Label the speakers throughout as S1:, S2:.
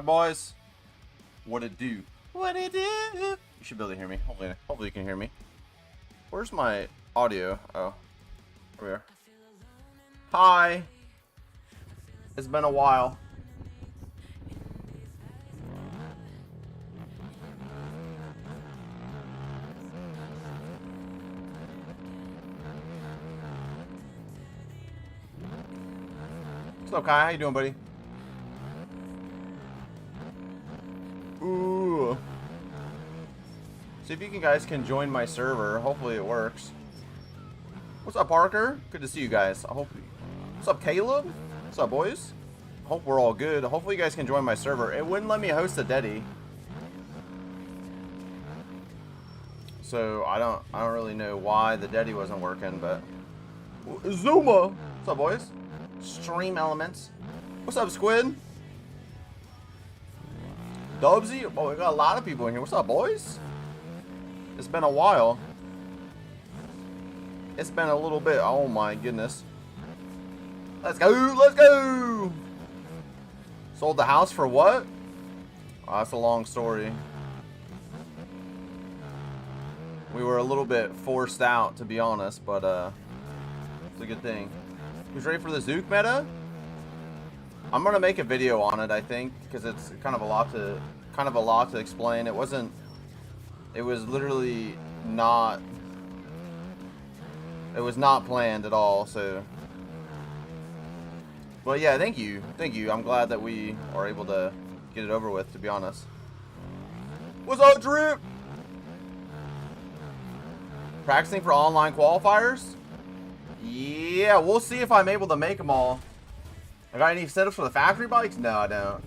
S1: Hi, boys. What it do? What it do? You should be able to hear me. Hopefully you can hear me. Where's my audio? Oh, over here. Hi. It's been a while. What's up, Kai? How you doing, buddy? Ooh. See if you guys can join my server. Hopefully it works. What's up, Parker? Good to see you guys. I hope. What's up, Caleb? What's up, boys? Hope we're all good. Hopefully you guys can join my server. It wouldn't let me host a Deddy. So I don't really know why the Deddy wasn't working, but Zuma. What's up, boys? Stream Elements. What's up, Squid? Dubsy? Oh, we got a lot of people in here. What's up, boys? It's been a while. It's been a little bit. Oh my goodness. Let's go. Let's go. Sold the house for what? Oh, that's a long story. We were a little bit forced out, to be honest, but it's a good thing. Who's ready for the Zook meta? I'm gonna make a video on it, I think, because it's kind of a lot to explain. It was literally not. It was not planned at all. So, but yeah, thank you. I'm glad that we are able to get it over with. To be honest. What's up, Drip? Practicing for online qualifiers? Yeah, we'll see if I'm able to make them all. I got any setups for the factory bikes? No, I don't.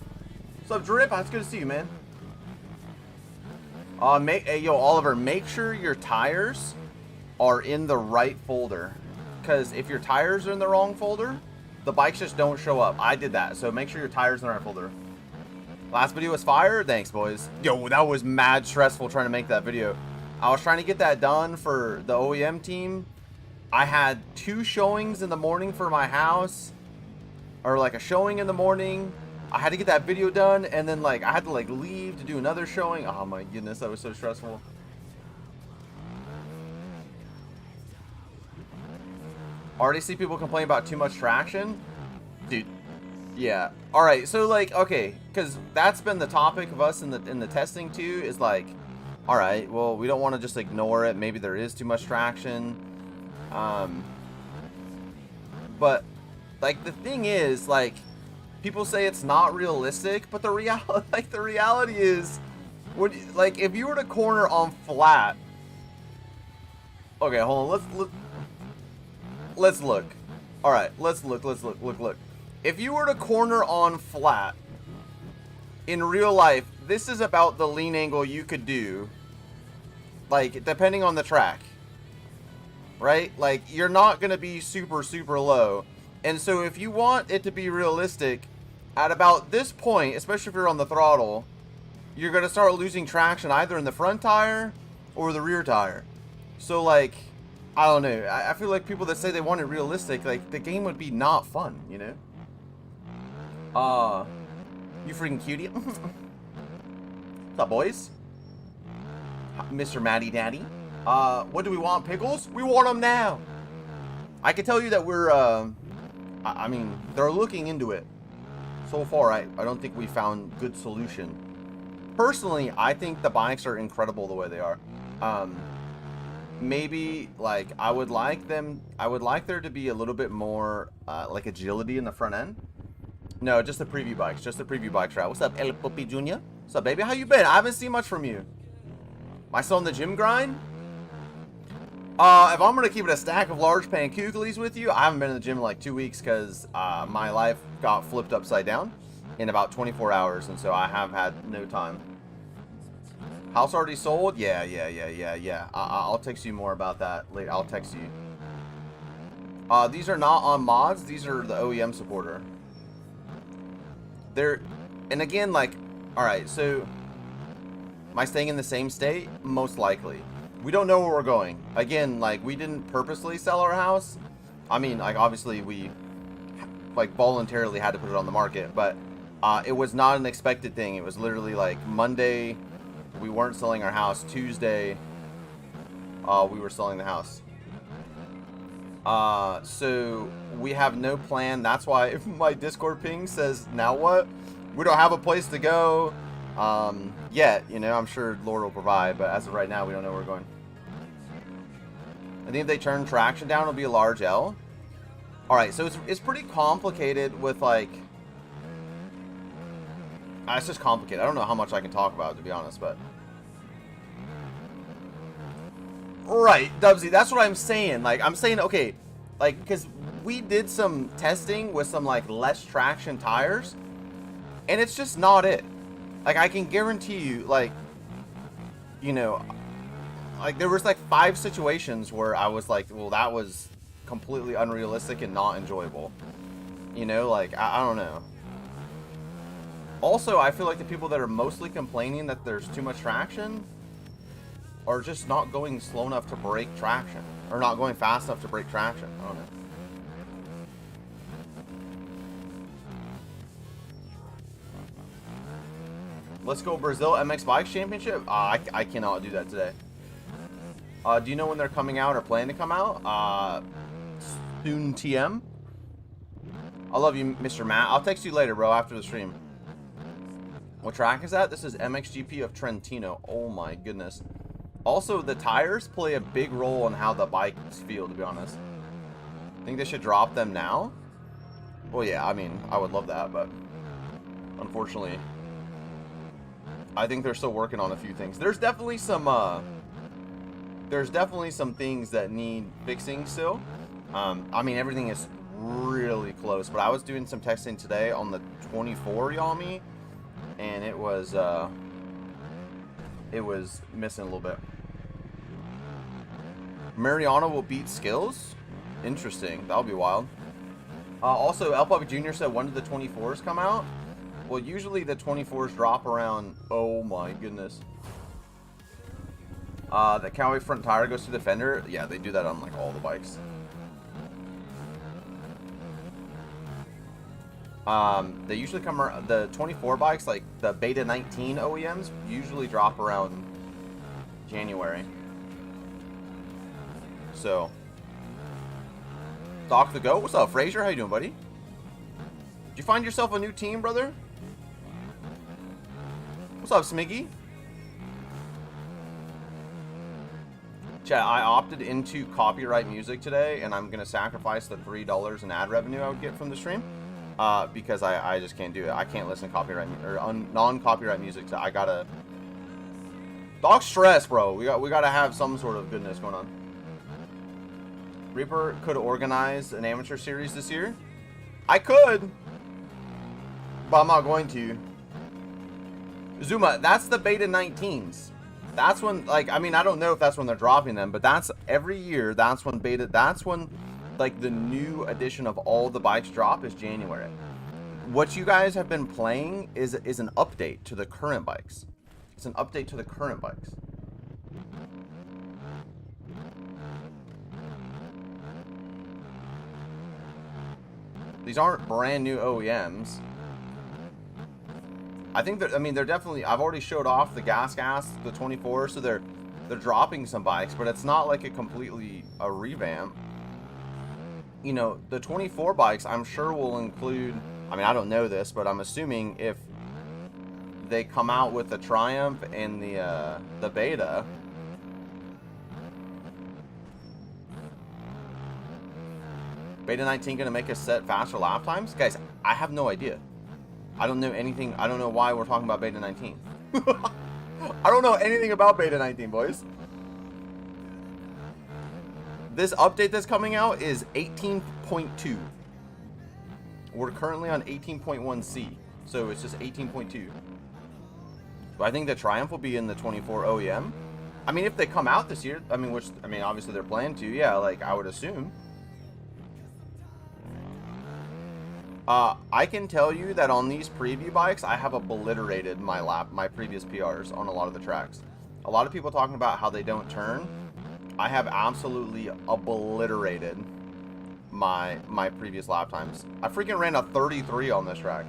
S1: What's up, Drip? It's good to see you, man. Hey, yo, Oliver, make sure your tires are in the right folder. Because if your tires are in the wrong folder, the bikes just don't show up. I did that, so make sure your tires are in the right folder. Last video was fire? Thanks, boys. Yo, that was mad stressful trying to make that video. I was trying to get that done for the OEM team. I had 2 showings in the morning for my house. Or like a showing in the morning. I had to get that video done, and then like I had to like leave to do another showing. Oh my goodness, that was so stressful. Already see people complain about too much traction? Dude. Yeah. Alright, so like, okay, because that's been the topic of us in the testing too, is like, alright, well, we don't want to just ignore it. Maybe there is too much traction. But like the thing is, like, people say it's not realistic, but the reality is, like if you were to corner on flat. Okay, hold on. Let's look. All right, let's look. Look. If you were to corner on flat in real life, this is about the lean angle you could do. Like depending on the track, right? Like you're not gonna be super low. And so if you want it to be realistic, at about this point, especially if you're on the throttle, you're going to start losing traction either in the front tire or the rear tire. So like, I don't know. I feel like people that say they want it realistic, like the game would be not fun, you know? You freaking cutie. What's up, boys? Mr. Matty Daddy. What do we want, pickles? We want them now. I can tell you that we're, I mean, they're looking into it. So far, I don't think we found good solution. Personally, I think the bikes are incredible the way they are. Maybe, like, I would like there to be a little bit more, like, agility in the front end. No, just the preview bikes. Just the preview bikes, right? What's up, El Puppy Jr.? What's up, baby? How you been? I haven't seen much from you. Am I still in the gym grind? If I'm going to keep it a stack of large pancakes with you, I haven't been in the gym in like 2 weeks because my life got flipped upside down in about 24 hours, and so I have had no time. House already sold? Yeah. I'll text you more about that later. I'll text you. These are not on mods. These are the OEM supporter. And again, like, all right, so am I staying in the same state? Most likely. We don't know where we're going. Again, like, we didn't purposely sell our house. I mean, like, obviously we, like, voluntarily had to put it on the market, but It was not an expected thing. It was literally like Monday, we weren't selling our house. Tuesday, we were selling the house. So we have no plan. That's why if my Discord ping says, now what? We don't have a place to go yet. You know, I'm sure Lord will provide, but as of right now, we don't know where we're going. I think if they turn traction down, it'll be a large L. All right, so it's pretty complicated with like... it's just complicated. I don't know how much I can talk about it, to be honest, but... Right, Dubsy, that's what I'm saying. Like, I'm saying, okay, like, because we did some testing with some, like, less traction tires, and it's just not it. Like, I can guarantee you, like, you know, like, there was, like, 5 situations where I was like, well, that was completely unrealistic and not enjoyable. You know, like, I don't know. Also, I feel like the people that are mostly complaining that there's too much traction are just not going slow enough to break traction. Or not going fast enough to break traction. I don't know. Let's go Brazil MX Bikes Championship? I cannot do that today. Do you know when they're coming out or plan to come out? Soon TM. I love you, Mr. Matt. I'll text you later, bro, after the stream. What track is that? This is MXGP of Trentino. Oh my goodness. Also, the tires play a big role in how the bikes feel, to be honest. Think they should drop them now? Well, yeah, I mean, I would love that, but unfortunately, I think they're still working on a few things. There's definitely some things that need fixing still. I mean, everything is really close, but I was doing some testing today on the 24 Yami, and it was missing a little bit. Mariano will beat Skills? Interesting. That'll be wild. Also, El Puppy Jr. said, when did the 24s come out? Well, usually the 24s drop around... Oh my goodness. The Cowboy front tire goes to the fender. Yeah, they do that on like all the bikes. They usually come around... The 24 bikes, like the Beta 19 OEMs, usually drop around January. So... Doc the Goat, what's up, Frazier? How you doing, buddy? Did you find yourself a new team, brother? What's up, Smiggy? Chat, I opted into copyright music today, and I'm gonna sacrifice the $3 in ad revenue I would get from the stream, because I just can't do it. I can't listen to copyright or non-copyright music. So I gotta. Dog stress, bro. We gotta have some sort of goodness going on. Reaper could organize an amateur series this year. I could, but I'm not going to. Zuma, that's the Beta 19s. That's when, like, I mean, I don't know if that's when they're dropping them, but that's every year. That's when beta. That's when, like, the new edition of all the bikes drop is January. What you guys have been playing is an update to the current bikes. It's an update to the current bikes. These aren't brand new OEMs. I think that, I mean, they're definitely, I've already showed off the gas, the 24, so they're dropping some bikes, but it's not like a revamp. You know, the 24 bikes, I'm sure will include, I mean, I don't know this, but I'm assuming if they come out with the Triumph and the Beta, Beta 19 gonna make us set faster lap times? Guys, I have no idea. I don't know anything. I don't know why we're talking about Beta 19. I don't know anything about Beta 19, boys. This update that's coming out is 18.2. We're currently on 18.1C, so it's just 18.2. But I think the Triumph will be in the 24 OEM. I mean, if they come out this year, I mean, obviously they're planning to. Yeah, like I would assume. I can tell you that on these preview bikes, I have obliterated my previous PRs on a lot of the tracks. A lot of people talking about how they don't turn. I have absolutely obliterated my previous lap times. I freaking ran a 33 on this track.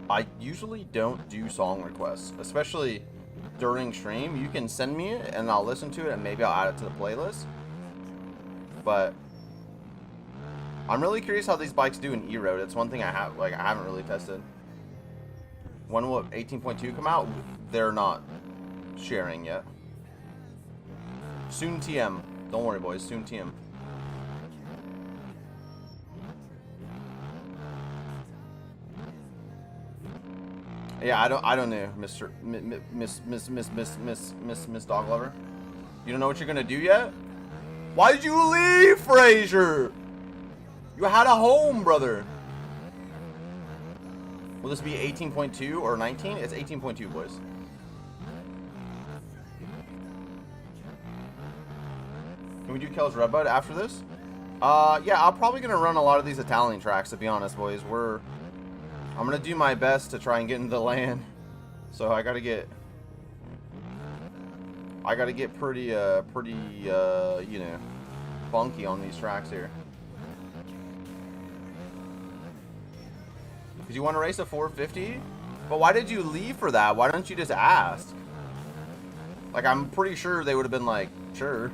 S1: I usually don't do song requests, especially during stream. You can send me it and I'll listen to it and maybe I'll add it to the playlist. But I'm really curious how these bikes do in E-Road. It's one thing I haven't really tested. When will 18.2 come out? They're not sharing yet. Soon TM. Don't worry, boys. Soon TM. Yeah, I don't know, Mr. Miss Dog Lover. You don't know what you're gonna do yet? Why did you leave, Frazier? You had a home, brother. Will this be 18.2 or 19? It's 18.2, boys. Can we do Kel's Redbud after this? Yeah, I'm probably gonna run a lot of these Italian tracks, to be honest, boys. I'm gonna do my best to try and get into the land. So I gotta get pretty, you know, funky on these tracks here. Because you want to race a 450? But why did you leave for that? Why don't you just ask? Like, I'm pretty sure they would have been like, sure.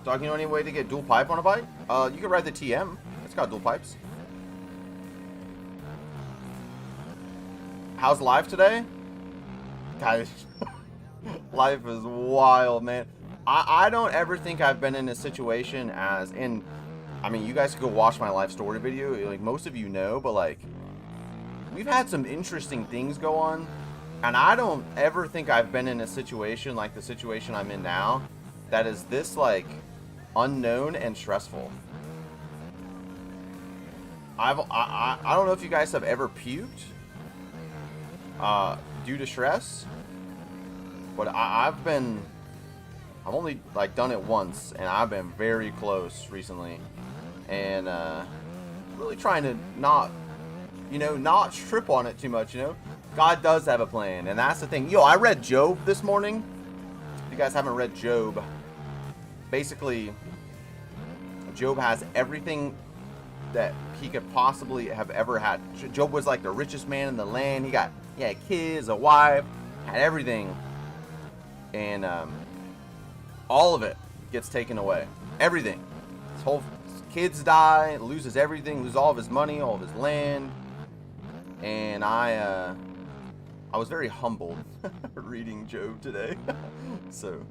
S1: Dog, you know any way to get dual pipe on a bike? You could ride the TM. It's got dual pipes. How's life today? Guys, life is wild, man. I don't ever think I've been in a situation as in... I mean, you guys could go watch my life story video. Like, most of you know, but, like, we've had some interesting things go on. And I don't ever think I've been in a situation like the situation I'm in now that is this, like, unknown and stressful. I don't know if you guys have ever puked due to stress, but I've only, like, done it once, and I've been very close recently. And really trying to not trip on it too much, you know. God does have a plan, and that's the thing. Yo, I read Job this morning. If you guys haven't read Job, basically, Job has everything that he could possibly have ever had. Job was like the richest man in the land. He had kids, a wife, had everything, and all of it gets taken away. Everything. His whole kids die, loses everything, loses all of his money, all of his land. And I was very humbled reading Job today. So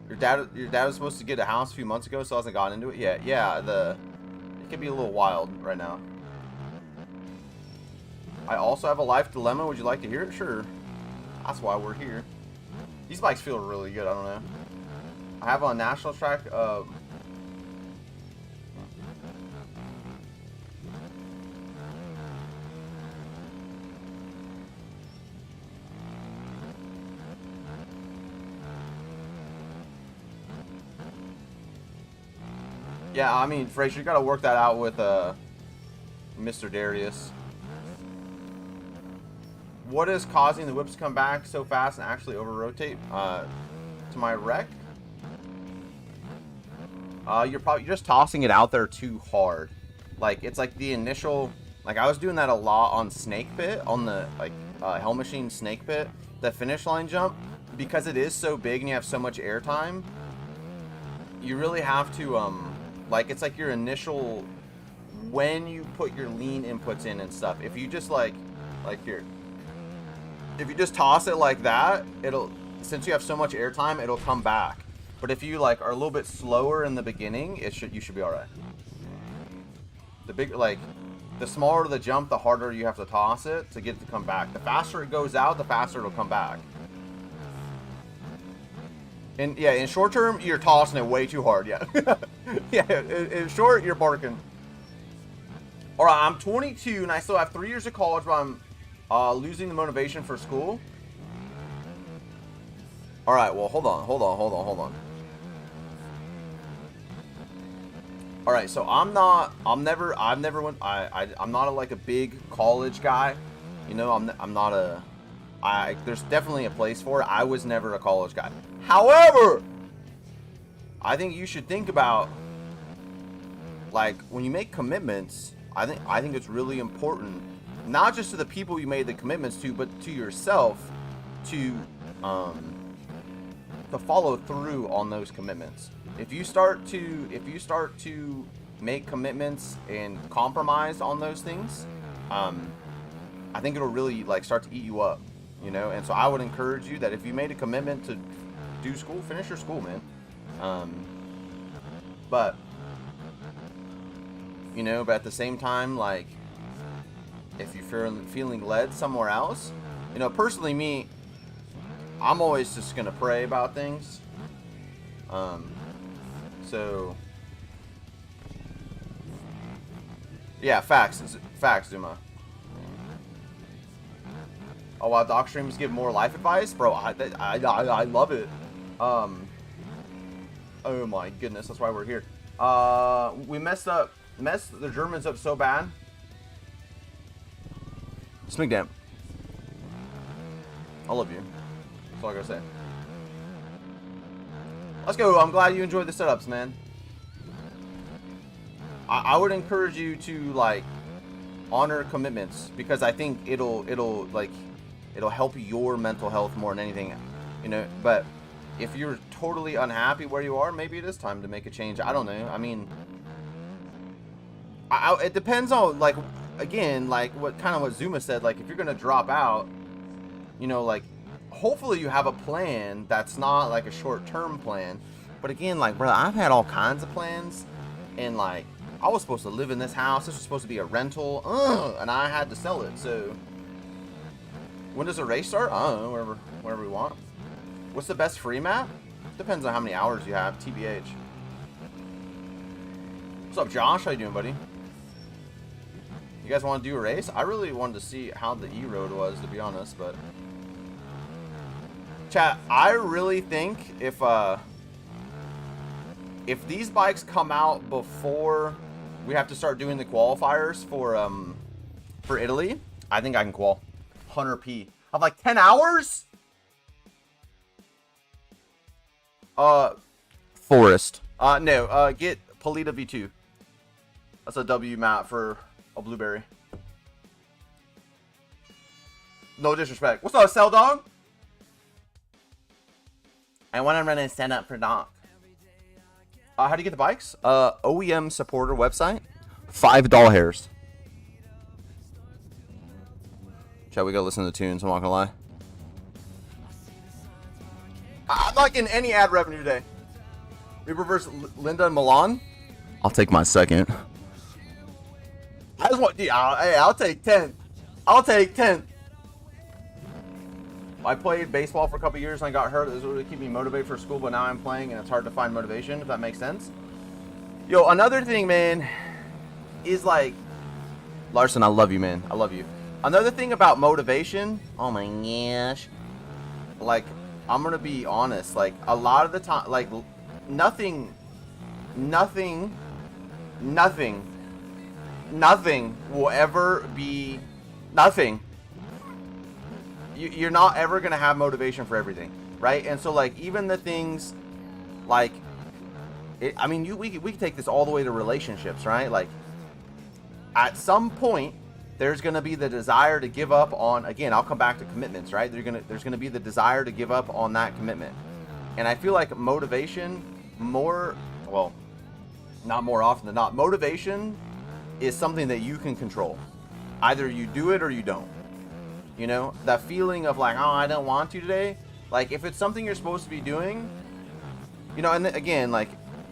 S1: your dad was supposed to get a house a few months ago, so hasn't gotten into it yet. Yeah, it can be a little wild right now. I also have a life dilemma. Would you like to hear it? Sure. That's why we're here. These bikes feel really good. I don't know. I have a national track. Yeah, I mean, Fraser, you got to work that out with Mr. Darius. What is causing the whips to come back so fast and actually over-rotate? To my wreck? You're just tossing it out there too hard. Like, it's like the initial... Like, I was doing that a lot on Snake Pit, on the, like, Hell Machine Snake Pit. The finish line jump, because it is so big and you have so much airtime, you really have to, like, it's like your initial... When you put your lean inputs in and stuff, if you just, like here... If you just toss it like that, since you have so much airtime, it'll come back. But if you, like, are a little bit slower in the beginning, you should be all right. The smaller the jump, the harder you have to toss it to get it to come back. The faster it goes out, the faster it'll come back. And yeah, in short term, you're tossing it way too hard. Yeah, yeah. In short, you're barking. All right, I'm 22 and I still have 3 years of college, but I'm losing the motivation for school. All right, well, hold on. All right, so I'm not like a big college guy. You know, there's definitely a place for it. I was never a college guy. However, I think you should think about, like, when you make commitments, I think it's really important, not just to the people you made the commitments to, but to yourself, to follow through on those commitments. If you start to make commitments and compromise on those things, I think it'll really like start to eat you up, you know. And so I would encourage you that if you made a commitment to do school, finish your school, man. But you know, but at the same time, like, if you're feeling led somewhere else, you know, personally me, I'm always just gonna pray about things. So yeah, facts, Zuma. Oh wow, doc streams give more life advice, bro. I love it. Oh my goodness, that's why we're here. We messed the Germans up so bad. Smigdamp, I love you. That's all I gotta say. Let's go. I'm glad you enjoyed the setups, man. I would encourage you to like honor commitments, because I think it'll help your mental health more than anything, you know. But if you're totally unhappy where you are, maybe it is time to make a change. I don't know. I mean, it depends on, like, again, like what Zuma said. Like, if you're gonna drop out, you know, like, hopefully you have a plan that's not like a short-term plan. But again, like, bro, I've had all kinds of plans, and like, I was supposed to live in this house. This was supposed to be a rental, and I had to sell it. So when does the race start? I don't know, wherever we want. What's the best free map? Depends on how many hours you have, TBH. What's up, Josh? How you doing, buddy? You guys want to do a race? I really wanted to see how the E-Road was, to be honest, but chat, I really think if these bikes come out before we have to start doing the qualifiers for Italy, I think I can qual 100p. I'm like 10 hours? Forest. No, get Polita V2. That's a W map for a blueberry. No disrespect. What's up, Cell Dog? I want to run a setup for Doc. How do you get the bikes? OEM supporter website. $5 hairs. Shall we go listen to the tunes? I'm not gonna lie. I'm not getting any ad revenue today. We reverse Linda and Milan. I'll take my second. I just want, yeah, hey, I'll take 10. I'll take 10. I played baseball for a couple years and I got hurt. This really keep me motivated for school, but now I'm playing and it's hard to find motivation, if that makes sense. Yo, another thing, man, is like, Larson, I love you, man. I love you. Another thing about motivation, oh my gosh, like, I'm gonna be honest, like, a lot of the time, like, nothing will ever be nothing. You're not ever gonna have motivation for everything, right? And so, like, even the things, like, I mean, we can take this all the way to relationships, right? Like, at some point, there's gonna be the desire to give up on. Again, I'll come back to commitments, right? There's gonna be the desire to give up on that commitment, and I feel like motivation, well, not more often than not, motivation is something that you can control. Either you do it or you don't. You know, that feeling of like, oh, I don't want to today. Like, if it's something you're supposed to be doing, you know, and again, like,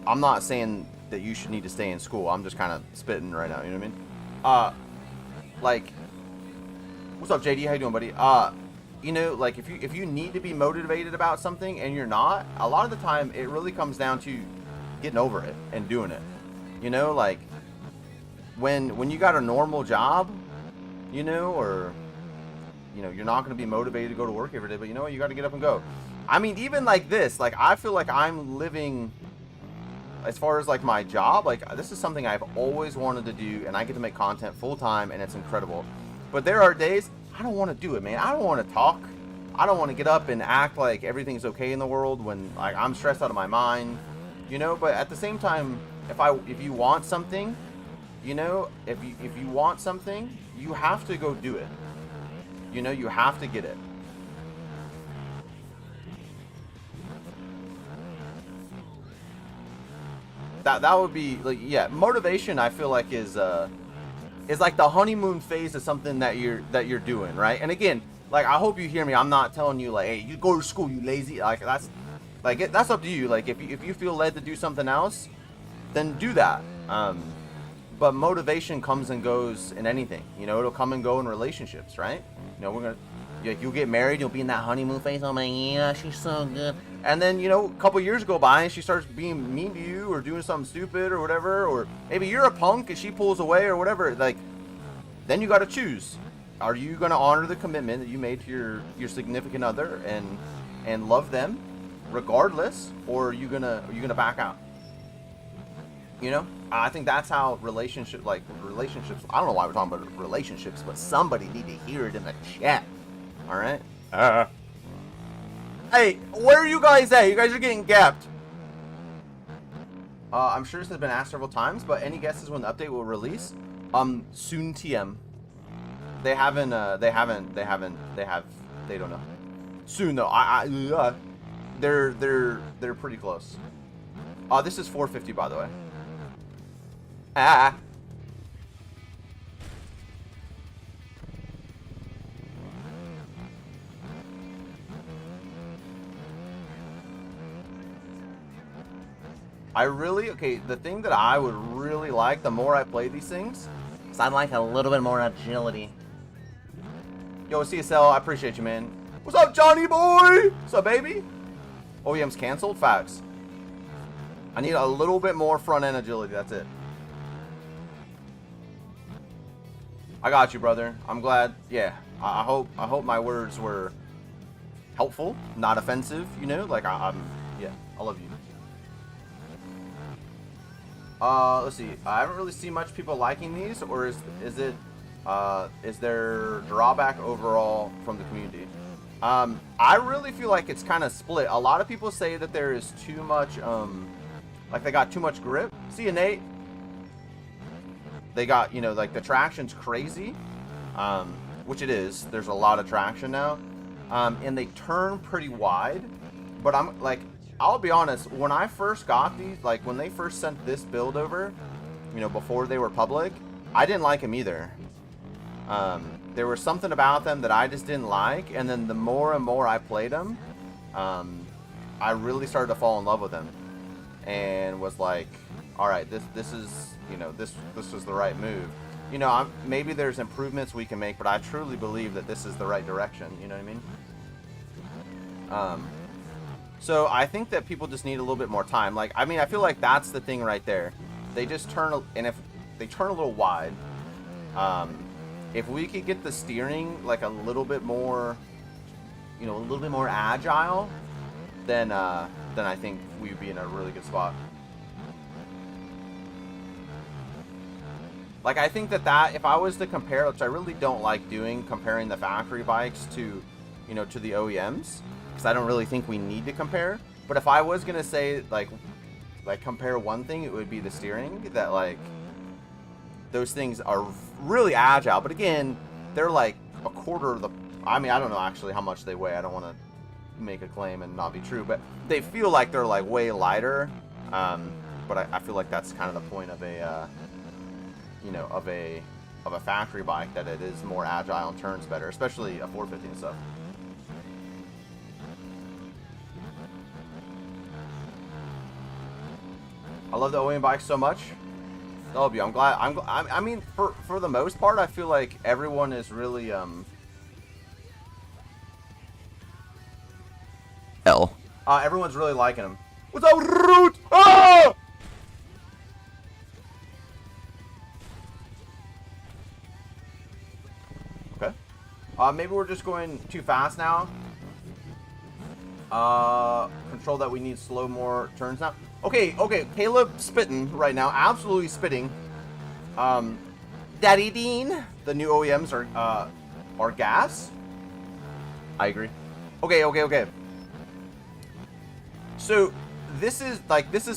S1: I'm not saying that you should need to stay in school. I'm just kind of spitting right now, you know what I mean? Like, what's up, JD? How you doing, buddy? You know, like, if you need to be motivated about something and you're not, a lot of the time it really comes down to getting over it and doing it. You know, like, when you got a normal job, you know, or, you know, you're not going to be motivated to go to work every day, but you know what, you got to get up and go. I mean, even like this, like, I feel like I'm living, as far as like my job, like, this is something I've always wanted to do, and I get to make content full time, and it's incredible. But there are days I don't want to do it, man. I don't want to talk. I don't want to get up and act like everything's okay in the world when, like, I'm stressed out of my mind. you know. But at the same time, if you want something, you know, if you want something, you have to go do it. You know, you have to get it. That would be like, yeah, motivation. I feel like is like the honeymoon phase of something that you're doing, right? And again, like, I hope you hear me. I'm not telling you like, hey, you go to school, you lazy. Like, that's like, that's up to you. Like, if you feel led to do something else, then do that. But motivation comes and goes in anything. You know, it'll come and go in relationships, right? You know, you'll get married, you'll be in that honeymoon phase. I'm like, yeah, she's so good. And then, you know, a couple years go by and she starts being mean to you or doing something stupid or whatever. Or maybe you're a punk and she pulls away or whatever. Like, then you got to choose. Are you going to honor the commitment that you made to your significant other and love them regardless? Or are you going to back out? You know, I think that's how relationships, I don't know why we're talking about relationships, but somebody need to hear it in the chat. All right. Hey, where are you guys at? You guys are getting gapped. I'm sure this has been asked several times, but any guesses when the update will release? Soon TM. They don't know. Soon though. They're pretty close. This is 450 by the way. The thing that I would really like the more I play these things is I'd like a little bit more agility. Yo, CSL, I appreciate you, man. What's up, Johnny boy? What's up, baby? OEM's canceled? Facts. I need a little bit more front end agility, that's it. I got you, brother. I'm glad. Yeah, I hope my words were helpful, not offensive, you know? Like, yeah, I love you. Let's see. I haven't really seen much people liking these, or is there drawback overall from the community? I really feel like it's kind of split. A lot of people say that there is too much, like they got too much grip. See you, Nate. They got, you know, like the traction's crazy, which it is. There's a lot of traction now, and they turn pretty wide. But I'm like, I'll be honest, when I first got these, like when they first sent this build over, you know, before they were public, I didn't like them either. There was something about them that I just didn't like, and then the more and more I played them, I really started to fall in love with them, and was like, all right, this is, you know, this is the right move. You know, maybe there's improvements we can make, but I truly believe that this is the right direction. You know what I mean? So I think that people just need a little bit more time. Like, I mean, I feel like that's the thing right there. They just turn, and if they turn a little wide, if we could get the steering like a little bit more, you know, a little bit more agile, then I think we'd be in a really good spot. Like, I think that if I was to compare, which I really don't like doing, comparing the factory bikes to, you know, to the OEMs, because I don't really think we need to compare. But if I was gonna say like compare one thing, it would be the steering. That like those things are really agile, but again, they're like a quarter of the. I mean, I don't know actually how much they weigh. I don't want to make a claim and not be true, but they feel like they're like way lighter. But I feel like that's kind of the point of a, you know, of a factory bike, that it is more agile and turns better, especially a 450 and stuff. I love the OEM bikes so much. I love you. I'm glad. I mean, for the most part, I feel like everyone is really everyone's really liking them. What's up, Root? Ah! Okay. Maybe we're just going too fast now. Control that we need slow more turns now. Okay, Caleb spitting right now, absolutely spitting. Daddy Dean, the new OEMs are gas. I agree. Okay. So this is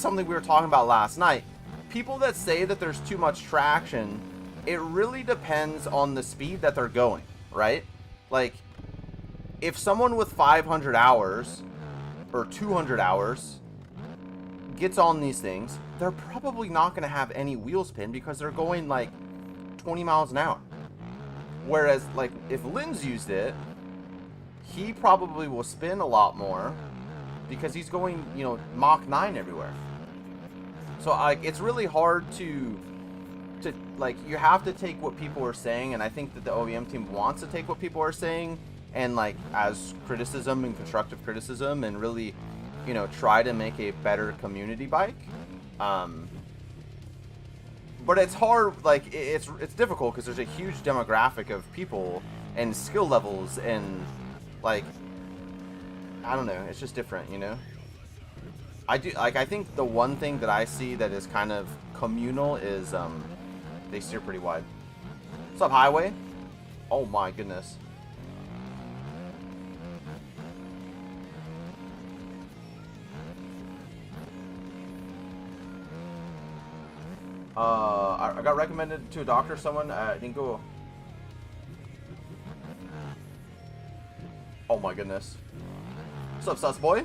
S1: something we were talking about last night. People that say that there's too much traction, it really depends on the speed that they're going, right? Like, if someone with 500 hours or 200 hours gets on these things, they're probably not going to have any wheel spin because they're going like 20 miles an hour. Whereas, like, if Lynn's used it, he probably will spin a lot more because he's going, you know, Mach 9 everywhere. So, like, it's really hard to like, you have to take what people are saying, and I think that the OEM team wants to take what people are saying and, like, as criticism and constructive criticism, and really, you know, try to make a better community bike. But it's hard, like, it's difficult because there's a huge demographic of people and skill levels, and, like, I don't know, it's just different, you know? I think the one thing that I see that is kind of communal is, they steer pretty wide. What's up, Highway? Oh my goodness. I got recommended to a doctor, someone, NIKO. Oh my goodness. What's up, sus boy?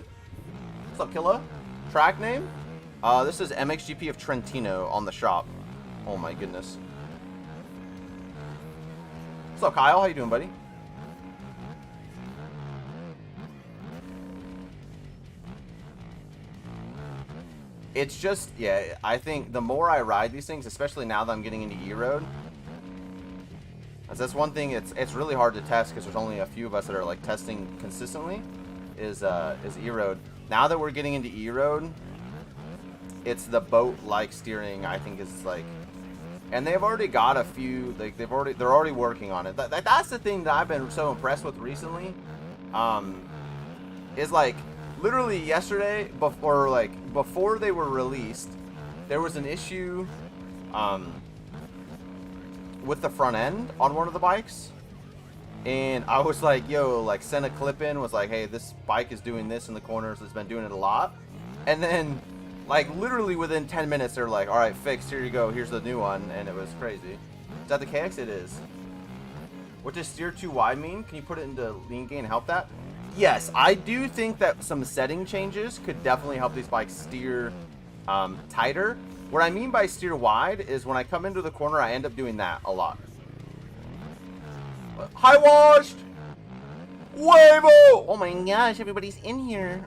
S1: What's up, Killa? Track name? This is MXGP of Trentino on the shop. Oh my goodness. What's up, Kyle? How you doing, buddy? It's just, yeah, I think the more I ride these things, especially now that I'm getting into E-Road, that's one thing, it's really hard to test because there's only a few of us that are, like, testing consistently, is E-Road. Now that we're getting into E-Road, it's the boat-like steering, I think, is, like, and they've already got a few, like, they're already working on it. That's the thing that I've been so impressed with recently, is, like, literally yesterday, before they were released, there was an issue with the front end on one of the bikes, and I was like, yo, like, sent a clip in, was like, hey, this bike is doing this in the corners, it's been doing it a lot, and then, like, literally within 10 minutes, they're like, all right, fixed, here you go, here's the new one, and it was crazy. Is that the KX? It is. What does steer too wide mean? Can you put it into lean gain and help that? Yes, I do think that some setting changes could definitely help these bikes steer tighter. What I mean by steer wide is when I come into the corner, I end up doing that a lot. High washed! Huevo! Oh my gosh, everybody's in here.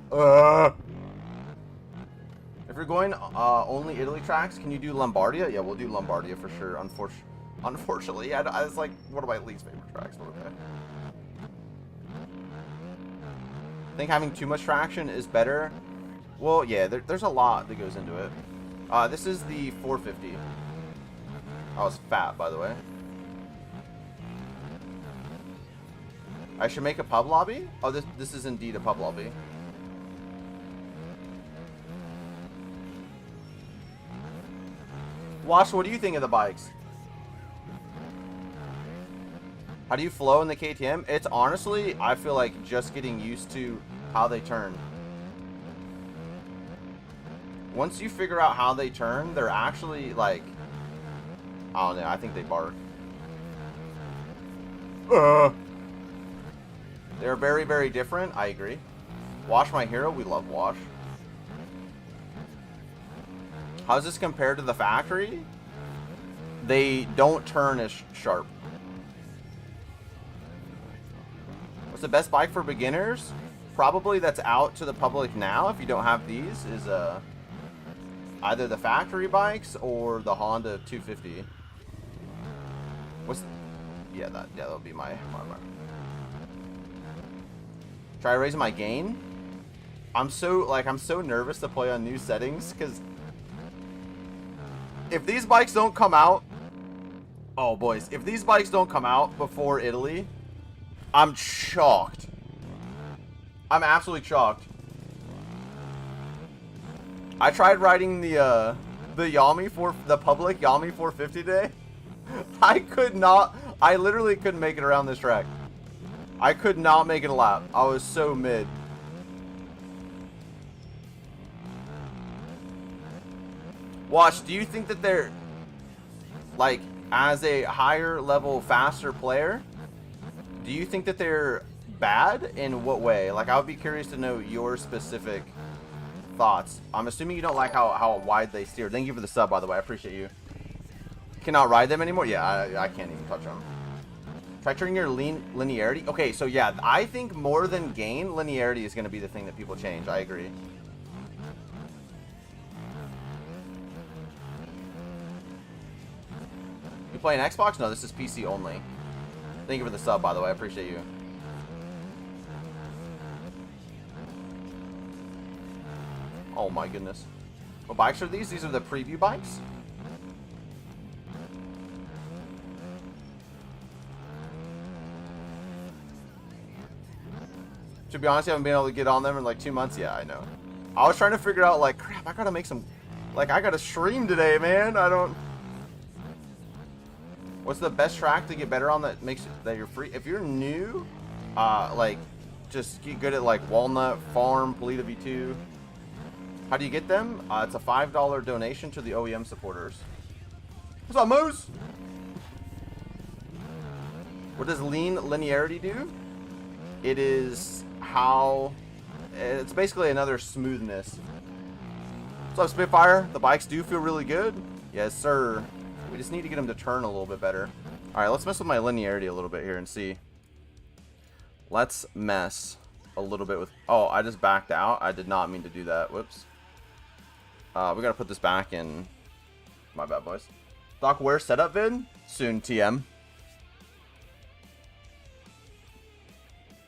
S1: If you're going only Italy tracks, can you do Lombardia? Yeah, we'll do Lombardia for sure. Unfortunately, yeah, it's like one of my least favorite tracks. But okay. I think having too much traction is better. Well, yeah, there's a lot that goes into it. This is the 450. I was fat, by the way. I should make a pub lobby? Oh, this is indeed a pub lobby. Wash, what do you think of the bikes? How do you flow in the KTM? It's honestly, I feel like just getting used to how they turn. Once you figure out how they turn, they're actually like, I don't know, I think they bark. They're very, very different. I agree. Wash my hero. We love Wash. How's this compared to the factory? They don't turn as sharp. What's the best bike for beginners? Probably that's out to the public now, if you don't have these, is either the factory bikes or the Honda 250. Yeah, that'll be my Try raising my gain. I'm so nervous to play on new settings because if these bikes don't come out, oh boys, if these bikes don't come out before Italy, I'm shocked. I'm absolutely shocked. I tried riding the public Yami 450 today. I literally couldn't make it around this track. I could not make it a lap. I was so mid. Watch, do you think that they're, like, as a higher level, faster player, do you think that they're bad? In what way? Like, I would be curious to know your specific thoughts. I'm assuming you don't like how wide they steer. Thank you for the sub, by the way. I appreciate you. Cannot ride them anymore? Yeah, I can't even touch them. Try turning your linearity. Okay, so yeah, I think more than gain, linearity is going to be the thing that people change. I agree. You play an Xbox? No, this is PC only. Thank you for the sub, by the way. I appreciate you. Oh my goodness. What bikes are these? These are the preview bikes? To be honest, I haven't been able to get on them in like 2 months. Yeah, I know. I was trying to figure out, like, crap, I gotta make some... Like, I gotta stream today, man. I don't... What's the best track to get better on that makes it that you're free? If you're new, like, just get good at, like, Walnut, Farm, Polita V2. How do you get them? It's a $5 donation to the OEM supporters. What's up, Moose? What does lean linearity do? It is how... It's basically another smoothness. What's up, Spitfire? The bikes do feel really good. Yes, sir. We just need to get them to turn a little bit better. Alright, let's mess with my linearity a little bit here and see. Let's mess a little bit with... Oh, I just backed out. I did not mean to do that. Whoops. We gotta put this back in... My bad, boys. Doc, where setup vid? Soon, TM.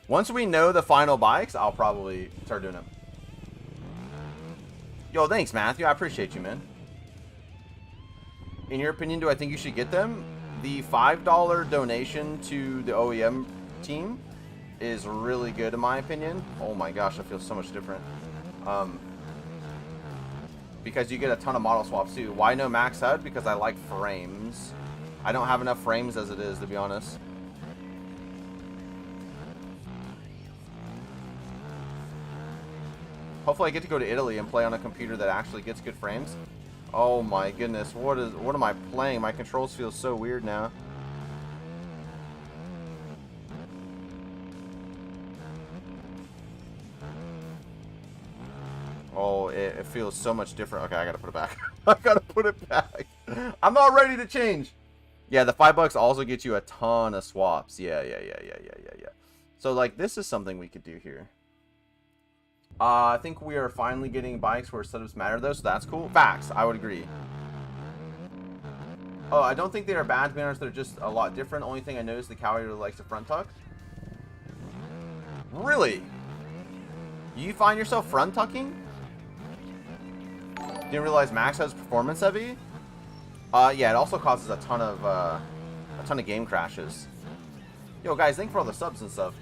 S1: Once we know the final bikes, I'll probably start doing them. Yo, thanks, Matthew. I appreciate you, man. In your opinion, do I think you should get them? The $5 donation to the OEM team is really good in my opinion. Oh my gosh, I feel so much different. Because you get a ton of model swaps too. Why no max HUD? Because I like frames. I don't have enough frames as it is, to be honest. Hopefully I get to go to Italy and play on a computer that actually gets good frames. Oh my goodness, what am I playing? My controls feel so weird now. Oh, it feels so much different. Okay, I gotta put it back. I gotta put it back. I'm not ready to change. Yeah, the $5 also gets you a ton of swaps. Yeah. So like, this is something we could do here. I think we are finally getting bikes where setups matter though, so that's cool. Facts, I would agree. Oh, I don't think they are bad, to be honest. They're just a lot different. Only thing I noticed, the Cowie really likes the front tuck. Really? You find yourself front tucking? Didn't realize Max has performance heavy. Yeah, it also causes a ton of game crashes. Yo, guys, thanks for all the subs and stuff.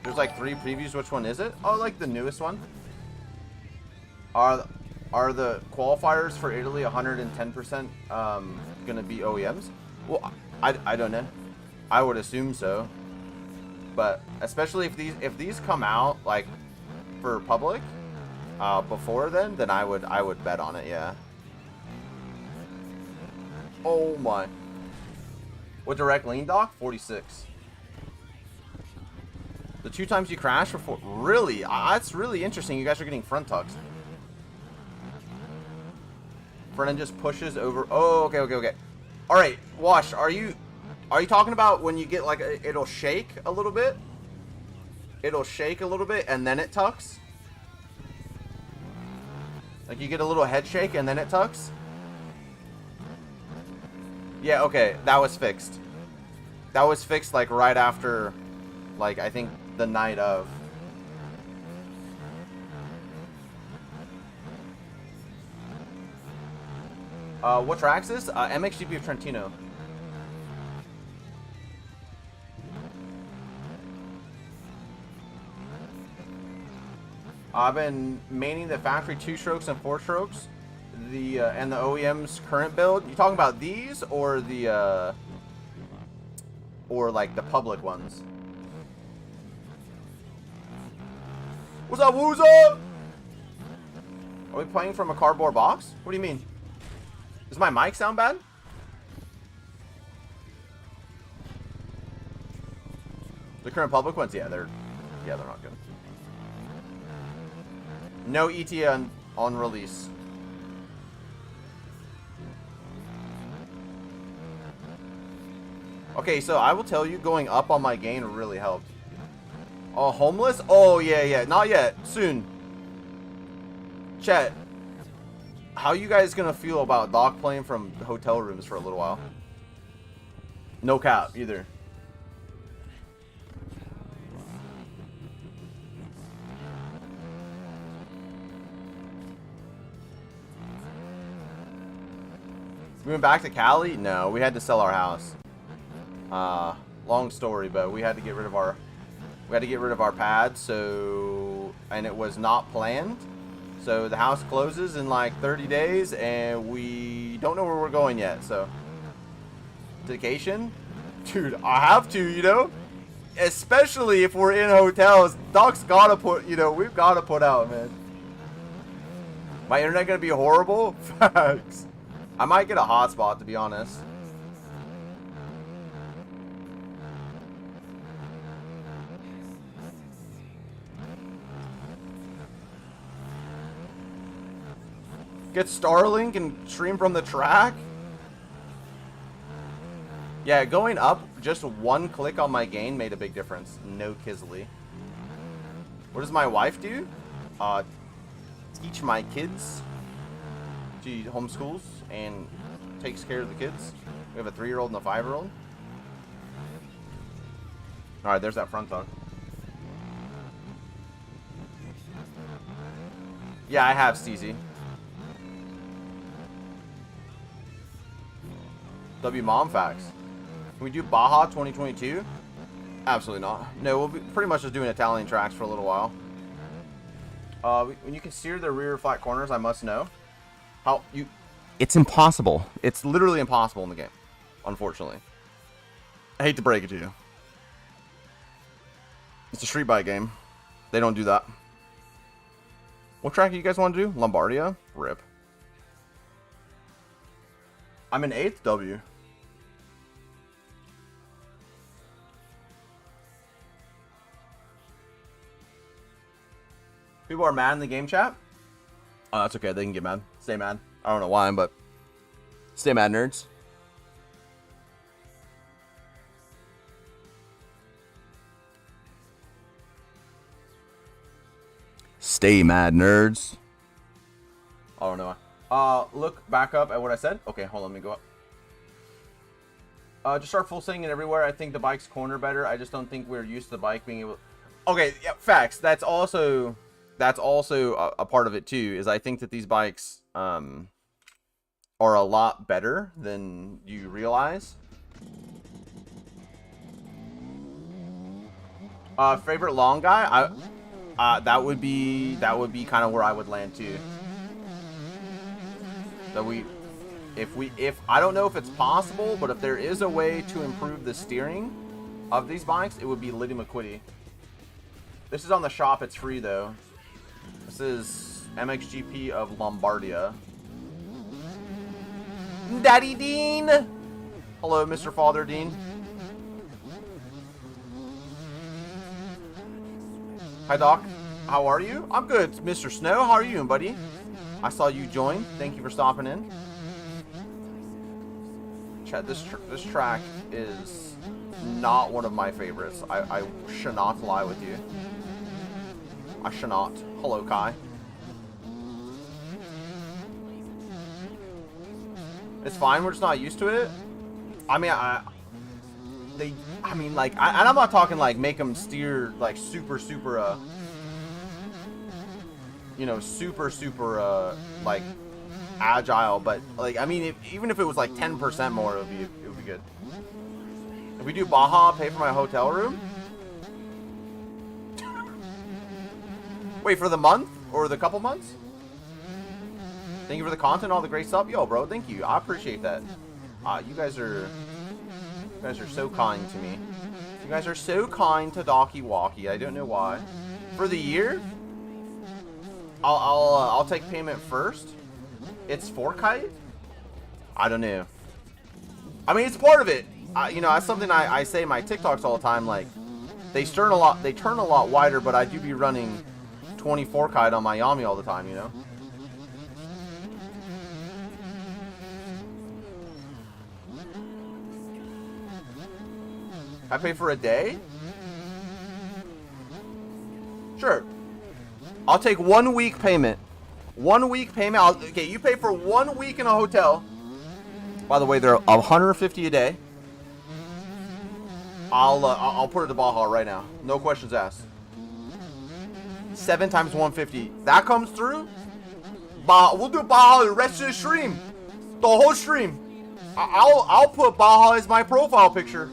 S1: There's like 3 previews. Which one is it? Oh, like the newest one. Are the qualifiers for Italy 110% gonna be OEMs? Well, I don't know. I would assume so. But especially if these come out like for public before then I would bet on it. Yeah. Oh my. What direct lean, Doc? 46. The 2 times you crash before, really? That's really interesting. You guys are getting front tucks. Front end just pushes over. Oh, okay. All right, Wash. Are you talking about when you get like it'll shake a little bit? It'll shake a little bit and then it tucks. Like you get a little head shake and then it tucks. Yeah. Okay, that was fixed. That was fixed like right after, like I think. The night of. What track's this? MXGP of Trentino. I've been maining the factory 2-strokes and 4-strokes. And the OEM's current build. You talking about these or the or like the public ones? What's up, Wooza? Are we playing from a cardboard box? What do you mean? Does my mic sound bad? The current public ones? Yeah, they're not good. No ETA on release. Okay, so I will tell you, going up on my gain really helped. Oh, homeless? Oh, yeah. Not yet. Soon. Chat. How you guys gonna feel about Doc playing from hotel rooms for a little while? No cap, either. We went back to Cali? No, we had to sell our house. Long story, but we had to get rid of our pad, so, and it was not planned. So the house closes in like 30 days and we don't know where we're going yet. So vacation? Dude, I have to, you know? Especially if we're in hotels. Doc's gotta put, you know, we've gotta put out, man. My internet gonna be horrible? Facts. I might get a hotspot, to be honest. Get Starlink and stream from the track? Yeah, going up, just one click on my gain made a big difference. No Kisley. What does my wife do? Teach my kids. She homeschools and takes care of the kids. We have a 3-year-old and a 5-year-old. Alright, there's that front dog. Yeah, I have Steezy. W Mom Facts. Can we do Baja 2022? Absolutely not. No, we'll be pretty much just doing Italian tracks for a little while. When you can steer the rear flat corners, I must know. How you... It's impossible. It's literally impossible in the game. Unfortunately. I hate to break it to you. It's a street bike game. They don't do that. What track do you guys want to do? Lombardia? Rip. I'm in 8th W. People are mad in the game chat? Oh, that's okay. They can get mad. Stay mad. I don't know why, but stay mad, nerds. Stay mad, nerds. I don't know. Look back up at what I said. Okay, hold on. Let me go up. Just start full singing everywhere. I think the bike's corner better. I just don't think we're used to the bike being able... Okay, yeah, facts. That's also a part of it too, is I think that these bikes are a lot better than you realize. Favorite long guy? That would be kind of where I would land too. So if I don't know if it's possible, but if there is a way to improve the steering of these bikes, it would be Liddy McQuitty. This is on the shop. It's free though. This is MXGP of Lombardia. Daddy Dean! Hello, Mr. Father Dean. Hi, Doc. How are you? I'm good, Mr. Snow. How are you, buddy? I saw you join. Thank you for stopping in. Chat, this track is not one of my favorites. I should not lie with you. I should not. Hello, Kai. It's fine. We're just not used to it. I mean, like, and I'm not talking like make them steer like super, you know, super, like agile. But like, I mean, even if it was like 10% more, it would be good. If we do Baja, pay for my hotel room. Wait, for the month? Or the couple months? Thank you for the content, all the great stuff. Yo, bro, thank you. I appreciate that. You guys are so kind to me. You guys are so kind to Docky Walkie. I don't know why. For the year? I'll take payment first. It's for kite. I don't know. I mean, it's part of it. You know, that's something I say in my TikToks all the time. Like, they turn a lot wider, but I do be running 24 kite on my Yami all the time. You know. I pay for a day? Sure. I'll take 1 week payment. 1 week payment. Okay, you pay for 1 week in a hotel. By the way, they're 150 a day. I'll put it to Baja right now. No questions asked. 7 times 150. That comes through. Baja. We'll do Baja the rest of the stream. The whole stream. I'll put Baja as my profile picture.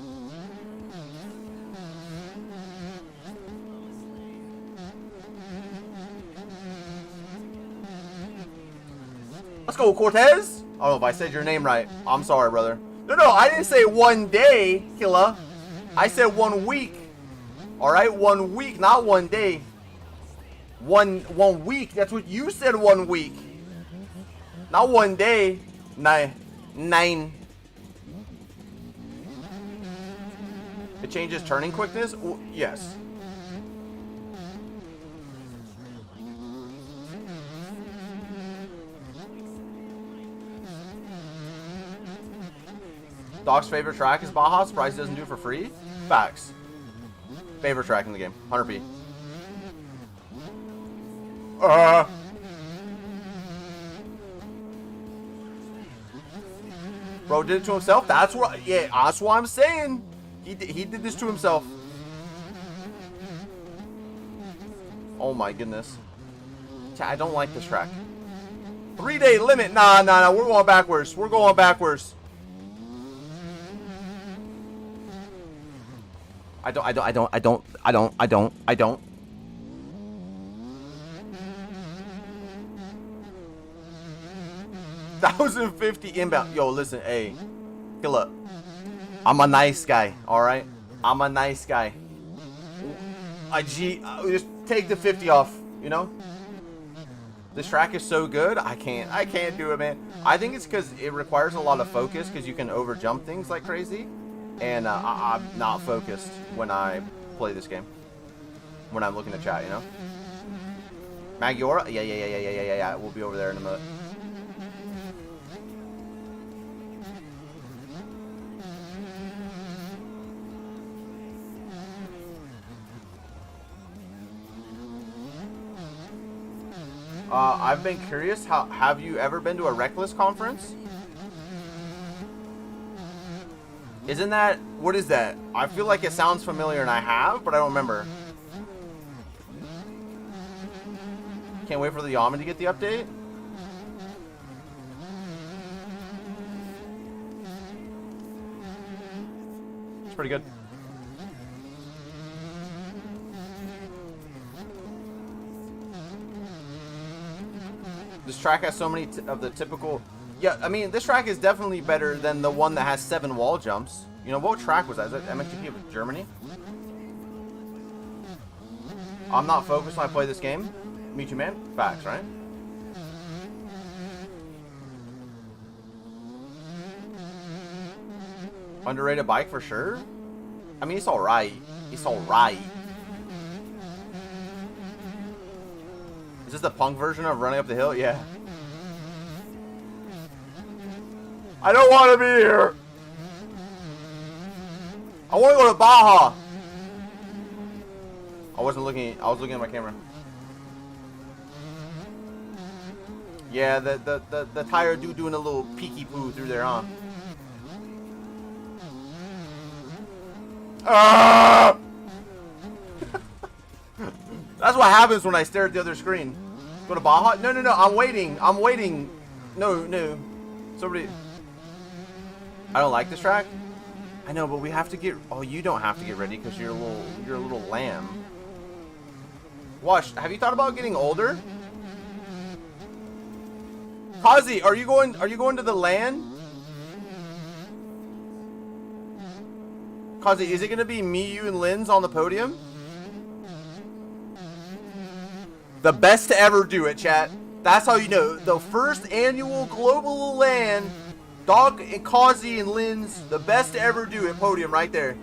S1: Let's go, Cortez. I don't know if I said your name right. I'm sorry, brother. No, I didn't say 1 day, Killa. I said 1 week. All right, 1 week, not 1 day. One week. That's what you said. 1 week, not 1 day. Nine. It changes turning quickness. Yes. Doc's favorite track is Baja. Surprised he doesn't do it for free. Facts. Favorite track in the game. 100p. Bro did it to himself. That's what. Yeah, that's what I'm saying. He did this to himself. Oh my goodness. I don't like this track. 3-day limit. Nah. We're going backwards. We're going backwards. I don't. 1,050 inbound. Yo, listen, hey, Killa. I'm a nice guy, all right? I'm a nice guy. Just take the 50 off, you know? This track is so good, I can't do it, man. I think it's because it requires a lot of focus because you can over jump things like crazy. And I'm not focused when I play this game. When I'm looking at chat, you know? Magiora? Yeah. We'll be over there in a minute. I've been curious, have you ever been to a Reckless conference? Isn't that, what is that? I feel like it sounds familiar and I have, but I don't remember. Can't wait for the Yaman to get the update. It's pretty good. This track has so many of the typical... Yeah, I mean, this track is definitely better than the one that has 7 wall jumps. You know, what track was that? Is that MXGP of Germany? I'm not focused when I play this game. Me too, man. Facts, right? Underrated bike for sure. I mean, it's alright. It's alright. Is this the punk version of running up the hill? Yeah. I don't want to be here. I want to go to Baja. I was looking at my camera. Yeah, the tire dude doing a little peeky poo through there, huh? That's what happens when I stare at the other screen. Go to Baja? No. I'm waiting. No. Somebody. I don't like this track. I know, but we have to get. Oh, you don't have to get ready because you're a little lamb. Watch. Have you thought about getting older? Kazi, are you going to the LAN? Kazi, is it gonna be me, you, and Linz on the podium? The best to ever do it, chat. That's how you know. The first annual Global LAN. Dog and Kazi and Lynn's. The best to ever do it. Podium right there.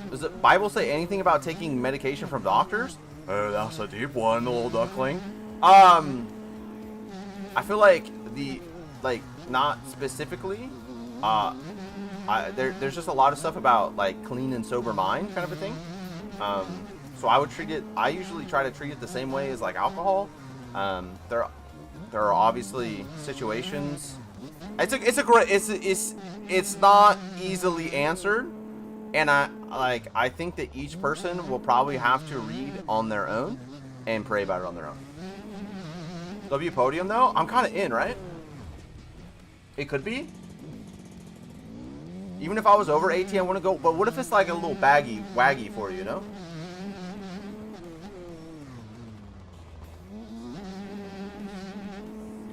S1: Does the Bible say anything about taking medication from doctors? Oh, that's a deep one, little duckling. I feel like not specifically. There's just a lot of stuff about like clean and sober mind kind of a thing. So I would treat it. I usually try to treat it the same way as like alcohol. There are obviously situations. It's not easily answered, and I think that each person will probably have to read on their own and pray about it on their own. W podium though, I'm kind of in, right? It could be. Even if I was over 18, I want to go. But what if it's like a little waggy for you, you know?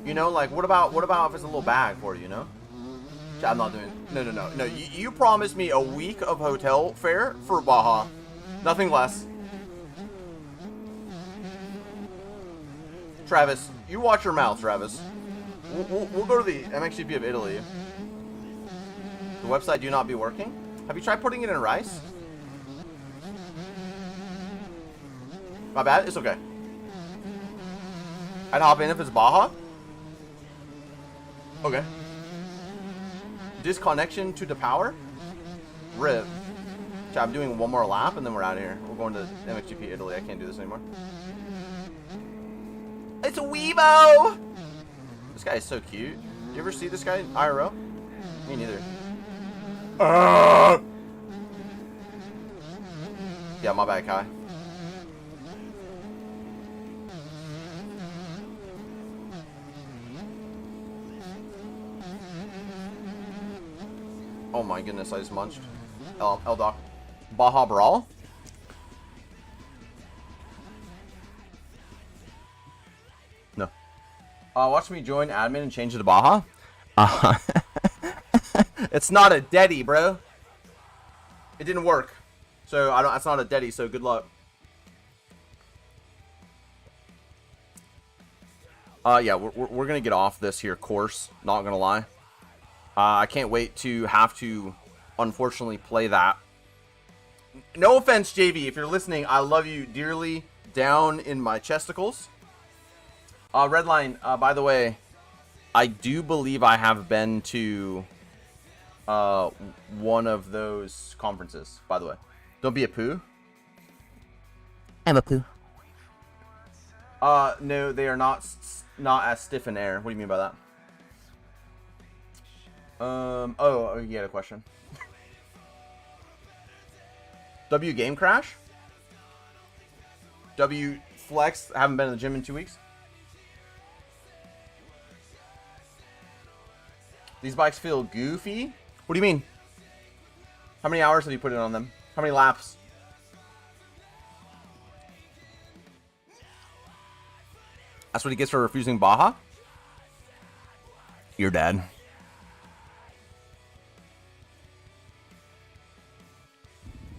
S1: You know, like what about if it's a little bag for you, you know? I'm not doing. No. You promised me a week of hotel fare for Baja, nothing less. Travis, you watch your mouth, Travis. We'll go to the MXGP of Italy. The website do not be working. Have you tried putting it in rice? My bad. It's okay. I'd hop in if it's Baja. Okay. Disconnection to the power? RIP. I'm doing one more lap and then we're out of here. We're going to MXGP Italy. I can't do this anymore. It's a Weebo! This guy is so cute. You ever see this guy in IRL? Me neither. Yeah, my bad, Kai. Oh my goodness, I just munched. L-Doc. Baja Brawl? No. Watch me join admin and change it to Baja? It's not a Deddy, bro. It didn't work. So, that's not a Deddy, so good luck. Yeah, we're gonna get off this here course, not gonna lie. I can't wait to have to, unfortunately, play that. No offense, JV, if you're listening, I love you dearly, down in my chesticles. Redline, by the way, I do believe I have been to one of those conferences, by the way. Don't be a poo. I'm a poo. No, they are not as stiff in air. What do you mean by that? Oh, you had a question. W game crash? W flex, haven't been in the gym in 2 weeks. These bikes feel goofy? What do you mean? How many hours have you put in on them? How many laps? That's what he gets for refusing Baja? Your dad.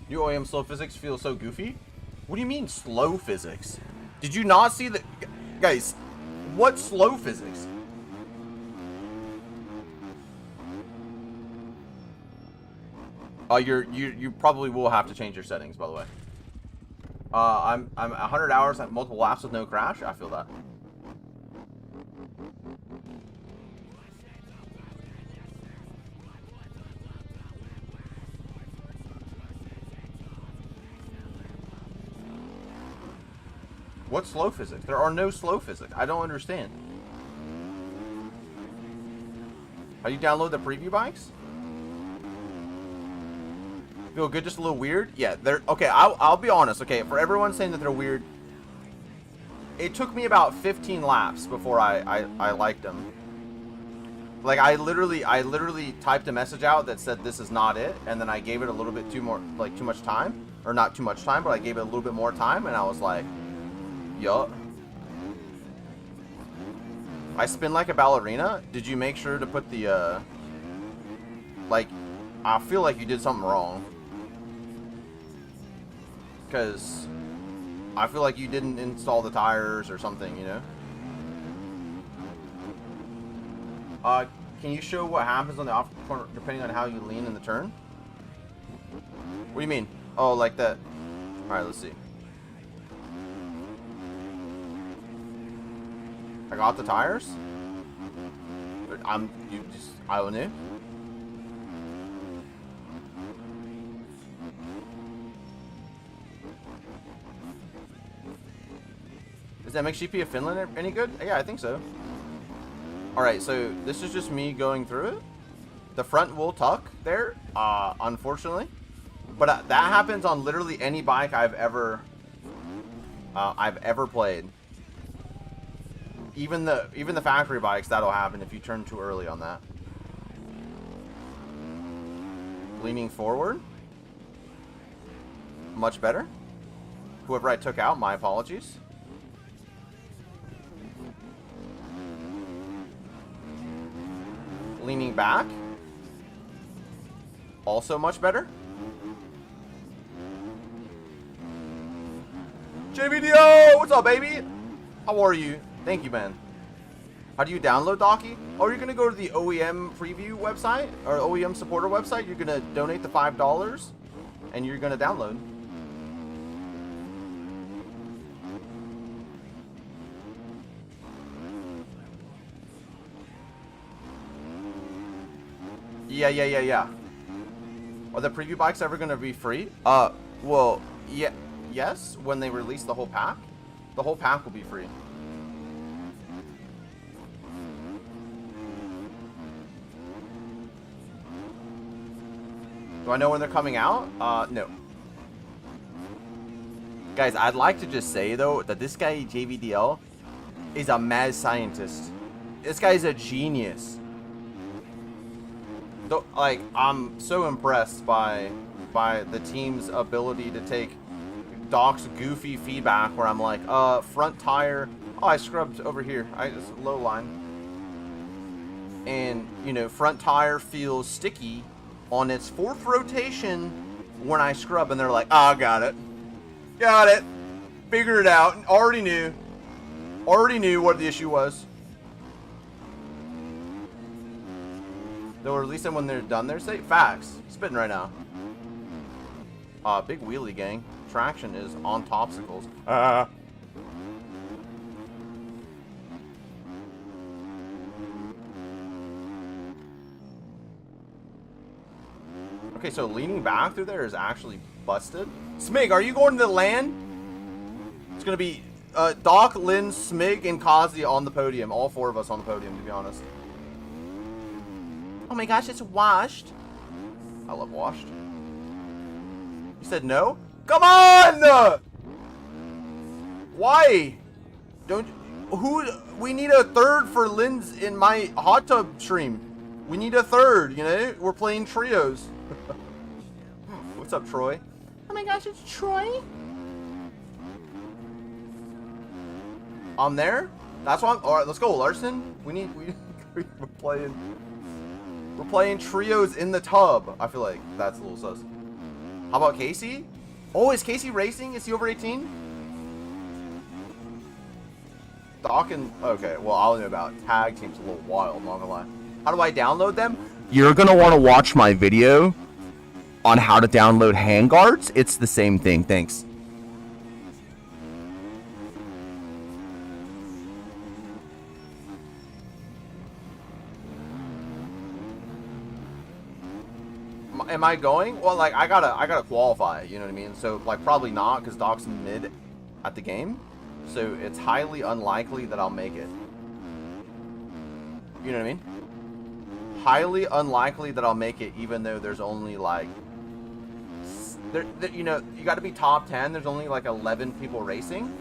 S1: New OEM slow physics feel so goofy? What do you mean slow physics? Did you not see the... Guys, what slow physics? You probably will have to change your settings, by the way. I'm 100 hours at multiple laps with no crash. I feel that. What slow physics? There are no slow physics. I don't understand. How do you download the preview bikes? Feel good, just a little weird? Yeah, they're... Okay, I'll be honest, okay? For everyone saying that they're weird, it took me about 15 laps before I liked them. Like, I literally typed a message out that said this is not it, and then I gave it a little bit too much time. Or not too much time, but I gave it a little bit more time, and I was like... Yup. I spin like a ballerina? Did you make sure to put the, like, I feel like you did something wrong. Because I feel like you didn't install the tires or something, you know? Can you show what happens on the off corner depending on how you lean in the turn? What do you mean? Oh, like that. Alright, let's see. I got the tires? I don't know. Does that make GP of Finland any good? Yeah, I think so. Alright, so this is just me going through it. The front will tuck there, unfortunately. But that happens on literally any bike I've ever played. Even the factory bikes, that'll happen if you turn too early on that. Leaning forward. Much better. Whoever I took out, my apologies. Leaning back. Also much better. JVDO! What's up, baby? How are you? Thank you, man. How do you download Docky? Oh, you're going to go to the OEM preview website or OEM supporter website. You're going to donate the $5 and you're going to download. Yeah. Are the preview bikes ever going to be free? Well, yeah, yes, when they release the whole pack. The whole pack will be free. Do I know when they're coming out? No. Guys, I'd like to just say, though, that this guy, JVDL, is a mad scientist. This guy's a genius. Like, I'm so impressed by the team's ability to take Doc's goofy feedback where I'm like, front tire. Oh, I scrubbed over here. It's low line. And, you know, front tire feels sticky on its fourth rotation when I scrub, and they're like, oh, got it. Got it. Figured it out. Already knew. Already knew what the issue was. They'll release them when they're done their state. Facts. Spitting right now. Big wheelie, gang. Traction is on topsicles. Okay, so leaning back through there is actually busted. Smig, are you going to the land? It's going to be Doc, Lynn, Smig, and Kazi on the podium. All four of us on the podium, to be honest. Oh my gosh, it's washed. I love washed. You said no? Come on! Why? We need a third for Lynn's in my hot tub stream. We need a third, you know? We're playing trios. What's up, Troy? Oh my gosh, it's Troy. I'm there. That's why. All right, let's go, Larson. We're playing trios in the tub. I feel like that's a little sus. How about Casey? Oh, is Casey racing? Is he over 18? Doc and okay. Well, I'll know about tag teams a little wild. Not gonna lie. How do I download them? You're gonna want to watch my video on how to download handguards. It's the same thing. Thanks. Am I going? Well, like I gotta qualify. You know what I mean? So like probably not because Doc's mid at the game. So it's highly unlikely that I'll make it. You know what I mean? Highly unlikely that I'll make it, even though there's only like, you know, you got to be top 10. There's only like 11 people racing,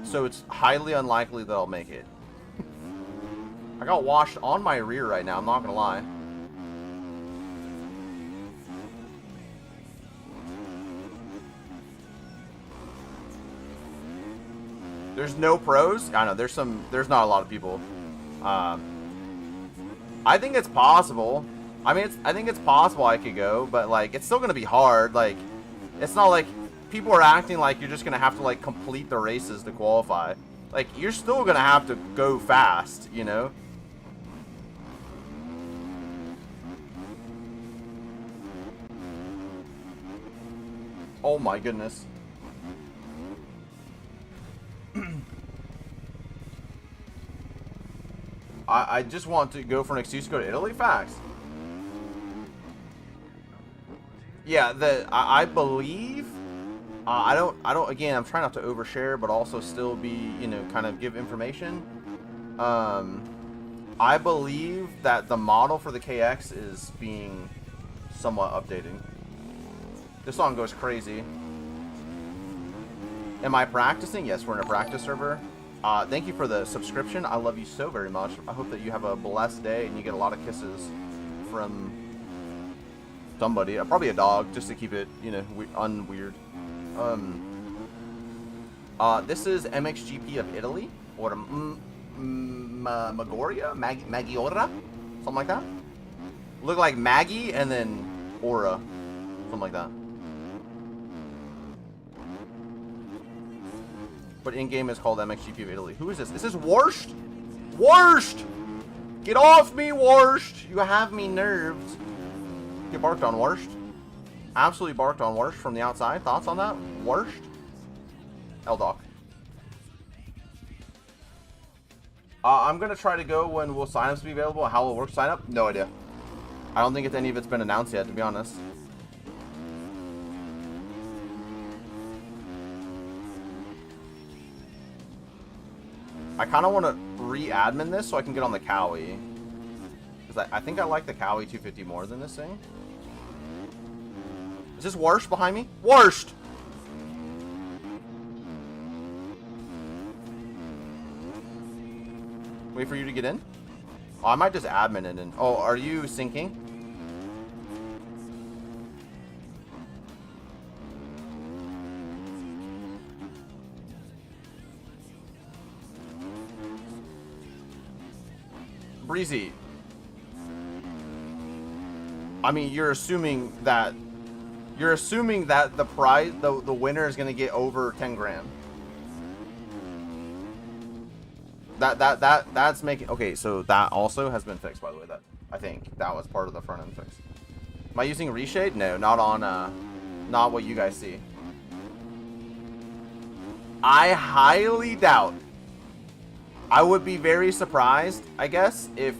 S1: so it's highly unlikely that I'll make it. I got washed on my rear right now. I'm not gonna lie. There's no pros. I know there's not a lot of people. I think it's possible. I mean, I think it's possible I could go, but like, it's still gonna be hard. Like, it's not like people are acting like you're just gonna have to like complete the races to qualify. Like, you're still gonna have to go fast, you know? Oh my goodness. I just want to go for an excuse to go to Italy. Facts. Yeah, I believe. I don't. Again, I'm trying not to overshare, but also still be, you know, kind of give information. I believe that the model for the KX is being somewhat updated. This song goes crazy. Am I practicing? Yes, we're in a practice server. Thank you for the subscription. I love you so very much. I hope that you have a blessed day and you get a lot of kisses from somebody. Probably a dog, just to keep it, you know, unweird. This is MXGP of Italy, or Maggiora, something like that. Look like Maggie and then Aura, something like that. But in-game is called MXGP of Italy. Who is this? This is Warsht? Warsht! Get off me, Warsht! You have me nerved. Get barked on, Warsht. Absolutely barked on, Warsht, from the outside. Thoughts on that? Warsht? L-Doc. I'm going to try to go when will signups be available. How will it work sign up? No idea. I don't think any of it's been announced yet, to be honest. I kind of want to re-admin this so I can get on the Cowie. Because I think I like the Cowie 250 more than this thing. Is this Warsht behind me? Warsht! Wait for you to get in? Oh, I might just admin it in. Oh, are you syncing? Breezy. I mean, you're assuming that the prize, the winner is gonna get over 10 grand. That's making, okay, so that also has been fixed, by the way. That, I think that was part of the front end fix. Am I using reshade? No, not on not what you guys see. I highly doubt. I would be very surprised, I guess, if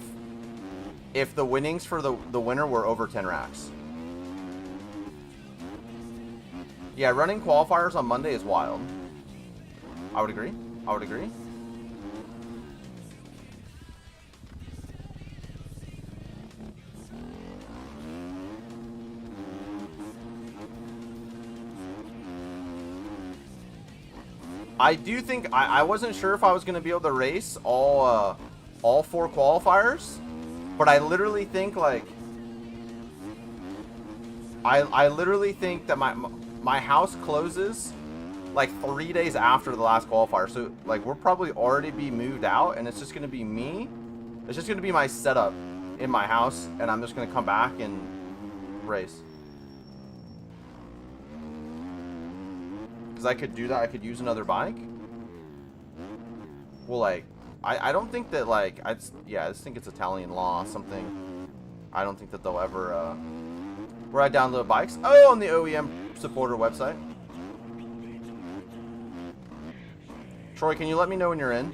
S1: the winnings for the winner were over 10 racks. Yeah, running qualifiers on Monday is wild. I would agree. I would agree. I do think I wasn't sure if I was going to be able to race all 4 qualifiers, but I literally think like I literally think that my house closes like 3 days after the last qualifier, so like we'll probably already be moved out, and it's just going to be me. It's just going to be my setup in my house, and I'm just going to come back and race. Because I could do that. I could use another bike. Well, like, I don't think that, like, I just think it's Italian law, something. I don't think that they'll ever, where I download bikes. Oh, on the OEM supporter website. Troy, can you let me know when you're in?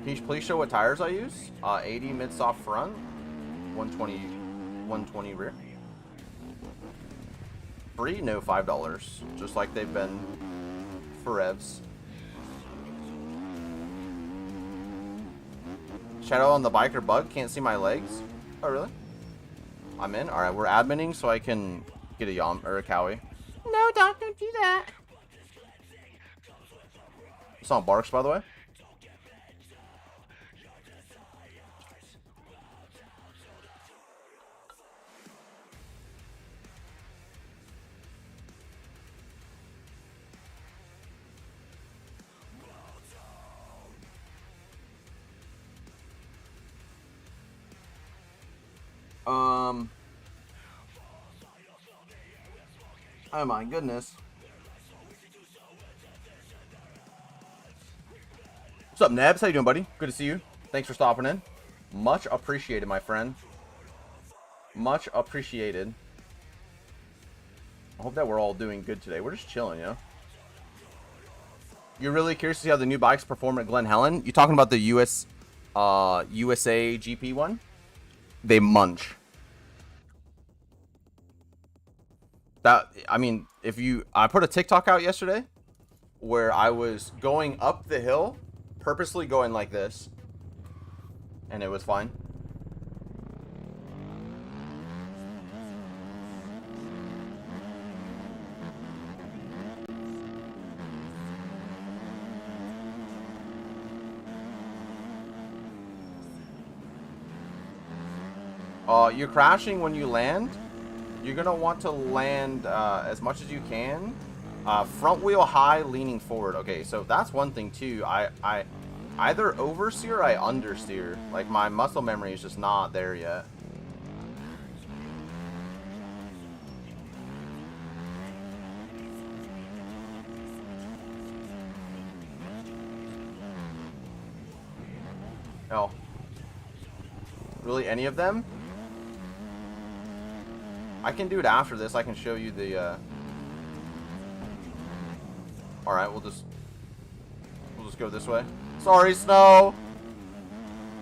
S1: Can you please show what tires I use? 80 mid-soft front, 120 rear. Free? No, $5. Just like they've been for revs. Shadow on the bike or bug? Can't see my legs? Oh, really? I'm in? Alright, we're adminning so I can get a Yom or a Cowie. No, Doc, don't do that. Song barks, by the way. Oh my goodness. What's up, Nebs? How you doing, buddy? Good to see you. Thanks for stopping in. Much appreciated, my friend. Much appreciated. I hope that we're all doing good today. We're just chilling, you know? You're really curious to see how the new bikes perform at Glen Helen? You talking about the USA GP one? They munch. That, I mean, I put a TikTok out yesterday where I was going up the hill, purposely going like this, and it was fine. You're crashing when you land. You're gonna want to land as much as you can. Front wheel high, leaning forward. Okay, so that's one thing too. I either oversteer or I understeer. Like, my muscle memory is just not there yet. Oh. Really, any of them? I can do it after this. I can show you the, Alright, we'll just go this way. Sorry, Snow!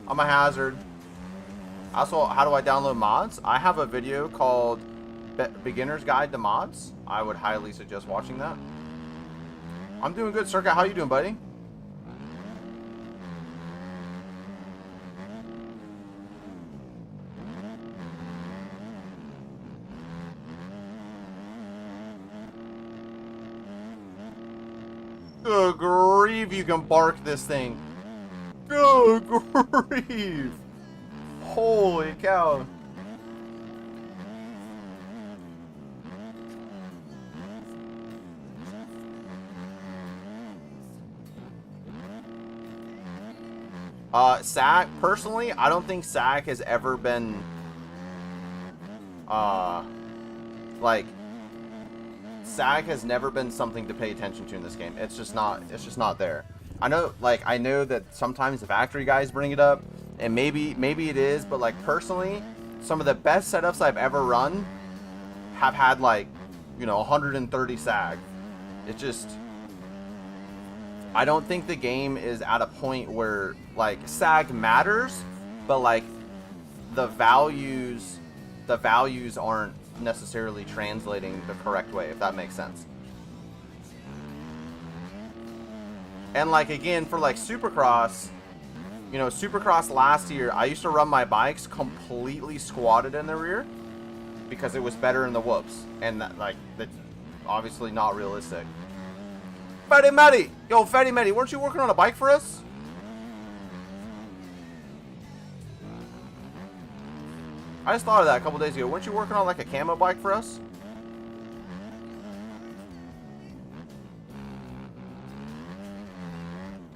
S1: I'm a hazard. Also, how do I download mods? I have a video called Beginner's Guide to Mods. I would highly suggest watching that. I'm doing good, Circa. How you doing, buddy? Good grief, you can bark this thing. Good grief. Holy cow. SAC, personally, I don't think SAC has ever been, like, SAG has never been something to pay attention to in this game. It's just not there. I know that sometimes the factory guys bring it up, and maybe it is, but like, personally, some of the best setups I've ever run have had, like, you know, 130 SAG. It just, I don't think the game is at a point where, like, SAG matters, but like the values aren't necessarily translating the correct way, if that makes sense. And like, again, for like Supercross, you know, Supercross last year, I used to run my bikes completely squatted in the rear because it was better in the whoops, and that, like, that's obviously not realistic. Fatty Matty! Yo, Fatty Matty, weren't you working on a bike for us? I just thought of that a couple days ago. Weren't you working on like a camo bike for us?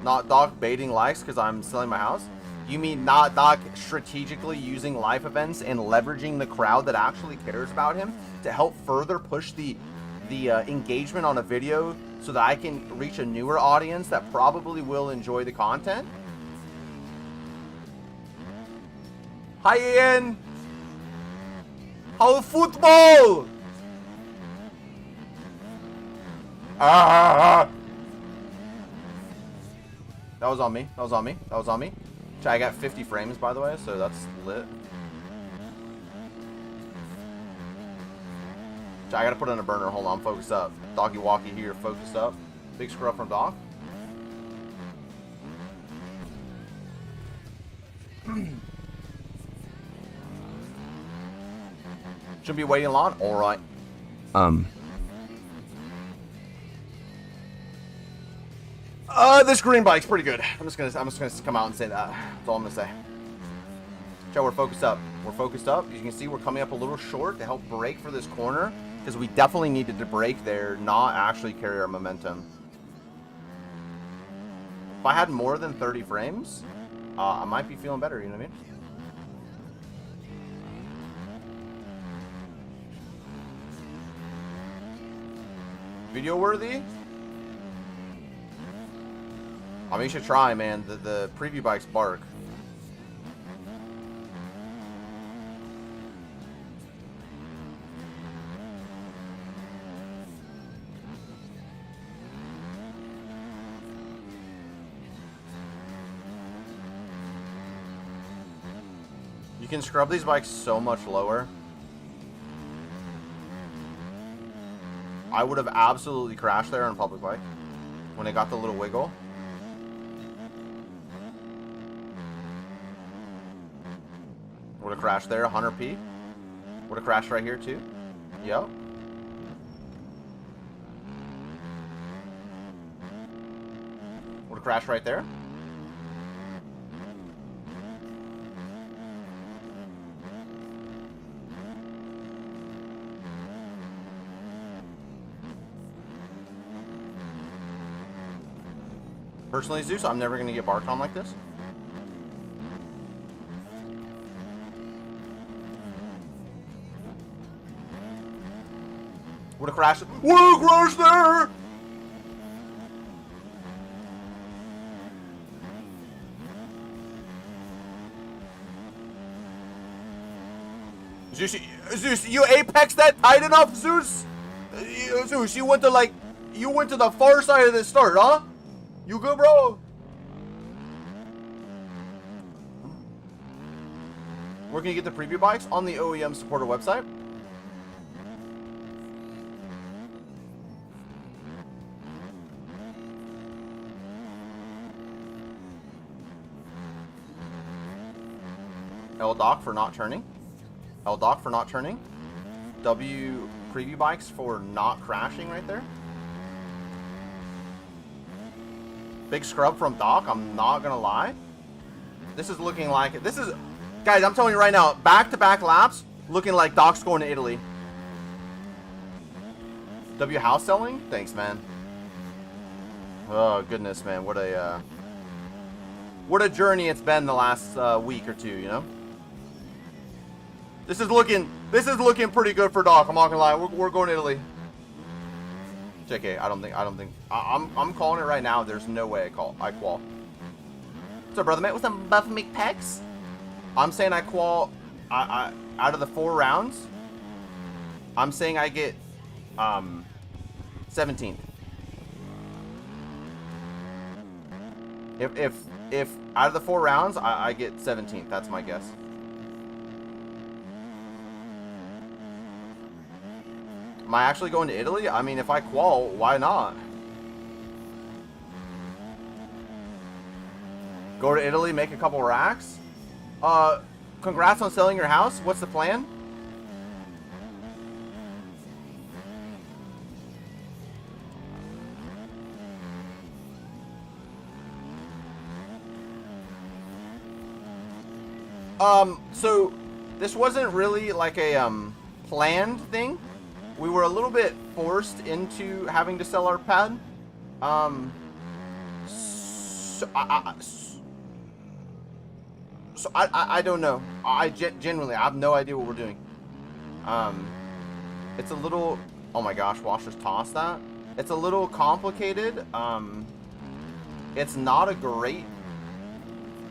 S1: Not Doc baiting likes because I'm selling my house? You mean not Doc strategically using live events and leveraging the crowd that actually cares about him to help further push the engagement on a video so that I can reach a newer audience that probably will enjoy the content? Hi, Ian! How football? Ah! That was on me. That was on me. That was on me. I got 50 frames, by the way, so that's lit. I gotta put in a burner. Hold on, focus up. Doggy walkie here, focused up. Big scrub from Doc. Should be waiting long. All right. This green bike's pretty good. I'm just gonna come out and say that. That's all I'm gonna say. Joe, we're focused up. We're focused up. As you can see, we're coming up a little short to help brake for this corner because we definitely needed to brake there, not actually carry our momentum. If I had more than 30 frames, I might be feeling better. You know what I mean? video worthy? I mean, you should try, man. The preview bikes bark. You can scrub these bikes so much lower. I would have absolutely crashed there on public bike when it got the little wiggle. Would have crashed there, 100p. Would have crashed right here too. Yep. Would have crashed right there. Personally, Zeus, I'm never going to get barked on like this. Would have crashed. Would have crashed there! Zeus, you apex that tight enough, Zeus? Zeus, you went to the far side of this start, huh? You good, bro? Where can you get the preview bikes? On the OEM supporter website. L-Doc for not turning. L-Doc for not turning. W preview bikes for not crashing right there. Big scrub from Doc, I'm not gonna lie. This is looking like it. This is, guys, I'm telling you right now, back-to-back laps, looking like Doc's going to Italy. W house selling? Thanks, man. Oh goodness, man, what a journey it's been the last week or two, you know. This is looking pretty good for Doc. I'm not gonna lie. We're going to Italy. JK, I don't think. I'm calling it right now. There's no way I qual. What's up, brother, mate? What's up, Buff McPex? I'm saying I qual. I out of the 4 rounds, I'm saying I get 17th. If out of the 4 rounds, I get 17th. That's my guess. Am I actually going to Italy? I mean, if I qual, why not? Go to Italy, make a couple racks. Congrats on selling your house. What's the plan? So this wasn't really like a planned thing. We were a little bit forced into having to sell our pad. So I don't know. Genuinely, I have no idea what we're doing. It's a little, oh my gosh, Wash just tossed that. It's a little complicated. It's not a great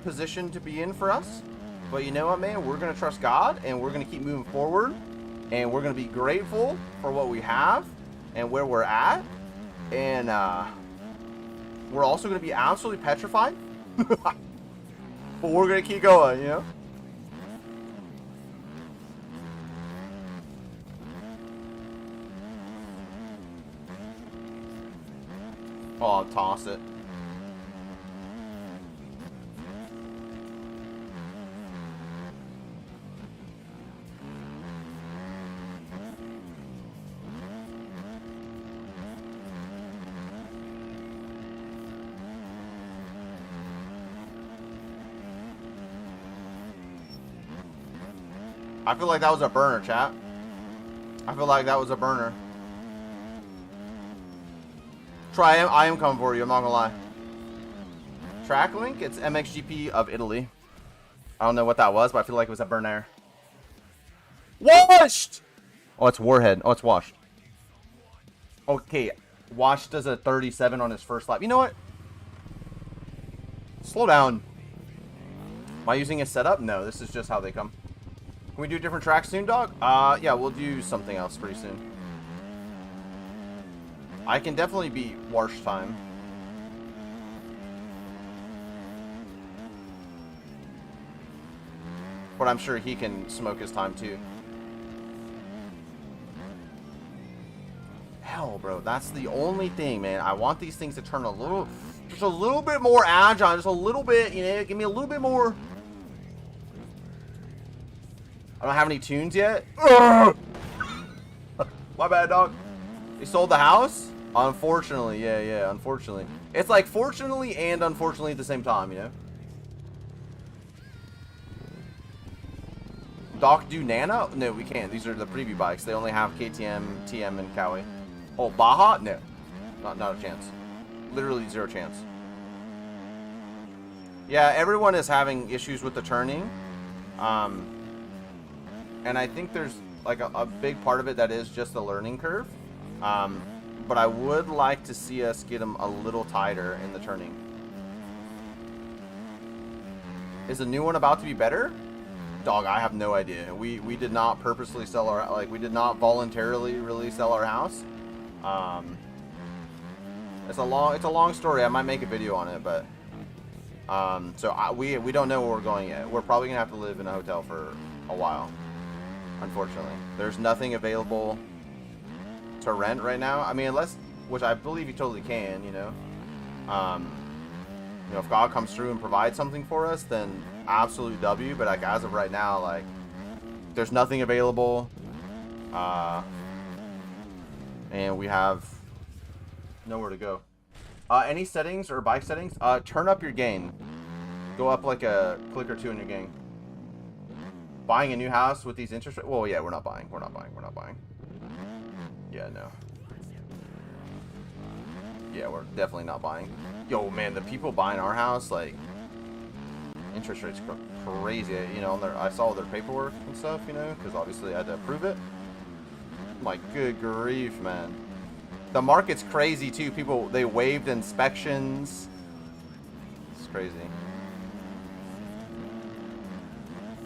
S1: position to be in for us. But you know what, man? We're going to trust God, and we're going to keep moving forward. And we're going to be grateful for what we have and where we're at. And we're also going to be absolutely petrified. But we're going to keep going, you know? Oh, I'll toss it. I feel like that was a burner, chat. I feel like that was a burner. Try, I am coming for you, I'm not gonna lie. Track link, it's MXGP of Italy. I don't know what that was, but I feel like it was a burner. Washed! Oh, it's Warhead. Oh, it's washed. Okay. Watch does a 37 on his first lap. You know what? Slow down. Am I using a setup? No, this is just how they come. Can we do different tracks soon, dog? Yeah, we'll do something else pretty soon. I can definitely beat Warsh time. But I'm sure he can smoke his time too. Hell, bro, that's the only thing, man. I want these things to turn a little, just a little bit more agile, just a little bit, you know, give me a little bit more. I don't have any tunes yet. My bad, dog. They sold the house? Unfortunately, yeah, unfortunately. It's like fortunately and unfortunately at the same time, you know? Doc do Nana? No, we can't. These are the preview bikes. They only have KTM, TM, and Kawi. Oh, Baja? No. Not a chance. Literally zero chance. Yeah, everyone is having issues with the turning. And I think there's like a big part of it that is just the learning curve. But I would like to see us get them a little tighter in the turning. Is the new one about to be better? Dog, I have no idea. We did not purposely sell our, like, we did not voluntarily really sell our house. It's a long story. I might make a video on it, but so we don't know where we're going yet. We're probably gonna have to live in a hotel for a while. Unfortunately, there's nothing available to rent right now. I mean, unless, which I believe you totally can, you know. You know, if God comes through and provides something for us, then absolute W. But like as of right now, like there's nothing available, and we have nowhere to go. Any settings or bike settings? Turn up your gain. Go up like a click or two in your gain. Buying a new house with these interest rates? Well, yeah, we're not buying. We're not buying. Yeah, no. Yeah, we're definitely not buying. Yo, man, the people buying our house, like, interest rates crazy. You know, I saw their paperwork and stuff, you know, because obviously I had to approve it. My good grief, man. The market's crazy, too. People, they waived inspections. It's crazy.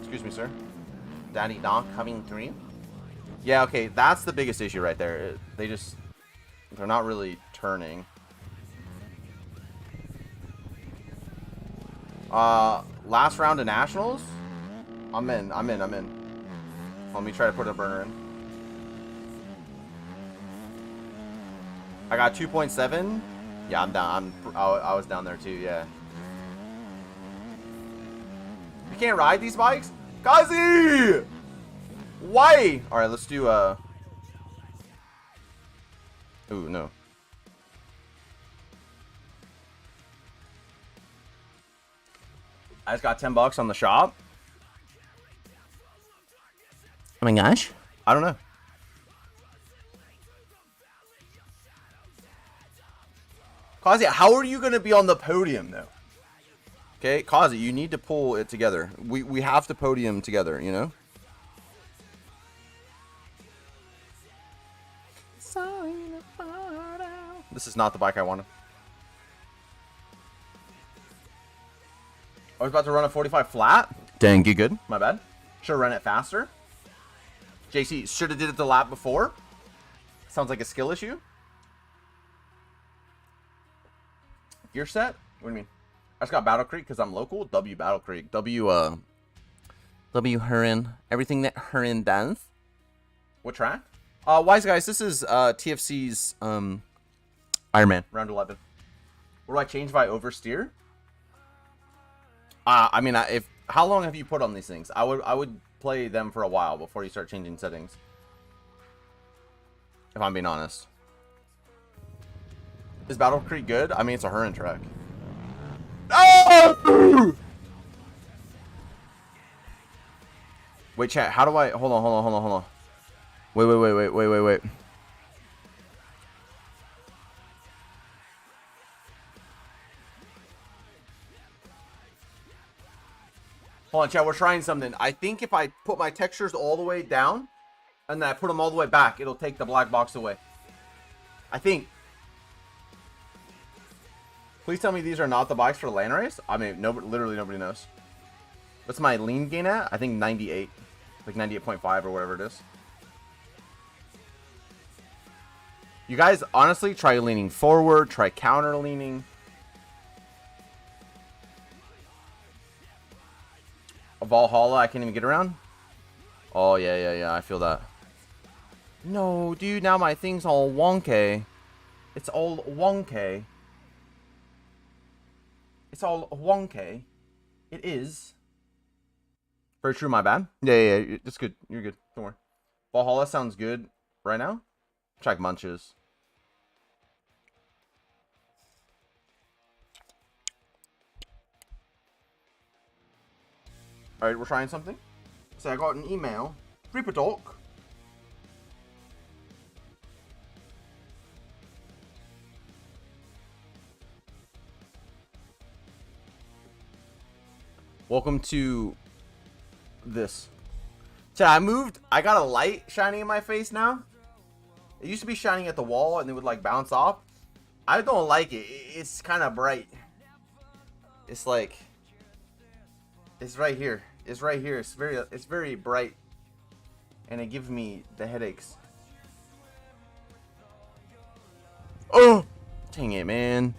S1: Excuse me, sir. Daddy Doc coming through. Yeah, okay, that's the biggest issue right there. They're not really turning. Last round of nationals? I'm in. Let me try to put a burner in. I got 2.7. Yeah, I'm down. I was down there too, yeah. You can't ride these bikes? Kazi! Why? Alright, let's do ooh, no. I just got $10 on the shop. Oh my gosh. I don't know. Kazi, how are you going to be on the podium, though? Okay, Kazi, you need to pull it together. We have to podium together, you know? This is not the bike I wanted. I was about to run a 45 flat. Dang, you good. My bad. Should have run it faster. JC, should have did it the lap before. Sounds like a skill issue. Gear set? What do you mean? I just got Battle Creek because I'm local. W Battle Creek. W Hurin. Everything that Hurin does. What track? Wise guys, this is TFC's Ironman, round 11. What do I change if I oversteer? I mean, how long have you put on these things? I would play them for a while before you start changing settings. If I'm being honest. Is Battle Creek good? I mean, it's a Hurin track. Oh! Wait, chat. How do I? Hold on. Wait. Hold on, chat. We're trying something. I think if I put my textures all the way down and then I put them all the way back, it'll take the black box away. I think. Please tell me these are not the bikes for the land race. I mean, literally nobody knows. What's my lean gain at? I think 98. Like 98.5 or whatever it is. You guys, honestly, try leaning forward. Try counter leaning. A Valhalla, I can't even get around. Oh, yeah. I feel that. No, dude, now my thing's all wonky. It's all wonky. It's all wonky. It is. Very true, my bad. Yeah. It's good. You're good. Don't worry. Valhalla sounds good right now. Check munches. Alright, we're trying something. So I got an email. Ripper Talk. Welcome to this. So I moved. I got a light shining in my face now. It used to be shining at the wall and it would like bounce off. I don't like it. It's kind of bright. It's like, it's right here. It's right here. It's very bright, and it gives me the headaches. Oh, dang it, man.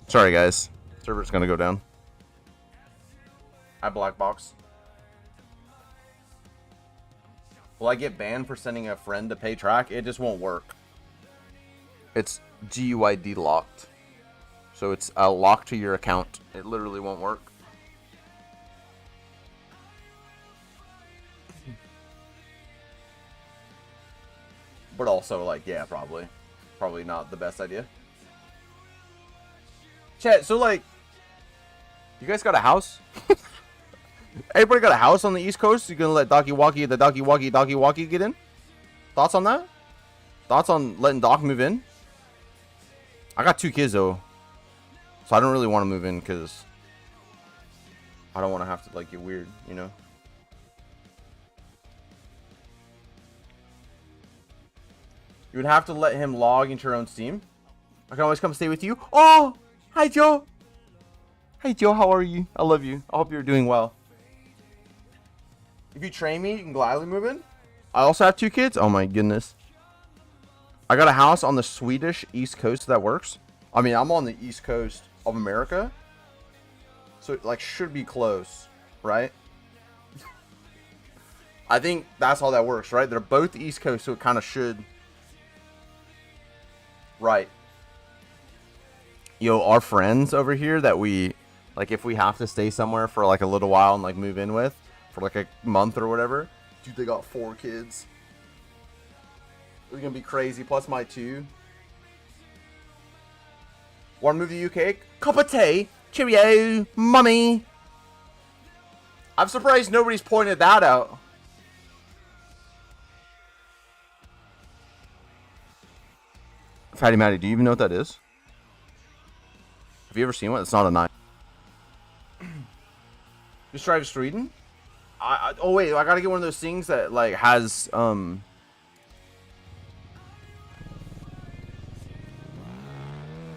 S1: Sorry, guys. Server's gonna go down. I black box. Will I get banned for sending a friend to pay track? It just won't work. It's GUID locked. So it's a lock to your account. It literally won't work. But also, like, yeah, probably not the best idea. Chat, so, like, you guys got a house? Everybody got a house on the East Coast? You gonna let the Docky Walkie get in? Thoughts on that? Thoughts on letting Doc move in? I got 2 kids, though. So I don't really want to move in, because I don't want to have to, like, get weird, you know? You would have to let him log into your own Steam. I can always come stay with you. Oh! Hi, Joe! Hey, Joe, how are you? I love you. I hope you're doing well. If you train me, you can gladly move in. I also have 2 kids. Oh, my goodness. I got a house on the Swedish East Coast that works. I mean, I'm on the East Coast of America. So it, like, should be close, right? I think that's how that works, right? They're both East Coast, so it kind of should... Right. Yo, our friends over here that we, like, if we have to stay somewhere for, like, a little while and, like, move in with for, like, a month or whatever. Dude, they got 4 kids. It's gonna be crazy. Plus my 2. Want to move to the UK? Cup of tea. Cheerio, mummy. I'm surprised nobody's pointed that out. Fatty Matty, do you even know what that is? Have you ever seen one? It's not a knife. Just drive to Sweden? Oh wait, I gotta get one of those things that like has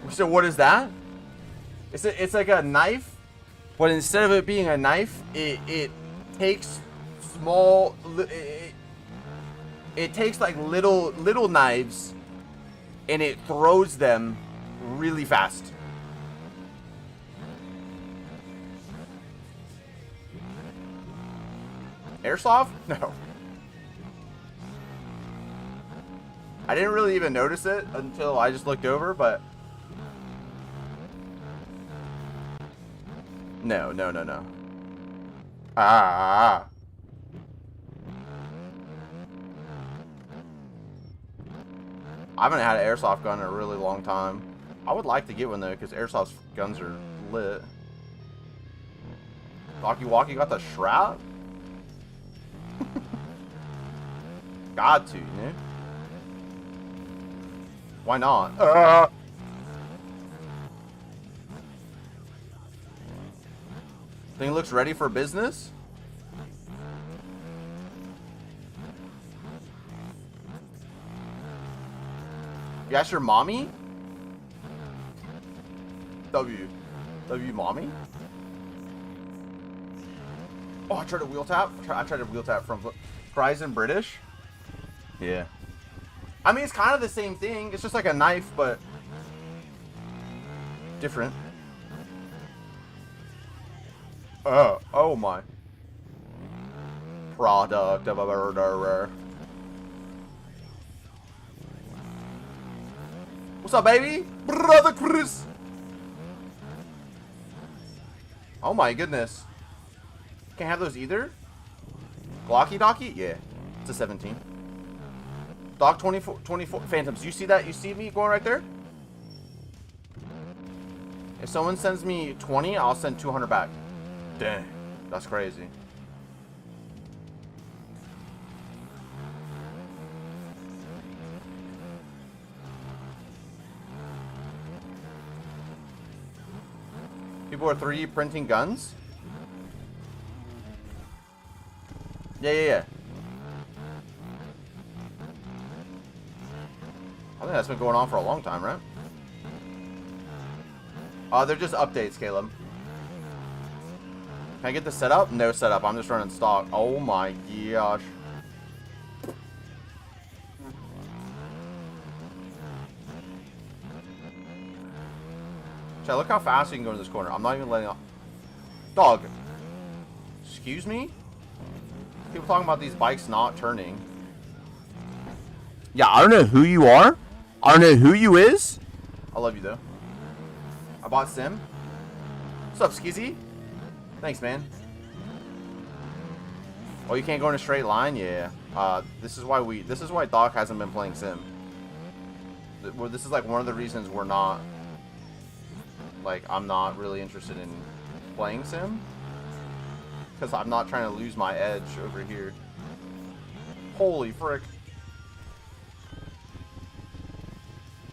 S1: So what is that? It's like a knife, but instead of it being a knife, it takes small. It takes like little knives, and it throws them really fast. Airsoft? No. I didn't really even notice it until I just looked over, but... No. Ah. I haven't had an airsoft gun in a really long time. I would like to get one though, because airsoft guns are lit. Walkie Walkie got the strap? Got to, you know? Why not? Thing looks ready for business? You asked your mommy? W. W mommy? Oh, I tried to wheel tap. I tried to wheel tap from Horizon British. Yeah. I mean, it's kind of the same thing. It's just like a knife, but different. Oh my. Product of a murderer. What's up, baby? Brother Chris. Oh my goodness. Can't have those either? Glocky Docky? Yeah. It's a 17. Doc 24 Phantoms. You see that? You see me going right there? If someone sends me 20, I'll send 200 back. Dang. That's crazy. People are 3D printing guns? Yeah. I think that's been going on for a long time, right? They're just updates, Caleb. Can I get the setup? No setup. I'm just running stock. Oh my gosh. Chat, look how fast you can go in this corner. I'm not even letting up. Dog. Excuse me? People talking about these bikes not turning. Yeah, I don't know who you are. I don't know who you is. I love you though. I bought Sim. What's up, Skizzy? Thanks, man. Oh, you can't go in a straight line? Yeah. This is why Doc hasn't been playing Sim. This is like one of the reasons we're not, like, I'm not really interested in playing Sim. Because I'm not trying to lose my edge over here. Holy frick.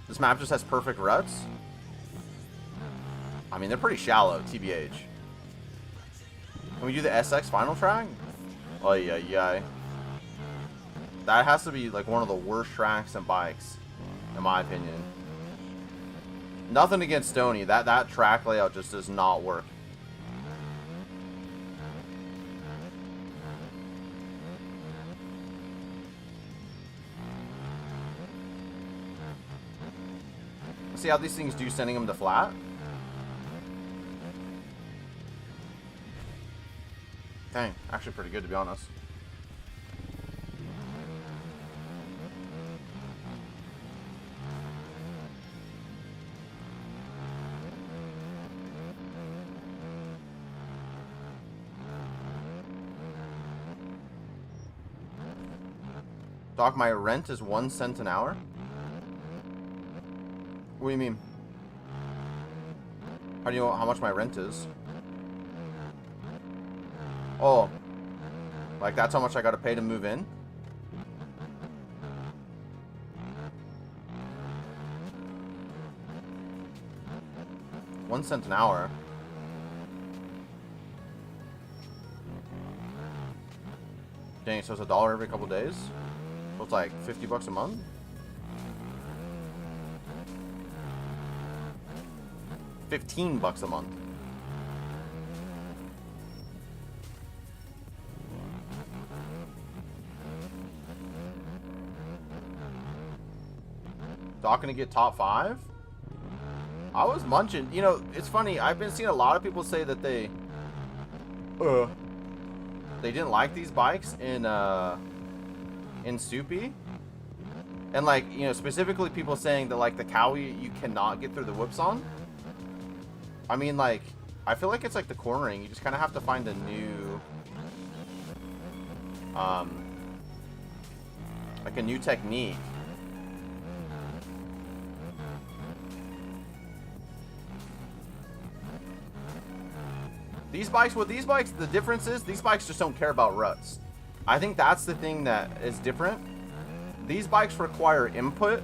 S1: This map just has perfect ruts. I mean, they're pretty shallow, TBH. Can we do the SX final track? Oh, yeah. That has to be, like, one of the worst tracks and bikes, in my opinion. Nothing against Stony. That track layout just does not work. Let's see how these things do sending them to flat. Dang, actually pretty good to be honest. Doc, my rent is 1 cent an hour? What do you mean? How do you know how much my rent is? Oh. Like, that's how much I gotta pay to move in? $1 an hour. Dang, so it's $1 every couple days? So it's like 50 bucks a month? $15 a month. Doc gonna get top 5? I was munching. You know, it's funny. I've been seeing a lot of people say that they didn't like these bikes in Soupy. And like, you know, specifically people saying that like the Cowie you cannot get through the whoops on. I mean, like, I feel like it's like the cornering. You just kind of have to find a new, like a new technique. These bikes, with these bikes, the difference is these bikes just don't care about ruts. I think that's the thing that is different. These bikes require input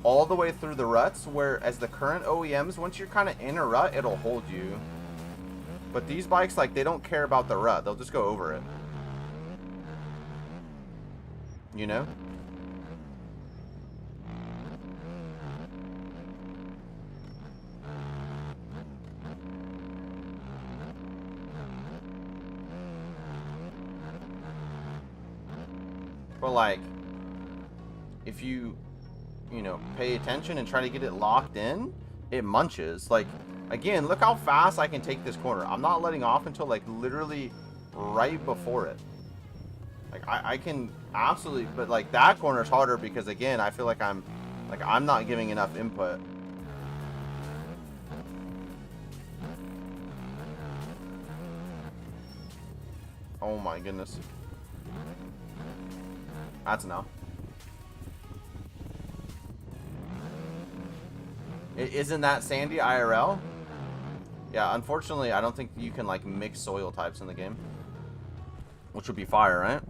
S1: all the way through the ruts, whereas the current OEMs, once you're kind of in a rut, it'll hold you. But these bikes, like, they don't care about the rut. They'll just go over it. You know? But like, if you know, pay attention and try to get it locked in, it munches. Like, again, look how fast I can take this corner. I'm not letting off until like literally right before it. Like I can absolutely, but like that corner is harder because again, I feel like I'm not giving enough input. Oh my goodness. That's enough. Isn't that sandy IRL? Yeah, unfortunately, I don't think you can like mix soil types in the game. Which would be fire, right?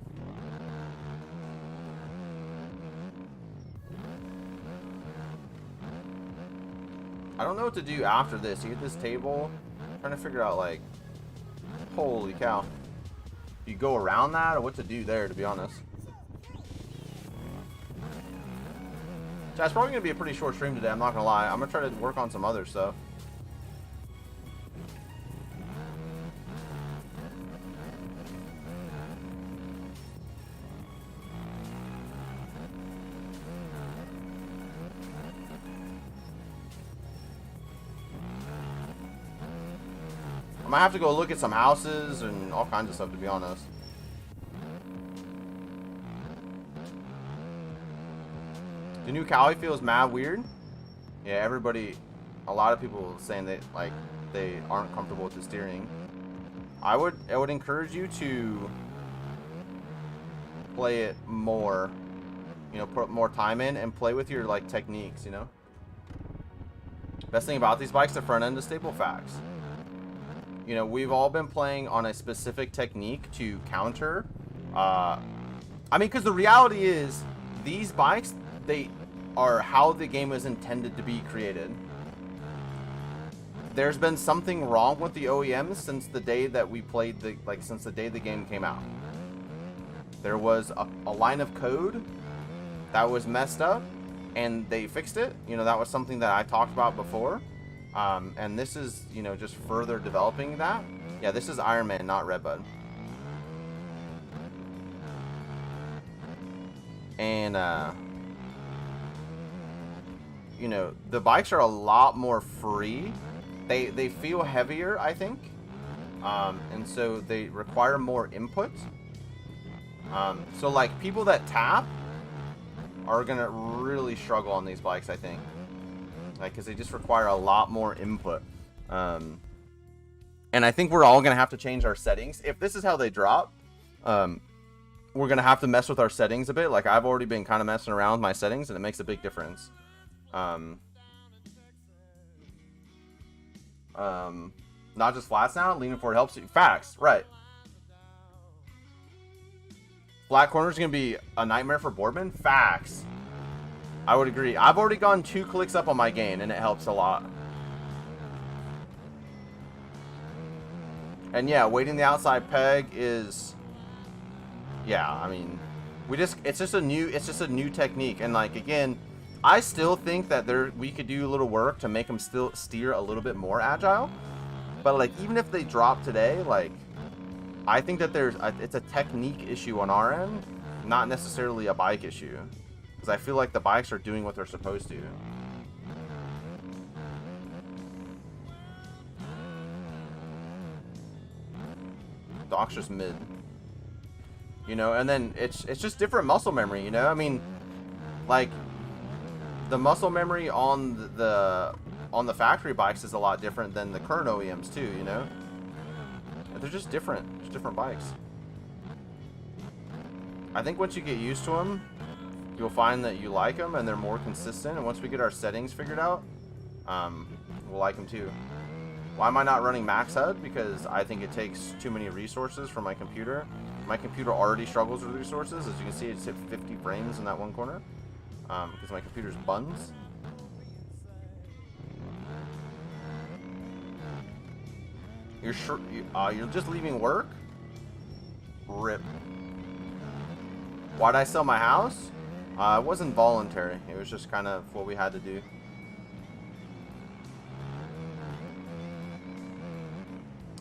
S1: I don't know what to do after this. You get this table. I'm trying to figure out like, holy cow. You go around that or what to do there, to be honest. It's probably going to be a pretty short stream today, I'm not going to lie. I'm going to try to work on some other stuff. I might have to go look at some houses and all kinds of stuff, to be honest. The new Cali feels mad weird. Yeah, everybody, a lot of people saying that like they aren't comfortable with the steering. I would encourage you to play it more, you know, put more time in and play with your like techniques, you know. Best thing about these bikes, the front end is stable facts. You know, we've all been playing on a specific technique to counter. I mean, because the reality is, these bikes, they are how the game was intended to be created. There's been something wrong with the OEMs since the day that we played the, like, since the day the game came out. There was a line of code that was messed up, and they fixed it. You know, that was something that I talked about before. And this is, you know, just further developing that. Yeah, this is Iron Man, not Redbud. And, you know, the bikes are a lot more free. They feel heavier, I think. And so they require more input. So, like, people that tap are going to really struggle on these bikes, I think. Like, because they just require a lot more input. And I think we're all going to have to change our settings. If this is how they drop, we're going to have to mess with our settings a bit. Like, I've already been kind of messing around with my settings, and it makes a big difference. Not just flats now. Leaning forward helps you. Facts. Right. Flat corner is going to be a nightmare for Boardman. Facts. I would agree. I've already gone 2 clicks up on my gain, and it helps a lot. And yeah, weighting the outside peg is, yeah, I mean, it's just a new technique. And like, again, I still think that we could do a little work to make them still steer a little bit more agile. But like, even if they drop today, like, I think that it's a technique issue on our end, not necessarily a bike issue. Because I feel like the bikes are doing what they're supposed to. Doc's just mid. You know, and then it's just different muscle memory, you know? I mean, like, the muscle memory on the factory bikes is a lot different than the current OEMs too, you know? They're just different. Just different bikes. I think once you get used to them, you'll find that you like them and they're more consistent. And once we get our settings figured out, we'll like them too. Why am I not running max HUD? Because I think it takes too many resources for my computer. My computer already struggles with resources. As you can see, it's hit 50 frames in that one corner. Because my computer's buns. You're just leaving work? Rip. Why'd I sell my house? It wasn't voluntary. It was just kind of what we had to do.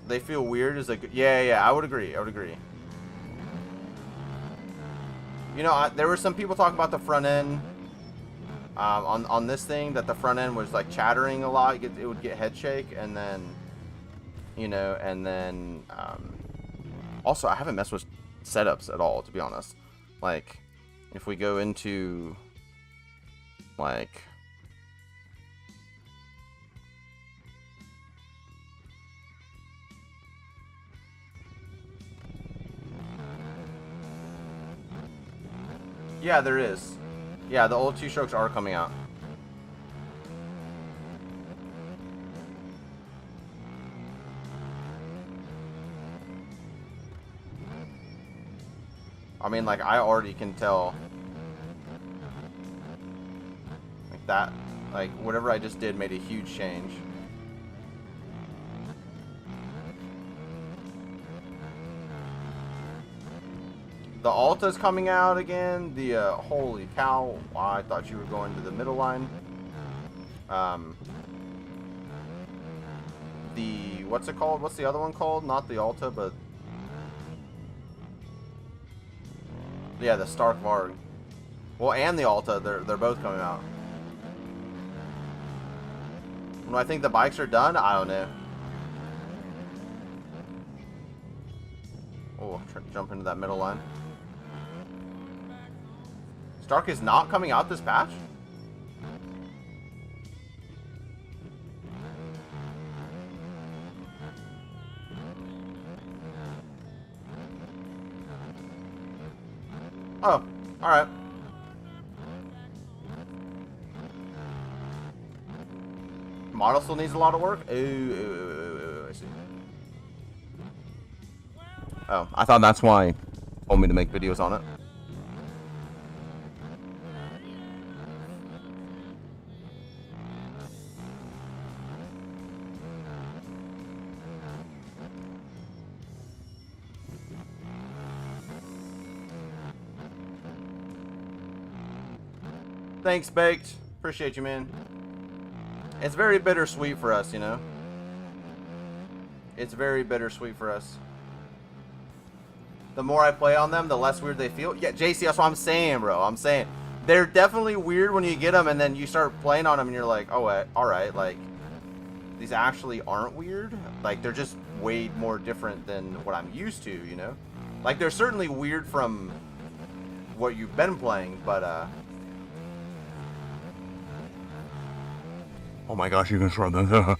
S1: They feel weird as like, yeah, I would agree. You know, there were some people talking about the front end on this thing, that the front end was like chattering a lot. It would get head shake, and then, you know, and then also I haven't messed with setups at all, to be honest. Like, if we go into like yeah, there is. Yeah, the old 2-strokes are coming out. I mean, like, I already can tell. Like that, like, whatever I just did made a huge change. The Alta's coming out again. The, holy cow. I thought you were going to the middle line. The, what's it called? What's the other one called? Not the Alta, but... yeah, the Stark Varg. Well, and the Alta, they're both coming out. When I think the bikes are done, I don't know. Oh, jump into that middle line. Stark is not coming out this patch? Oh, alright. Model still needs a lot of work? Ooh, I see. Oh, I thought that's why he told me to make videos on it. Thanks, Baked. Appreciate you, man. It's very bittersweet for us, you know? It's very bittersweet for us. The more I play on them, the less weird they feel. Yeah, JC, that's what I'm saying, bro. I'm saying they're definitely weird when you get them, and then you start playing on them, and you're like, oh, alright, like, these actually aren't weird. Like, they're just way more different than what I'm used to, you know? Like, they're certainly weird from what you've been playing, but, oh my gosh, you can throw them.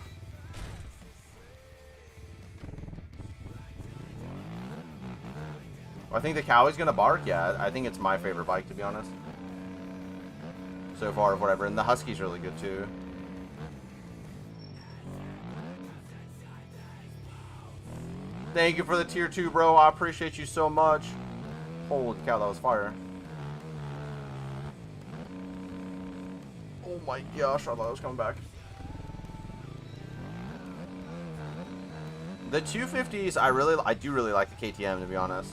S1: I think the Cowie's gonna bark. Yeah, I think it's my favorite bike, to be honest. So far, whatever. And the Husky's really good too. Thank you for the tier 2, bro. I appreciate you so much. Holy cow, that was fire. Oh my gosh, I thought I was coming back. The 250s, I do really like the KTM, to be honest.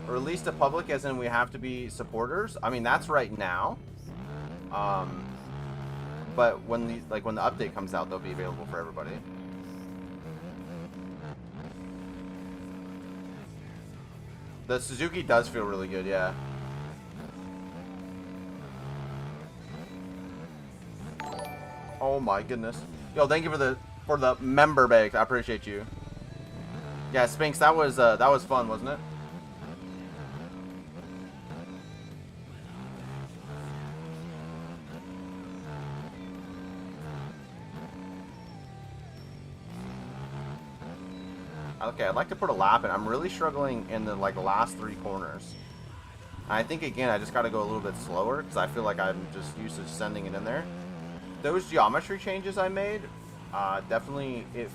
S1: Release to public, as in we have to be supporters. I mean, that's right now. But when the update comes out, they'll be available for everybody. The Suzuki does feel really good, yeah. Oh my goodness. Yo, thank you for the member bag. I appreciate you. Yeah, Spinks, that was fun, wasn't it? Okay, I'd like to put a lap in. I'm really struggling in the last 3 corners. And I think again I just got to go a little bit slower because I feel like I'm just used to sending it in there. Those geometry changes I made, definitely it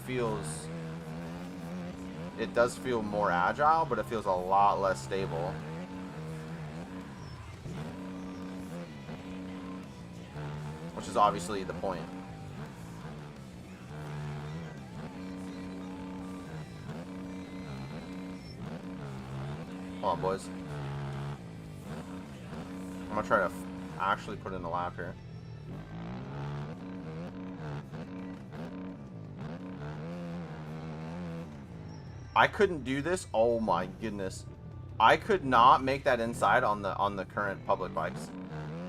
S1: does feel more agile, but it feels a lot less stable. Which is obviously the point. Hold on, boys. I'm gonna try to actually put in a lap here. I couldn't do this. Oh my goodness. I could not make that inside on the current public bikes.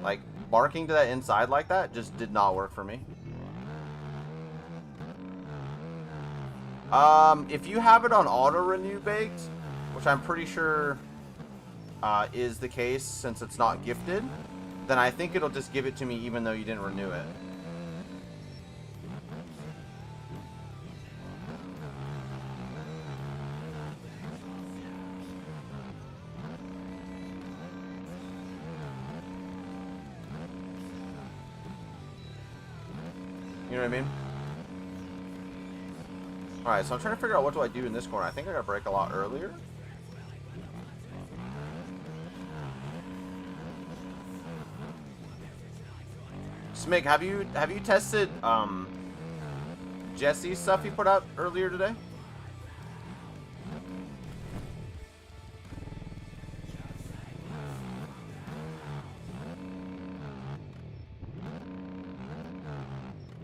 S1: Like, barking to that inside like that just did not work for me. If you have it on auto renew baked, which I'm pretty sure is the case since it's not gifted, then I think it'll just give it to me even though you didn't renew it. You know what I mean? Alright, so I'm trying to figure out what do I do in this corner. I think I gotta brake a lot earlier. Smig, have you tested Jesse's stuff he put out earlier today?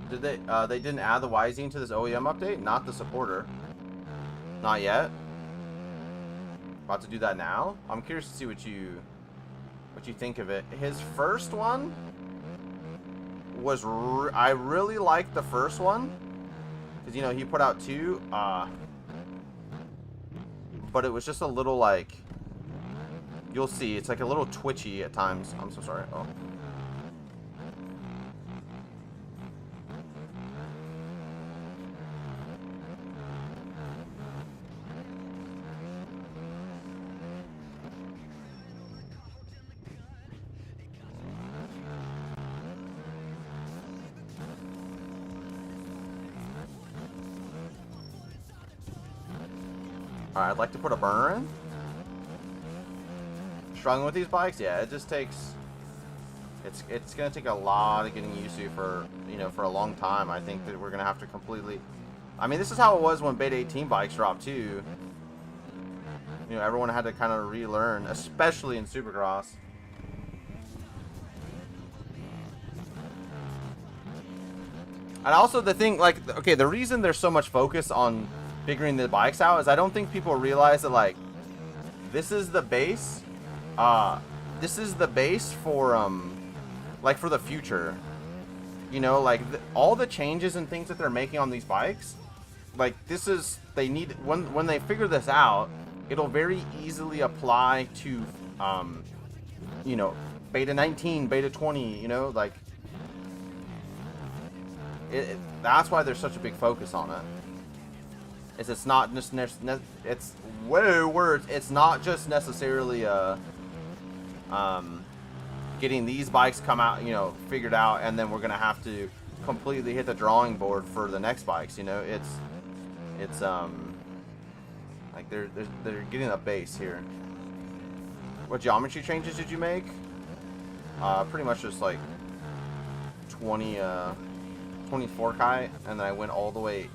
S1: Did they didn't add the YZ to this OEM update? Not the supporter. Not yet. About to do that now. I'm curious to see what you think of it. His first one was I really liked the first one because, you know, he put out two, but it was just a little, like, you'll see it's like a little twitchy at times. I'm so sorry. Oh. Alright, I'd like to put a burner in. Struggling with these bikes? Yeah, it just takes... It's going to take a lot of getting used to for, you know, for a long time. I think that we're going to have to completely... I mean, this is how it was when Beta 18 bikes dropped too. You know, everyone had to kind of relearn, especially in Supercross. And also the thing, like, okay, the reason there's so much focus on figuring the bikes out is I don't think people realize that, like, this is the base. This is the base for, like, for the future. You know, like, all the changes and things that they're making on these bikes, like, this is, they need, when they figure this out, it'll very easily apply to, you know, Beta 19, Beta 20, you know, like, that's why there's such a big focus on it. It's not just it's whoa words. It's not just necessarily getting these bikes come out, you know, figured out, and then we're gonna have to completely hit the drawing board for the next bikes. You know, it's like they're getting a base here. What geometry changes did you make? Pretty much just like 24 kite, and then I went all the way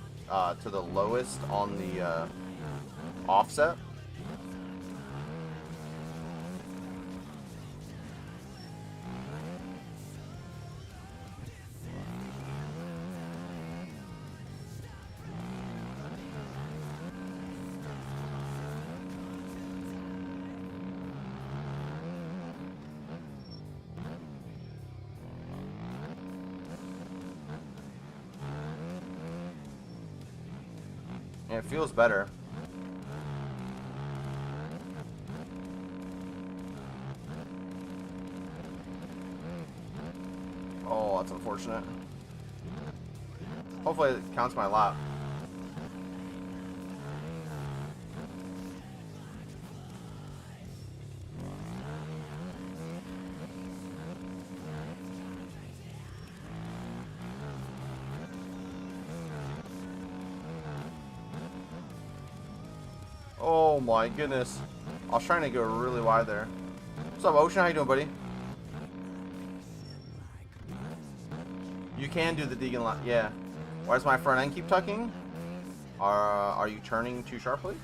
S1: to the lowest on the offset. It feels better. Oh, that's unfortunate. Hopefully it counts my lap. Oh my goodness. I was trying to go really wide there. What's up, Ocean? How you doing, buddy? You can do the Deegan line. Yeah. Why does my front end keep tucking? Are you turning too sharply?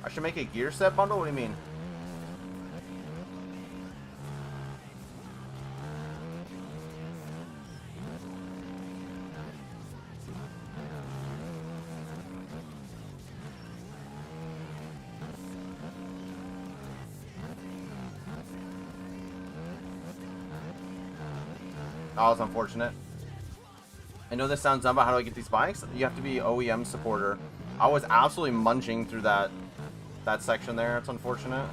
S1: I should make a gear set bundle? What do you mean? Oh, it's unfortunate. I know this sounds dumb, but how do I get these bikes? You have to be OEM supporter. I was absolutely munching through that section there. It's unfortunate.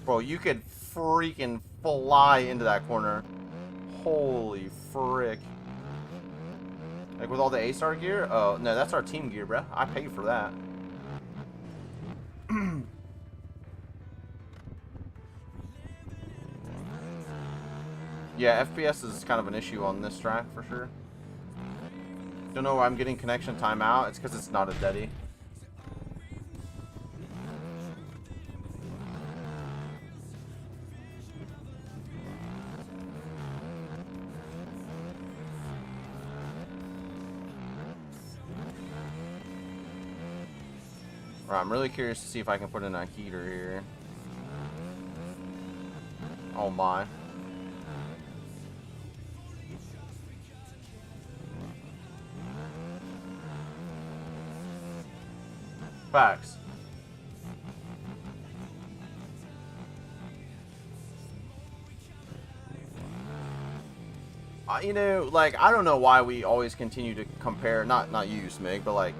S1: Bro, you could freaking fly into that corner. Holy frick. Like with all the A-star gear? Oh, no, that's our team gear, bro. I paid for that. Yeah, FPS is kind of an issue on this track for sure. Don't know why I'm getting connection timeout. It's because it's not a deady. Right, I'm really curious to see if I can put in a heater here. Oh my. Facts. You know, like, I don't know why we always continue to compare, not you, Smig, but like,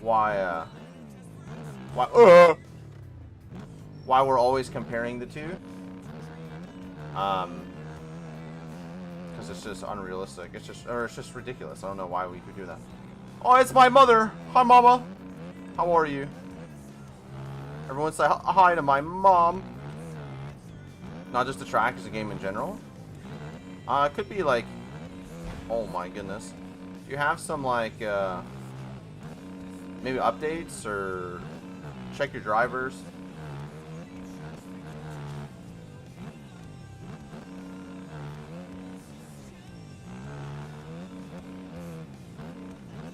S1: why we're always comparing the two. Because it's just unrealistic. It's just ridiculous. I don't know why we could do that. Oh, it's my mother. Hi, mama. How are you? Everyone say hi to my mom. Not just the track, it's a game in general. It could be like, oh my goodness. Do you have some like, maybe updates or check your drivers?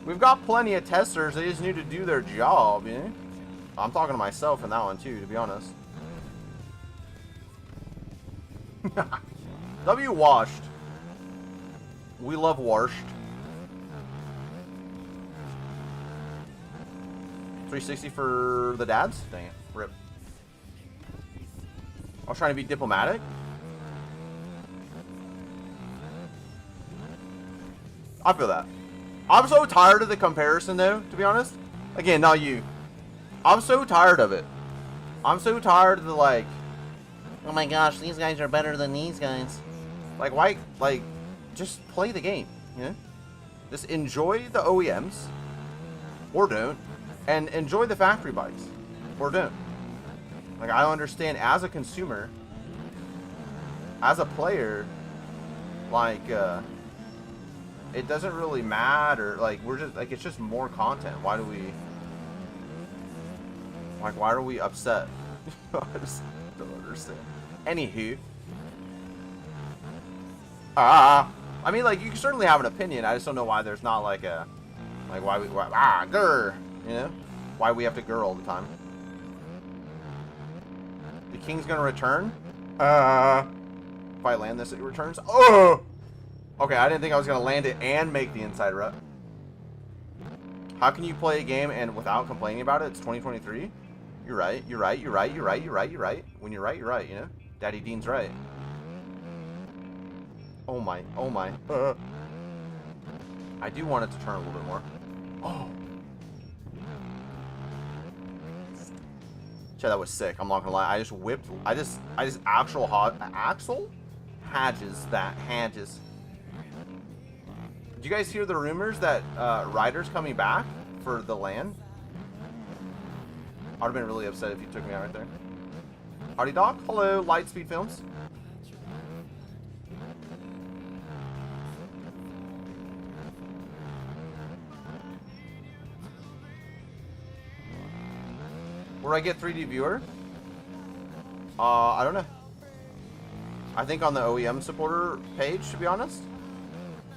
S1: We've got plenty of testers. They just need to do their job, you know? I'm talking to myself in that one too, to be honest. W washed. We love washed. 360 for the dads? Dang it. Rip. I was trying to be diplomatic. I feel that. I'm so tired of the comparison, though, to be honest. Again, not you. I'm so tired of it. I'm so tired of the, like, oh my gosh, these guys are better than these guys. Like, why, like, just play the game, you know? Just enjoy the OEMs, or don't, and enjoy the factory bikes, or don't. Like, I understand as a consumer, as a player, like, it doesn't really matter. Like, we're just, like, it's just more content. Why do we, like, why are we upset? I just don't understand. Anywho. I mean, like, you can certainly have an opinion. I just don't know why there's not, like, a, like, why, grr, you know? Why we have to grr all the time. The king's gonna return? If I land this, it returns? Oh! Okay, I didn't think I was going to land it and make the inside rut. How can you play a game and without complaining about it? It's 2023. You're right. You're right. You're right. You're right. You're right. You're right. When you're right, you know? Daddy Dean's right. Oh my. Oh my. I do want it to turn a little bit more. Oh. Chad, that was sick. I'm not going to lie. I just whipped. I just axle hedges that. Hedges. Did you guys hear the rumors that Ryder's coming back for the LAN? I'd have been really upset if you took me out right there. Howdy Doc, hello, Lightspeed Films. Where do I get 3D viewer? I don't know. I think on the OEM supporter page, to be honest.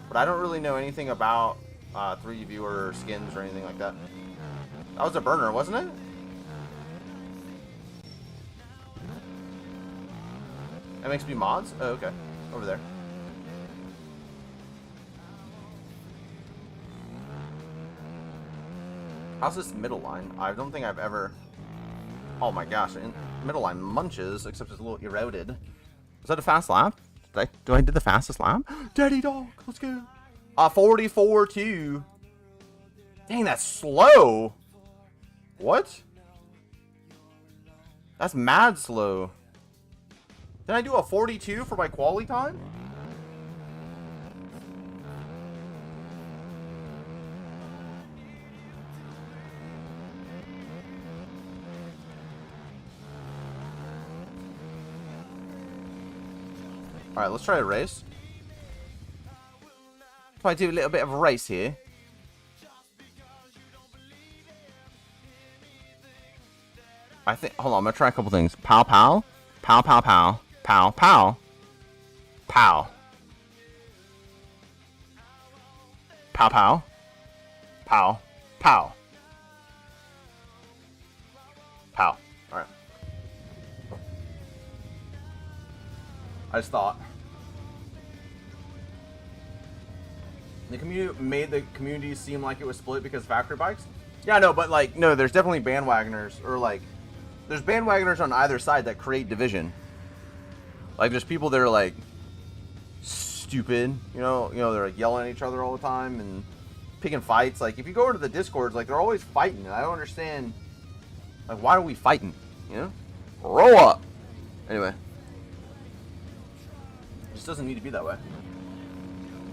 S1: But I don't really know anything about 3D viewer or skins or anything like that. That was a burner, wasn't it? MXB mods? Oh, okay. Over there. How's this middle line? I don't think I've ever... Oh my gosh, middle line munches, except it's a little eroded. Is that a fast lap? Do I do the fastest lap? Daddy dog, let's go. 44.2. Dang, that's slow. What? That's mad slow. Did I do a 42 for my quali time? Alright, let's try a race. Try to do a little bit of a race here. I think, hold on, I'm gonna try a couple things. Pow, pow. Pow, pow, pow. Pow, pow. Pow. Pow, pow. Pow. Pow. Pow. Alright. I just thought. The community made the community seem like it was split because factory bikes. Yeah, no, but like, no, there's definitely bandwagoners, or like, there's bandwagoners on either side that create division. Like, there's people that are like stupid, you know, they're like yelling at each other all the time and picking fights. Like, if you go into the Discords, like, they're always fighting, and I don't understand. Like, why are we fighting? You know, grow up. Anyway, it just doesn't need to be that way.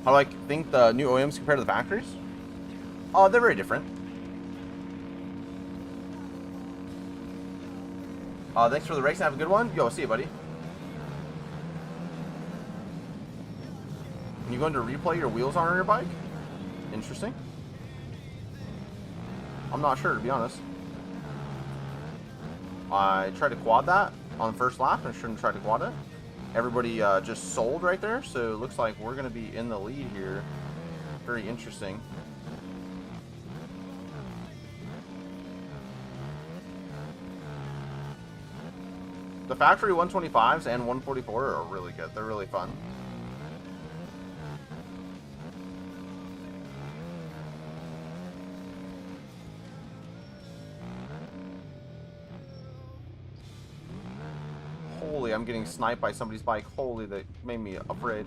S1: How do I think the new OEMs compare to the factories? Oh, they're very different. Thanks for the race. Have a good one. Yo, see you, buddy. You going to replay your wheels on your bike? Interesting. I'm not sure, to be honest. I tried to quad that on the first lap. I shouldn't try to quad it. Everybody just sold right there, so it looks like we're going to be in the lead here. Very interesting. The factory 125s and 144 are really good. They're really fun. Holy, I'm getting sniped by somebody's bike. Holy, that made me afraid.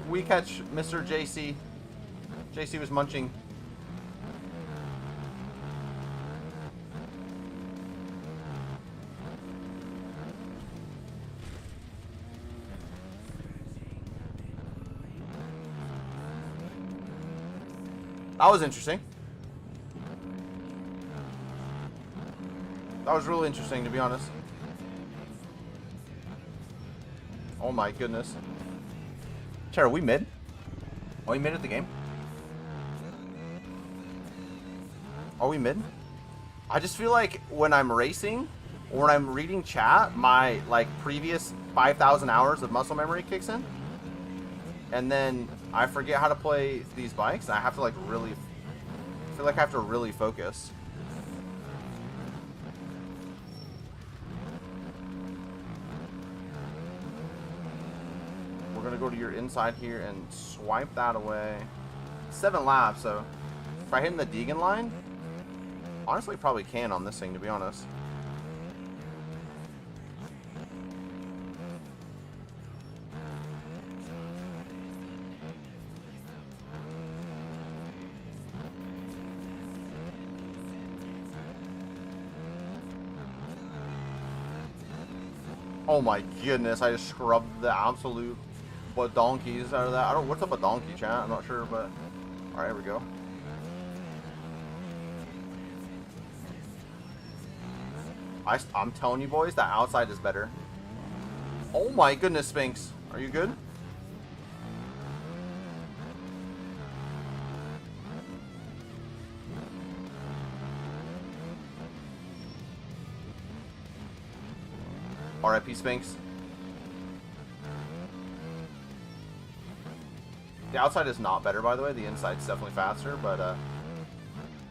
S1: We catch Mr. JC. JC was munching. That was interesting. That was really interesting, to be honest. Oh my goodness. Chat, are we mid? Are we mid at the game? Are we mid? I just feel like when I'm racing or when I'm reading chat, my like previous 5,000 hours of muscle memory kicks in. And then I forget how to play these bikes. I have to like really, I feel like I have to really focus. We're gonna go to your inside here and swipe that away. 7 laps, so if I hit in the Deegan line, honestly probably can on this thing, to be honest. Oh my goodness, I just scrubbed the absolute donkeys out of that. I don't, what's up a donkey, chat? I'm not sure, but alright, here we go. I'm telling you boys, that outside is better. Oh my goodness, Sphinx. Are you good? RIP Sphinx. The outside is not better, by the way. The inside's definitely faster, but I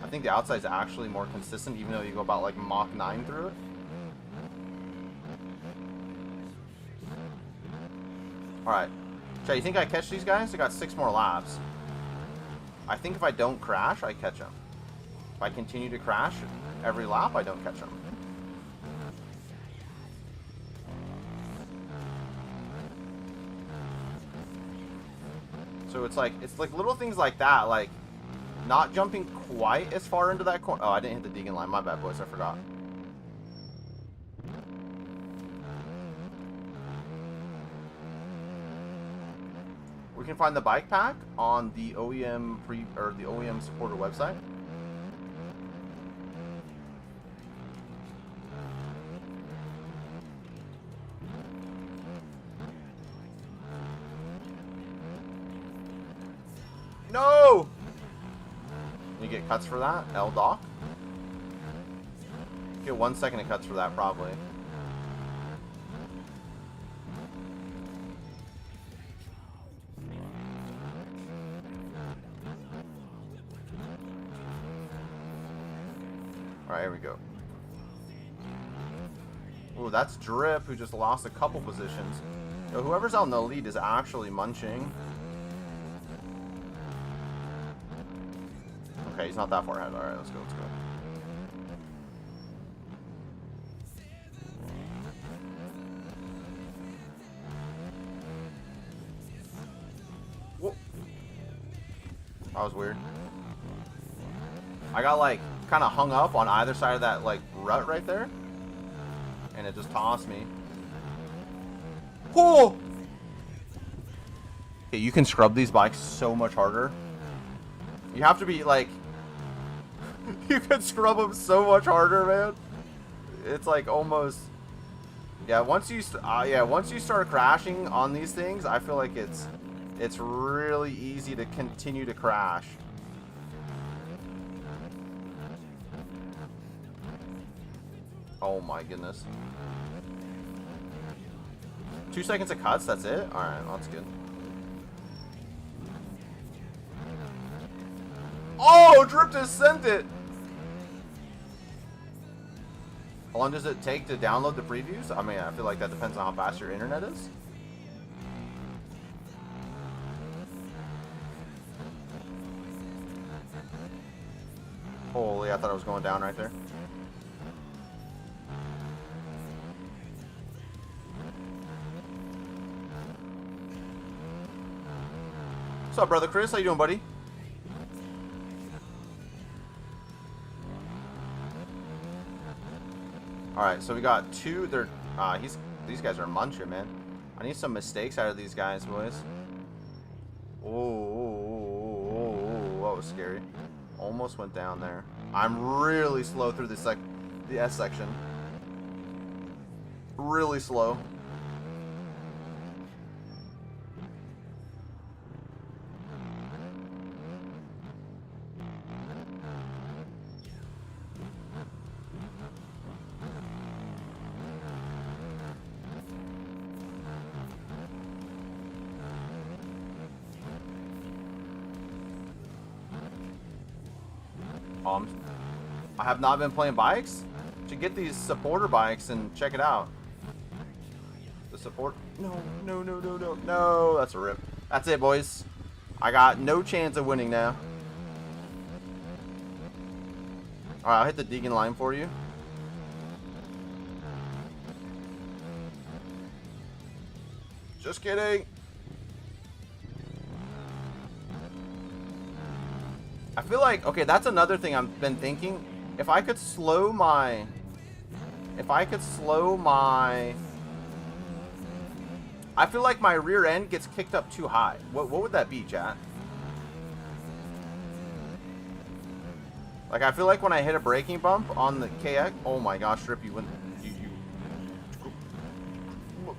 S1: I think the outside's actually more consistent, even though you go about like Mach 9 through it. Alright. Chad, you think I catch these guys? I got 6 more laps. I think if I don't crash, I catch them. If I continue to crash every lap, I don't catch them. So it's like little things like that, like not jumping quite as far into that corner. Oh, I didn't hit the Deegan line. My bad, boys. I forgot. We can find the bike pack on the OEM the OEM supporter website. No! You get cuts for that, L-Doc. Get 1 second of cuts for that, probably. Alright, here we go. Ooh, that's Drip, who just lost a couple positions. So whoever's out in the lead is actually munching. Okay, he's not that far ahead. Alright, let's go, let's go. Whoa. That was weird. I got like kind of hung up on either side of that like rut right there, and it just tossed me. Whoa! Okay, you can scrub these bikes so much harder. You have to be like, you can scrub them so much harder, man. It's like almost, yeah. Once you start crashing on these things, I feel like it's really easy to continue to crash. Oh my goodness. 2 seconds of cuts, that's it? Alright, that's good. Oh, Drip just sent it! How long does it take to download the previews? I mean, I feel like that depends on how fast your internet is. Holy, I thought I was going down right there. What's up, brother Chris? How you doing, buddy? Alright, so we got two. These guys are munching, man. I need some mistakes out of these guys, boys. Oh, that was scary. Almost went down there. I'm really slow through this, like, the S section. Really slow. I have not been playing bikes. Should get these supporter bikes and check it out. The support. No. That's a rip. That's it, boys. I got no chance of winning now. Alright, I'll hit the Deegan line for you. Just kidding. I feel like, okay, that's another thing I've been thinking. If I could slow my... I feel like my rear end gets kicked up too high. What would that be, chat? Like, I feel like when I hit a braking bump on the KX... Oh my gosh, Rip, you went...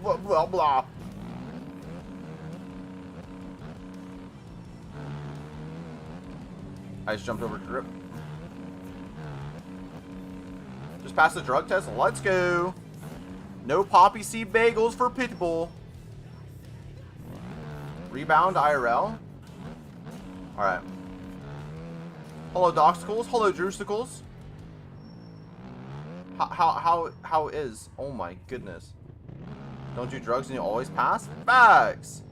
S1: Blah, blah, blah. I just jumped over Drip. Just passed the drug test. Let's go. No poppy seed bagels for Pitbull. Rebound IRL. Alright. Hello, Doxicles. Hello, Drewsicles. How is? Oh my goodness. Don't do drugs and you always pass? Facts!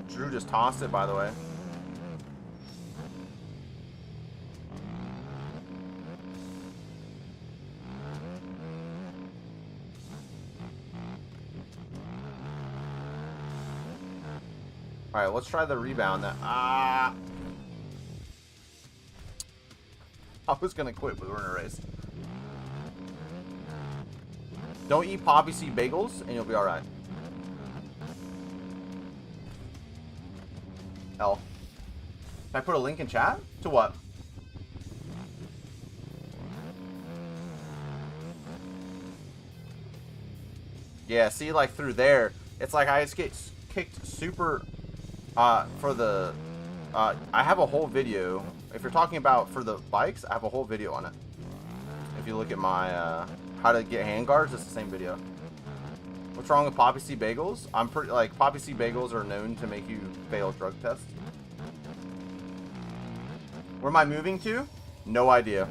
S1: Drew just tossed it, by the way. Alright, let's try the rebound. I was gonna quit, but we're in a race. Don't eat poppy seed bagels, and you'll be alright. L. Can I put a link in chat? To what? Yeah, see, like, through there, it's like I just get kicked super... for the... I have a whole video. If you're talking about for the bikes, I have a whole video on it. If you look at my, how to get handguards, it's the same video. What's wrong with poppy seed bagels? I'm pretty, like, poppy seed bagels are known to make you fail drug tests. Where am I moving to? No idea.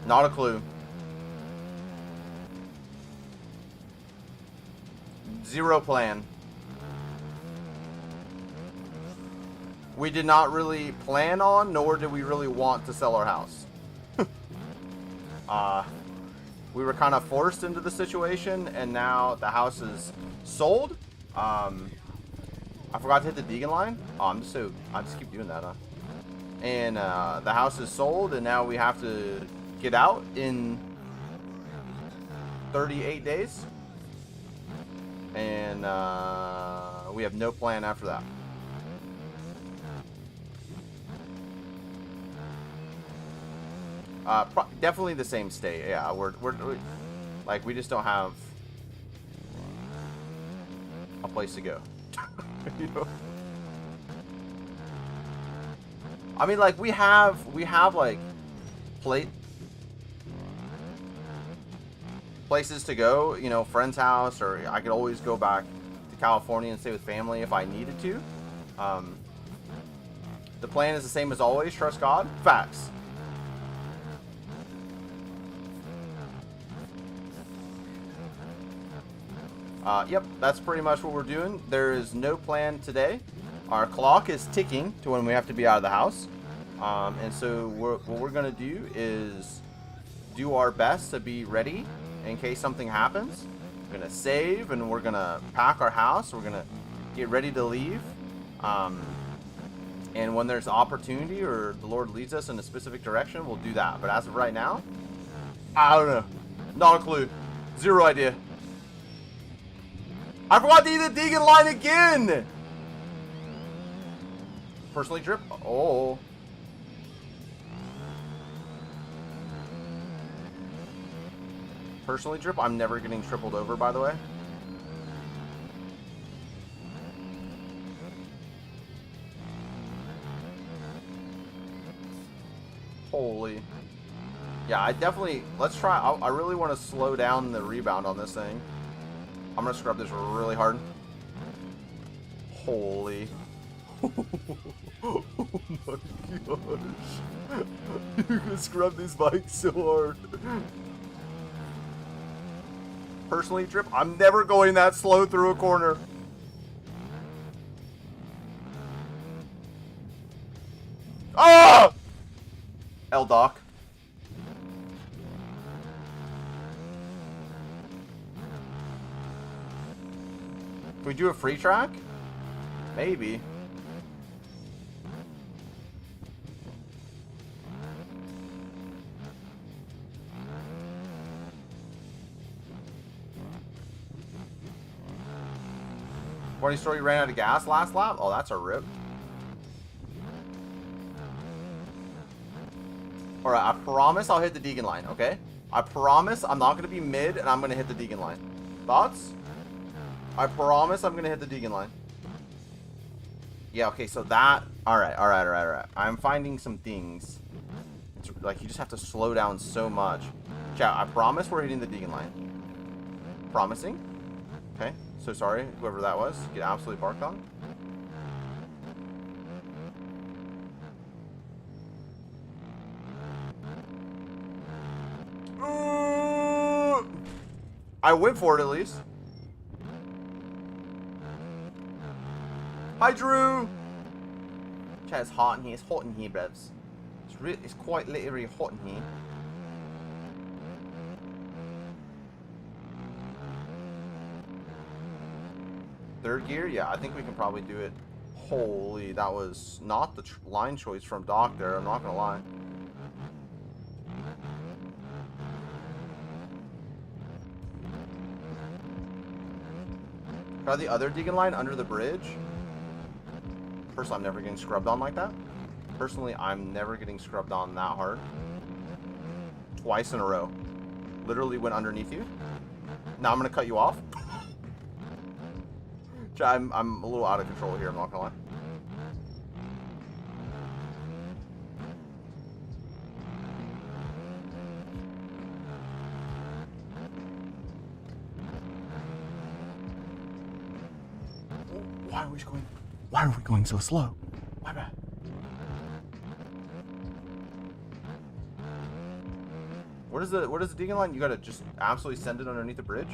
S1: Not a clue. Zero plan. We did not really plan on, nor did we really want to sell our house. We were kind of forced into the situation, and now the house is sold. I forgot to hit the Deegan line. Oh, I just keep doing that, huh? And the house is sold, and now we have to get out in 38 days. And we have no plan after that. Definitely the same state. Yeah, we're like, we just don't have a place to go. You know? I mean, like, we have like places to go, you know, friend's house, or I could always go back to California and stay with family if I needed to. The plan is the same as always. Trust God. Facts. Yep, that's pretty much what we're doing. There is no plan today. Our clock is ticking to when we have to be out of the house. And so what we're going to do is do our best to be ready in case something happens. We're going to save, and we're going to pack our house. We're going to get ready to leave. And when there's opportunity or the Lord leads us in a specific direction, we'll do that. But as of right now, I don't know. Not a clue. Zero idea. I forgot to eat the Deegan line again! Personally trip? Oh. Personally trip? I'm never getting tripled over, by the way. Holy. Yeah, I definitely... Let's try... I really want to slow down the rebound on this thing. I'm going to scrub this really hard. Holy. Oh my gosh. You're going to scrub these bikes so hard. Personally, Trip, I'm never going that slow through a corner. Ah! L-Doc. Can we do a free track? Maybe. Funny story, ran out of gas last lap? Oh, that's a rip. Alright, I promise I'll hit the Deegan line, okay? I promise I'm not going to be mid and I'm going to hit the Deegan line. Thoughts? I promise I'm going to hit the Deegan line. Yeah, okay, so that... Alright. I'm finding some things. It's like, you just have to slow down so much. Chat, I promise we're hitting the Deegan line. Promising? Okay. So sorry, whoever that was. Get absolutely barked on. I went for it at least. Hi, Drew. Chat, it's hot in here. It's hot in here, brevs. It's quite literally hot in here. Third gear? Yeah, I think we can probably do it. Holy, that was not the line choice from Doc there. I'm not gonna lie. Try the other digging line under the bridge. Personally, I'm never getting scrubbed on like that. Personally, I'm never getting scrubbed on that hard. Twice in a row. Literally went underneath you. Now I'm gonna cut you off. I'm a little out of control here, I'm not gonna lie. Why are we going so slow? My bad. What is the digging line? You gotta just absolutely send it underneath the bridge?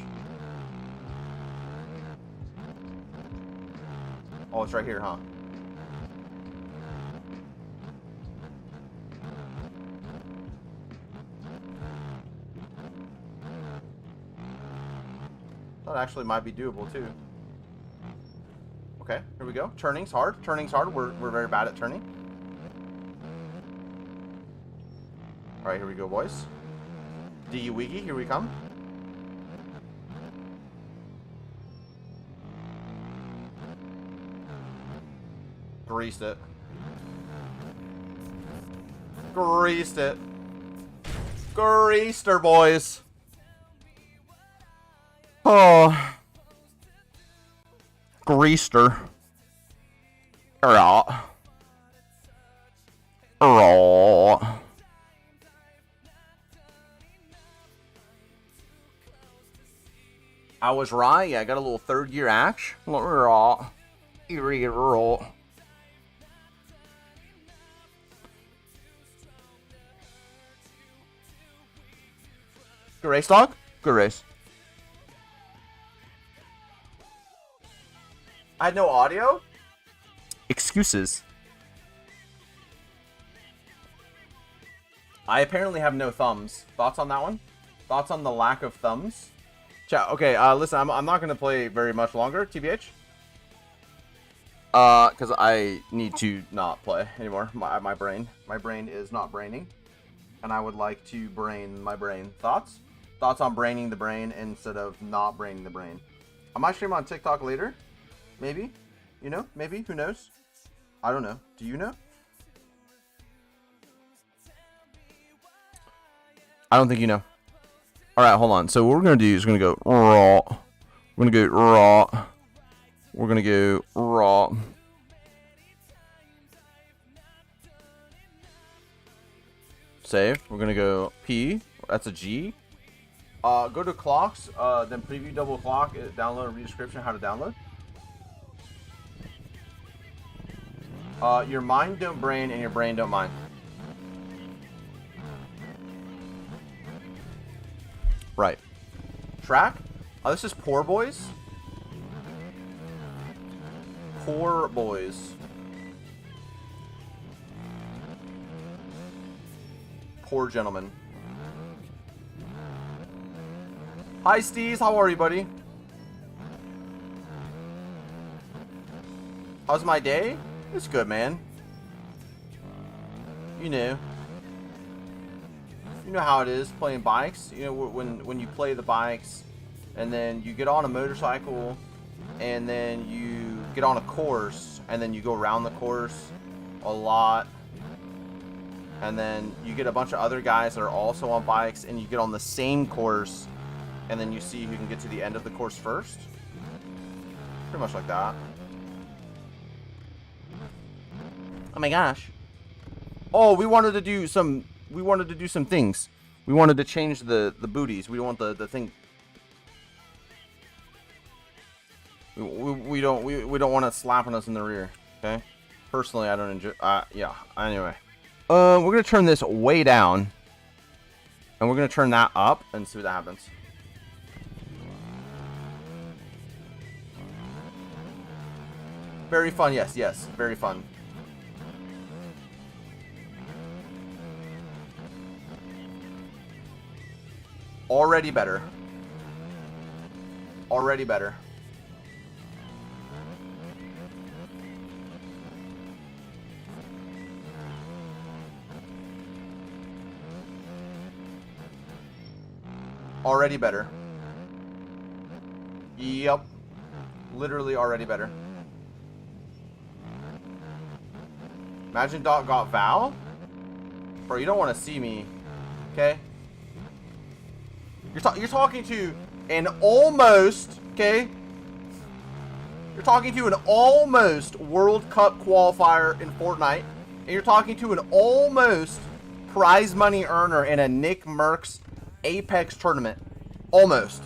S1: Oh, it's right here, huh? That actually might be doable too. Okay, here we go. Turning's hard. Turning's hard. We're very bad at turning. All right, here we go, boys. D Wiggy, here we come. Greased it. Greased it. Greased her, boys. Oh. Greased her. Raw. Raw. I was right. Yeah, I got a little third gear action. Raw. Raw. Good race, dog. Good race. I had no audio? Excuses. I apparently have no thumbs. Thoughts on that one? Thoughts on the lack of thumbs? Chat. Okay, listen, I'm not going to play very much longer, TBH. Because I need to not play anymore. My brain is not braining. And I would like to brain my brain. Thoughts? Thoughts on braining the brain instead of not braining the brain. I might stream on TikTok later. Maybe. You know? Maybe. Who knows? I don't know. Do you know? I don't think you know. Alright, hold on. So what we're going to do is we're going to go raw. We're going to go raw. We're going to go raw. Save. We're going to go P. That's a G. Go to clocks, then preview double clock, download and read description how to download. Your mind don't brain and your brain don't mind. Right. Track. This is Poor Boys. Poor Boys. Poor gentlemen. Hi, Steez. How are you, buddy? How's my day? It's good, man. You know. You know how it is playing bikes. You know, when you play the bikes, and then you get on a motorcycle, and then you get on a course, and then you go around the course a lot, and then you get a bunch of other guys that are also on bikes, and you get on the same course, and then you see who can get to the end of the course first. Pretty much like that. Oh my gosh. Oh, we wanted to do some things. We wanted to change the booties. We want the thing. We don't want it slapping us in the rear. Okay. Personally, I don't enjoy. Yeah. Anyway, we're gonna turn this way down, and we're gonna turn that up and see what that happens. Very fun. Yes. Yes. Very fun. Already better. Already better. Already better. Yep. Literally already better. Imagine Doc got Val. Bro, you don't want to see me. Okay? You're talking to an almost, okay? You're talking to an almost World Cup qualifier in Fortnite. And you're talking to an almost prize money earner in a Nick Merckx Apex tournament. Almost.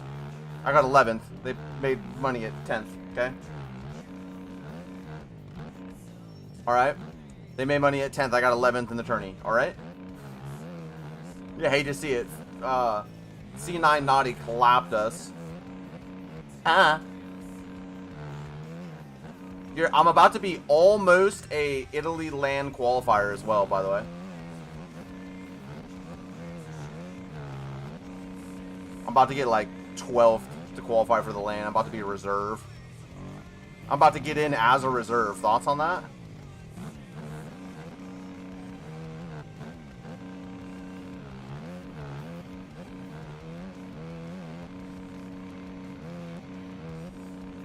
S1: I got 11th. They made money at 10th, okay? Alright. They made money at 10th. I got 11th in the tourney, alright? Yeah, hate to see it. C9 Naughty clapped us. I'm about to be almost a Italy LAN qualifier as well, by the way. I'm about to get like 12th to qualify for the LAN. I'm about to be a reserve. I'm about to get in as a reserve. Thoughts on that?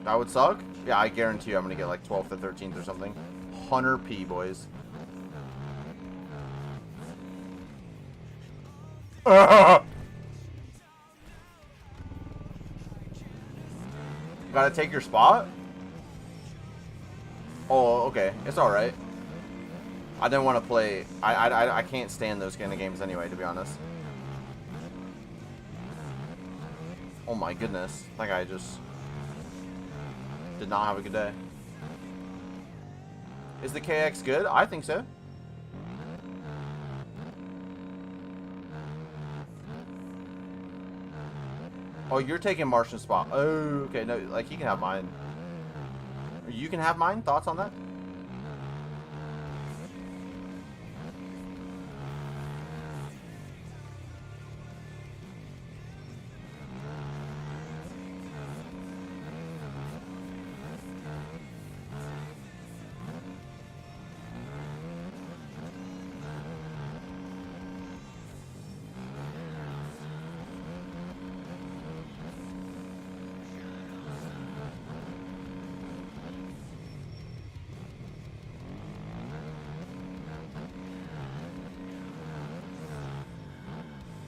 S1: That would suck? Yeah, I guarantee you I'm going to get like 12th to 13th or something. 100p, boys. Gotta take your spot? Oh, okay. It's alright. I didn't want to play... I can't stand those kind of games anyway, to be honest. Oh my goodness. That guy just... did not have a good day. Is the KX good? I think so. Oh, you're taking Martian's spot. Oh, okay. No, like, he can have mine. Or you can have mine? Thoughts on that?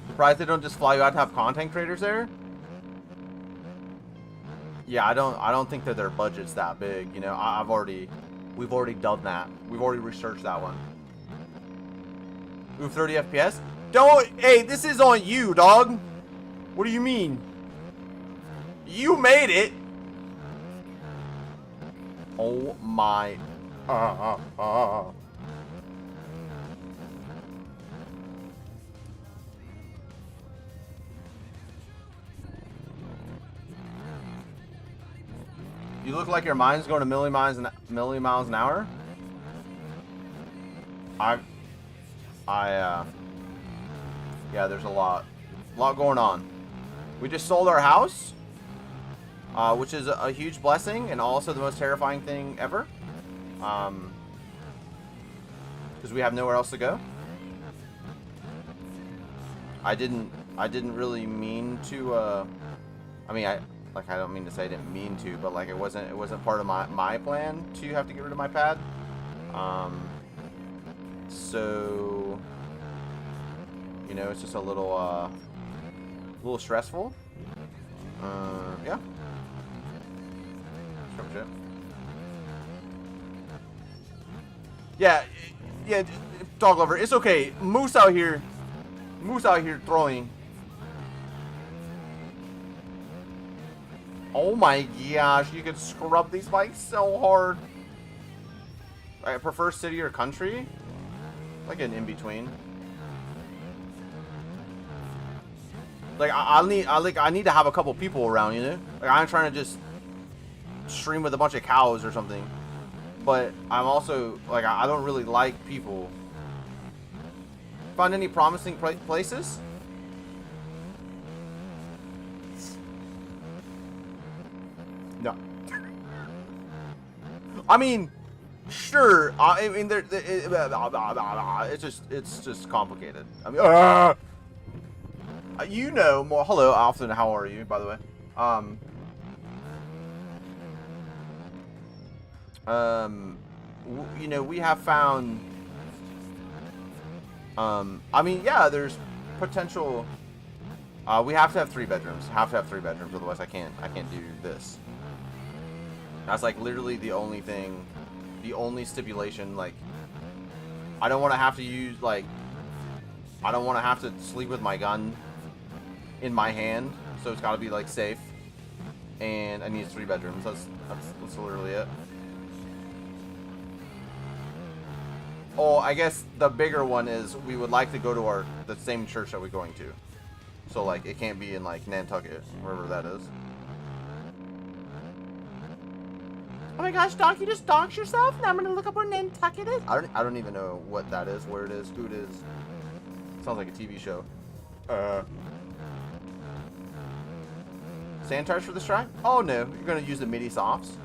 S1: Surprised they don't just fly you out to have content creators there? Yeah, I don't think that their budget's that big. You know, we've already done that. We've already researched that one. Ooh, 30 FPS? Don't, hey, this is on you, dog. What do you mean? You made it. Oh my. You look like your mind's going a million miles an hour. Yeah, there's a lot going on. We just sold our house, which is a huge blessing and also the most terrifying thing ever. Because we have nowhere else to go. I didn't really mean to. I mean, I don't mean to say I didn't mean to, but like it wasn't part of my plan to have to get rid of my pad. So you know, it's just a little stressful. Yeah. Yeah, dog lover. It's okay. Moose out here throwing. Oh my gosh, you could scrub these bikes so hard. I prefer city or country. Like an in-between. Like I need to have a couple people around, you know? Like I'm trying to just stream with a bunch of cows or something. But I'm also like I don't really like people. Found any promising places? No. I mean, sure. I mean, it's just complicated. I mean, you know more. Hello, Alfton. How are you, by the way? You know, we have found. I mean, yeah, there's potential. We have to have 3 bedrooms. Otherwise I can't do this. That's like literally the only thing, the only stipulation. Like, I don't want to have to use like, I don't want to have to sleep with my gun in my hand. So it's got to be like safe, and I need 3 bedrooms. That's literally it. Oh, I guess the bigger one is we would like to go to the same church that we're going to. So, like, it can't be in, like, Nantucket, wherever that is. Oh my gosh, Doc, you just doxed yourself? Now I'm gonna look up where Nantucket is? I don't even know what that is, where it is, who it is. Sounds like a TV show. Sand tires for this try? Oh, no. You're gonna use the MIDI softs.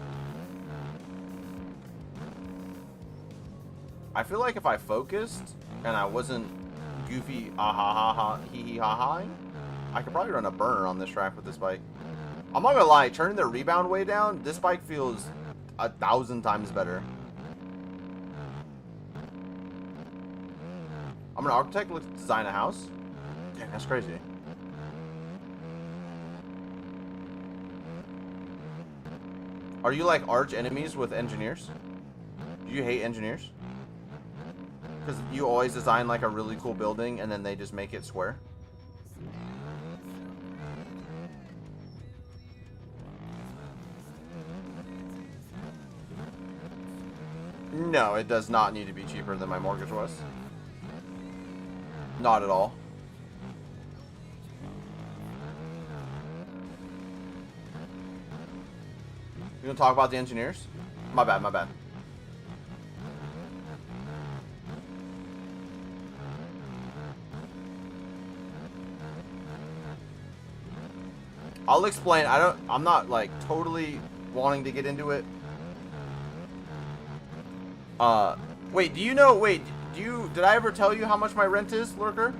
S1: I feel like if I focused and I wasn't goofy, ah ha ha ha, hee hee ha ha, I could probably run a burner on this track with this bike. I'm not gonna lie, turning the rebound way down, this bike feels 1,000 times better. I'm an architect, let's design a house. Damn, that's crazy. Are you like arch enemies with engineers? Do you hate engineers? Because you always design like a really cool building and then they just make it square. No, it does not need to be cheaper than my mortgage was. Not at all. You gonna talk about the engineers? My bad, my bad. I'll explain. I'm not like totally wanting to get into it. Wait, do you know, did I ever tell you how much my rent is, Lurker?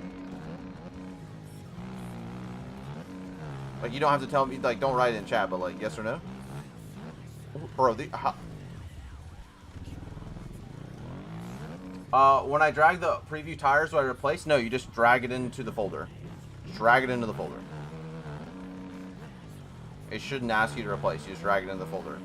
S1: Like, you don't have to tell me, like, don't write it in chat, but like, yes or no? Bro, when I drag the preview tires, do I replace? No, you just drag it into the folder. Just drag it into the folder. It shouldn't ask you to replace, you just drag it into the folder.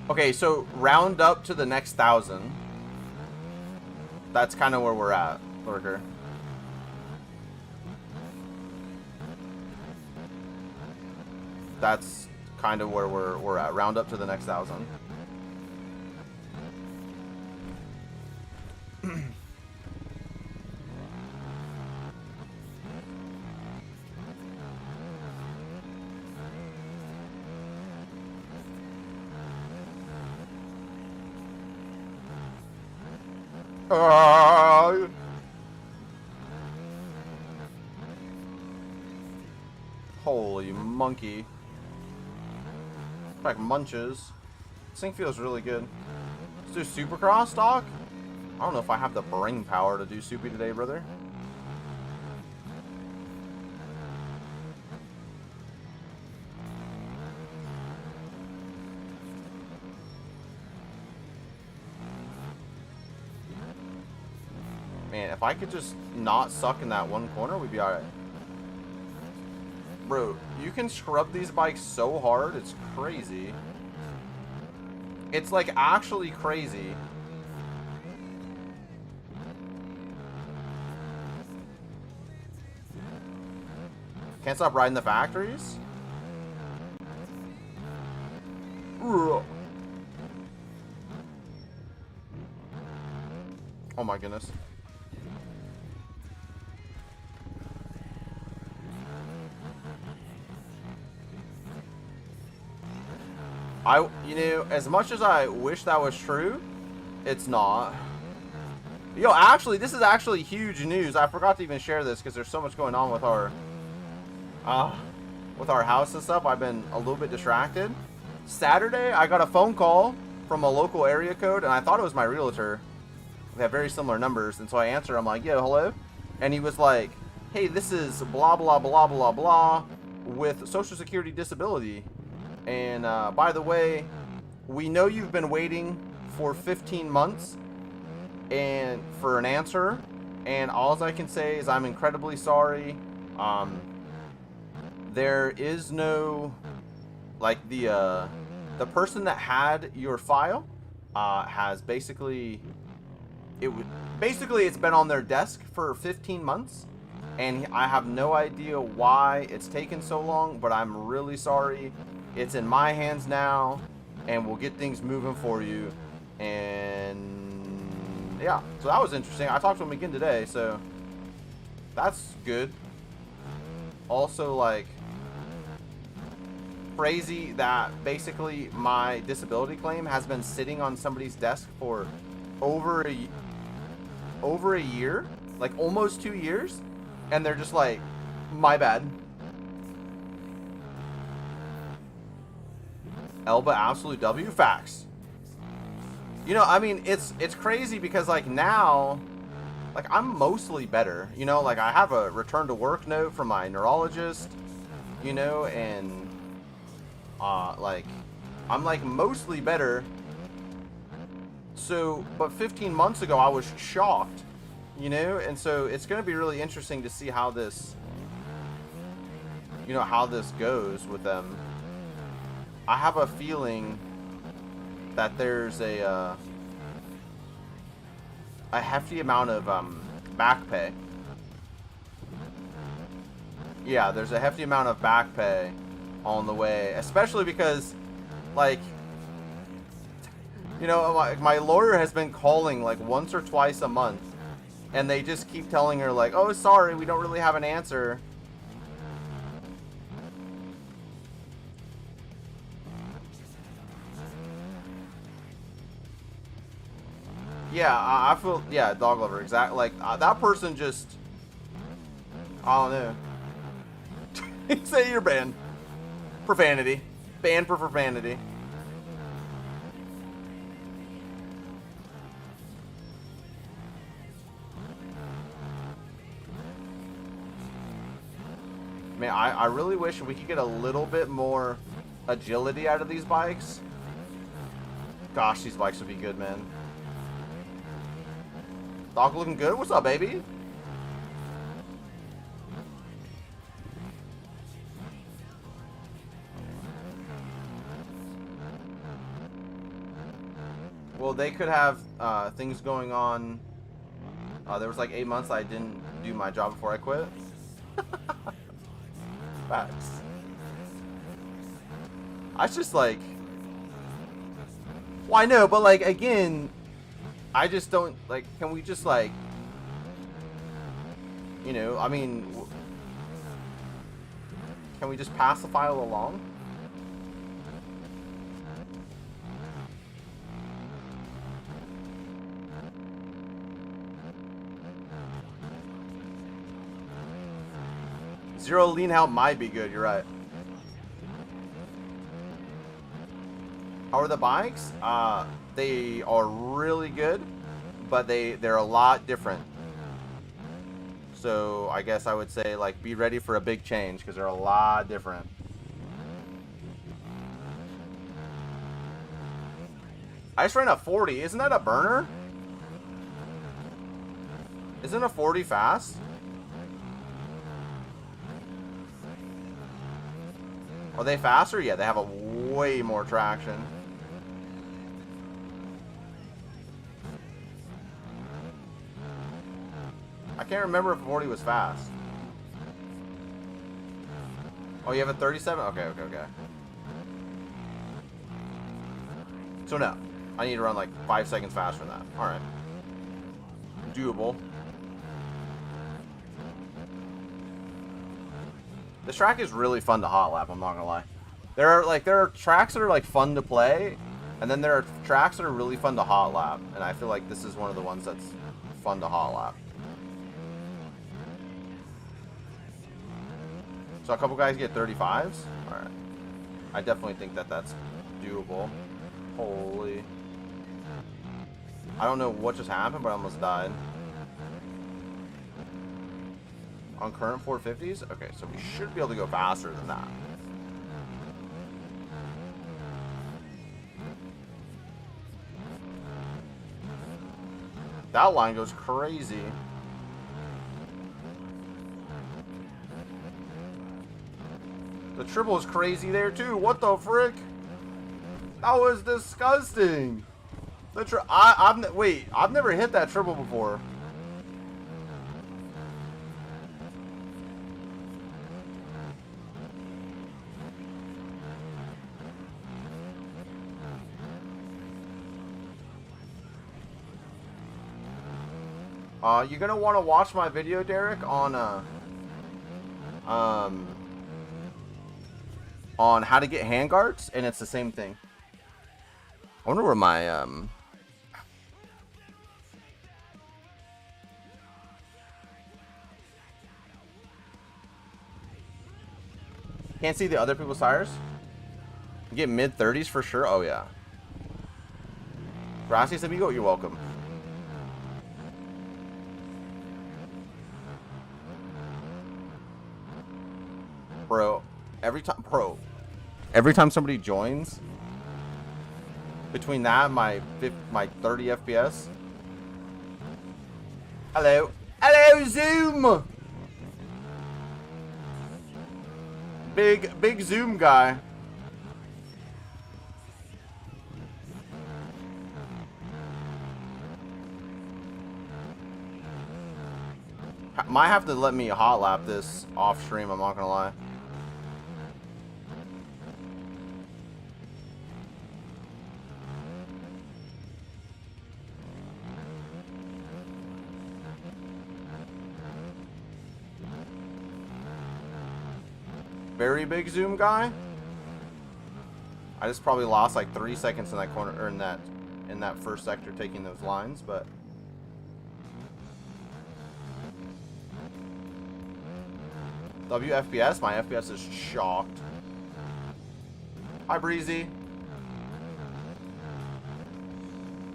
S1: Okay, so round up to the next 1,000. That's kind of where we're at, Lurker. That's kind of where we're at. Round up to the next 1,000. Holy monkey. Like munches. This thing feels really good. Let's do Supercross, Doc? I don't know if I have the brain power to do Soupy today, brother. Man, if I could just not suck in that one corner, we'd be alright. Bro, you can scrub these bikes so hard, it's crazy. It's like actually crazy. Can't stop riding the factories? Oh my goodness. You know, as much as I wish that was true, it's not. Yo, actually, this is actually huge news. I forgot to even share this because there's so much going on with our house and stuff. I've been a little bit distracted. Saturday, I got a phone call from a local area code, and I thought it was my realtor. We have very similar numbers, and so I answered. I'm like, "Yo, hello," and he was like, "Hey, this is blah blah blah blah blah with Social Security disability, and by the way, we know you've been waiting for 15 months and for an answer, and all I can say is I'm incredibly sorry. There is no, like, the person that had your file has basically it's been on their desk for 15 months, and I have no idea why it's taken so long, but I'm really sorry. It's in my hands now, and we'll get things moving for you." And yeah, so that was interesting. I talked to him again today, so that's good. Also, like, crazy that basically my disability claim has been sitting on somebody's desk for over a year, like almost 2 years, and they're just like, "My bad." Elba absolute W, facts. You know, I mean, it's crazy because, like, now, like, I'm mostly better. You know, like, I have a return to work note from my neurologist, you know, and like, I'm like mostly better. So, but 15 months ago I was shocked, you know, and so it's going to be really interesting to see how this, you know, how this goes with them. I have a feeling that there's a hefty amount of back pay. Yeah, there's a hefty amount of back pay on the way, especially because, like, you know, my lawyer has been calling like once or twice a month, and they just keep telling her, like, "Oh, sorry, we don't really have an answer." Yeah, I feel, yeah, dog lover, exactly. Like, that person just, I don't know. Say you're banned. Profanity. Banned for profanity. Man, I really wish we could get a little bit more agility out of these bikes. Gosh, these bikes would be good, man. Dog looking good? What's up, baby? Well, they could have things going on. There was like 8 months I didn't do my job before I quit. Facts. I just like... Well, I know, but like, again, I just don't, like, can we just, like, you know, I mean, can we just pass the file along? Zero lean help might be good, you're right. How are the bikes? They are really good, but they're a lot different. So I guess I would say, like, be ready for a big change because they're a lot different. I just ran a 40. Isn't that a burner? Isn't a 40 fast? Are they faster? Yeah, they have a way more traction. can't remember if 40 was fast. Oh, you have a 37? Okay, okay, okay. So no, I need to run like 5 seconds faster than that. All right, doable. This track is really fun to hot lap. I'm not gonna lie. There are tracks that are like fun to play, and then there are tracks that are really fun to hot lap. And I feel like this is one of the ones that's fun to hot lap. So a couple guys get 35s. All right, I definitely think that that's doable. Holy. I don't know what just happened, but I almost died. On current 450s? Okay, so we should be able to go faster than that. That line goes crazy. The triple is crazy there too. What the frick? That was disgusting. Wait, I've never hit that triple before. You're gonna want to watch my video, Derek, on how to get handguards, and it's the same thing. I wonder where my can't see the other people's tires. You get mid 30s for sure. Oh yeah. Gracias, amigo. You're welcome. Bro, every time somebody joins, between that and my 30 FPS. Hello Zoom. Big Zoom guy. Might have to let me hot lap this off stream, I'm not gonna lie. Very big zoom guy. I just probably lost like 3 seconds in that corner, or in that first sector taking those lines, but WFPS, my FPS is shocked. Hi Breezy.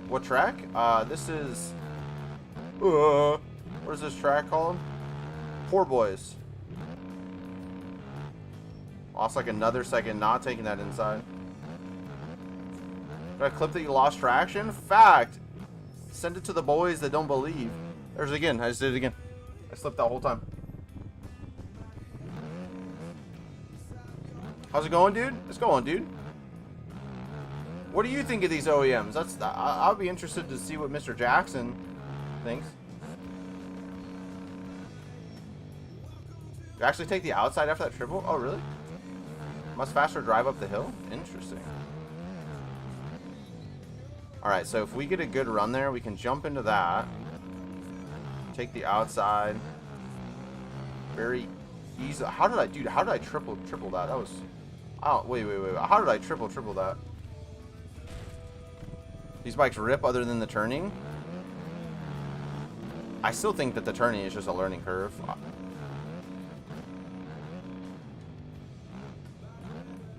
S1: What track? This is what is this track called? Poor Boys. Lost like another second not taking that inside. Got a clip that you lost traction? Fact. Send it to the boys that don't believe. There's it again. I just did it again. I slipped that whole time. How's it going, dude? It's going, dude. What do you think of these OEMs? I'll be interested to see what Mr. Jackson thinks. You actually take the outside after that triple? Oh, really? Must faster drive up the hill? Interesting. Alright, so if we get a good run there, we can jump into that. Take the outside. Very easy. How did I triple that? That was... Oh, wait. How did I triple that? These bikes rip other than the turning. I still think that the turning is just a learning curve.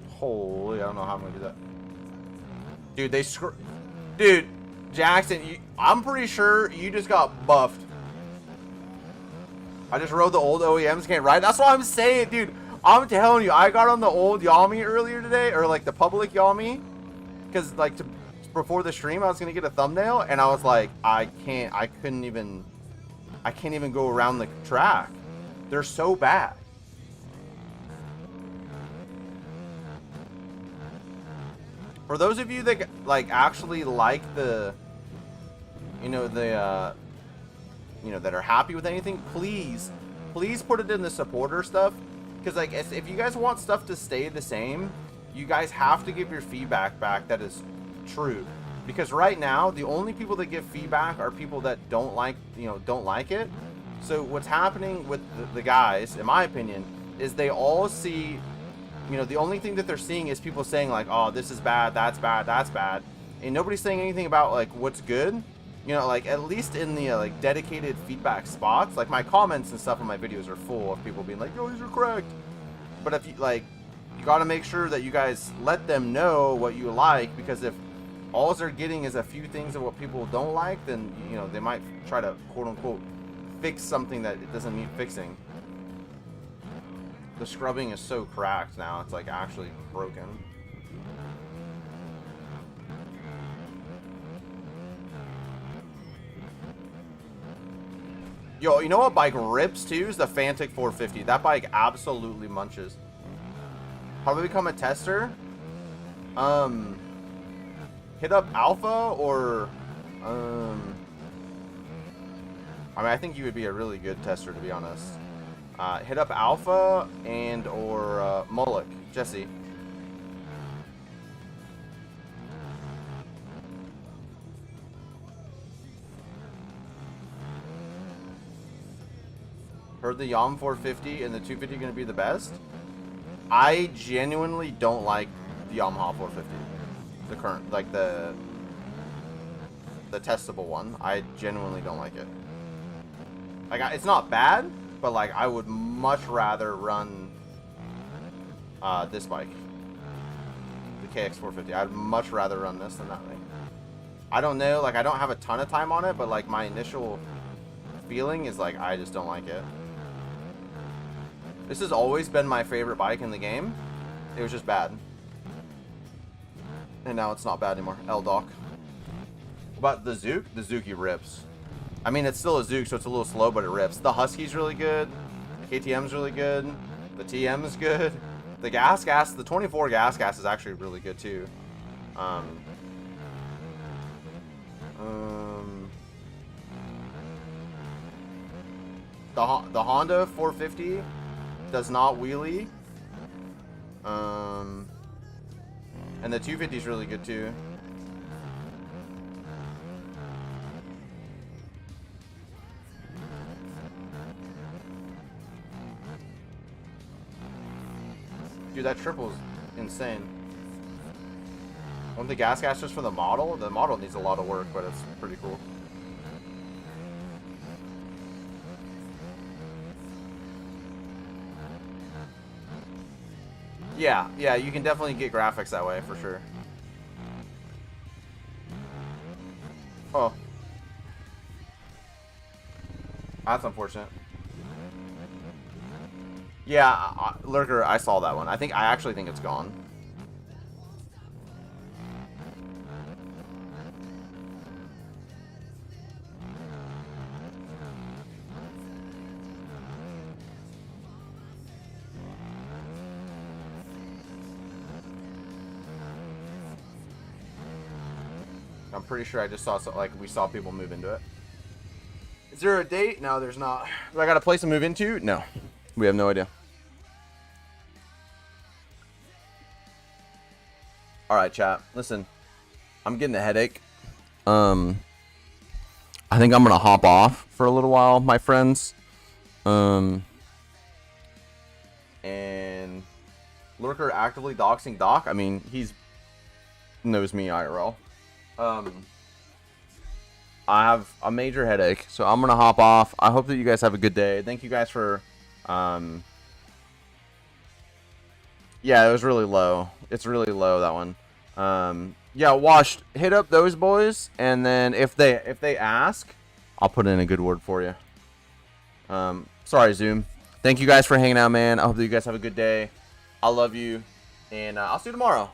S1: Holy, I don't know how I'm gonna do that. Dude, Dude, Jackson, I'm pretty sure you just got buffed. I just rode the old OEMs, can't ride. That's what I'm saying, dude. I'm telling you, I got on the old Yami earlier today, or like the public Yami, because like before the stream, I was gonna get a thumbnail, and I was like, I can't even go around the track. They're so bad. For those of you that like actually like the, you know, the you know, that are happy with anything, please put it in the supporter stuff, because like if you guys want stuff to stay the same, you guys have to give your feedback back that is true. Because right now, the only people that give feedback are people that don't like it. So what's happening with the guys, in my opinion, is they all see, you know, the only thing that they're seeing is people saying like, oh, this is bad, that's bad, that's bad. And nobody's saying anything about like what's good. You know, like at least in the like dedicated feedback spots, like my comments and stuff on my videos are full of people being like, yo, these are correct. But if you like, you got to make sure that you guys let them know what you like, because if all they're getting is a few things of what people don't like, then, you know, they might try to quote unquote fix something that it doesn't need fixing. The scrubbing is so cracked now, it's like actually broken. Yo, you know what bike rips too? Is the Fantic 450. That bike absolutely munches. How do we become a tester? Hit up Alpha or I mean, I think you would be a really good tester, to be honest. Hit up Alpha and or Mullock, Jesse. Heard the YOM 450 and the 250 going to be the best. I genuinely don't like the Yamaha 450. The current, like the testable one. I genuinely don't like it. Like, it's not bad, but like I would much rather run this bike, the KX450. I'd much rather run this than that thing. I don't know, like I don't have a ton of time on it, but like my initial feeling is like I just don't like it. This has always been my favorite bike in the game. It was just bad. And now it's not bad anymore. L-Doc. What about the Zook? The Zookie rips. I mean, it's still a Zook, so it's a little slow, but it rips. The Husky's really good. The KTM's really good. The TM is good. The the 24 gas is actually really good too. The Honda 450 does not wheelie. And the 250 is really good too. Dude, that triple is insane. Want the gas just for the model? The model needs a lot of work, but it's pretty cool. Yeah, you can definitely get graphics that way, for sure. Oh. That's unfortunate. Yeah, Lurker, I saw that one. I actually think it's gone. I'm pretty sure I just saw, we saw people move into it. Is there a date? No, there's not. Do I got a place to move into? No. We have no idea. Alright, chat. Listen. I'm getting a headache. I think I'm going to hop off for a little while, my friends. And Lurker actively doxing Doc. I mean, he's knows me IRL. I have a major headache, so I'm gonna hop off. I hope that you guys have a good day. Thank you guys for yeah, it was really low. It's really low, that one. Yeah, Washed, hit up those boys, and then if they ask, I'll put in a good word for you. Sorry, Zoom. Thank you guys for hanging out, man. I hope that you guys have a good day. I love you, and I'll see you tomorrow.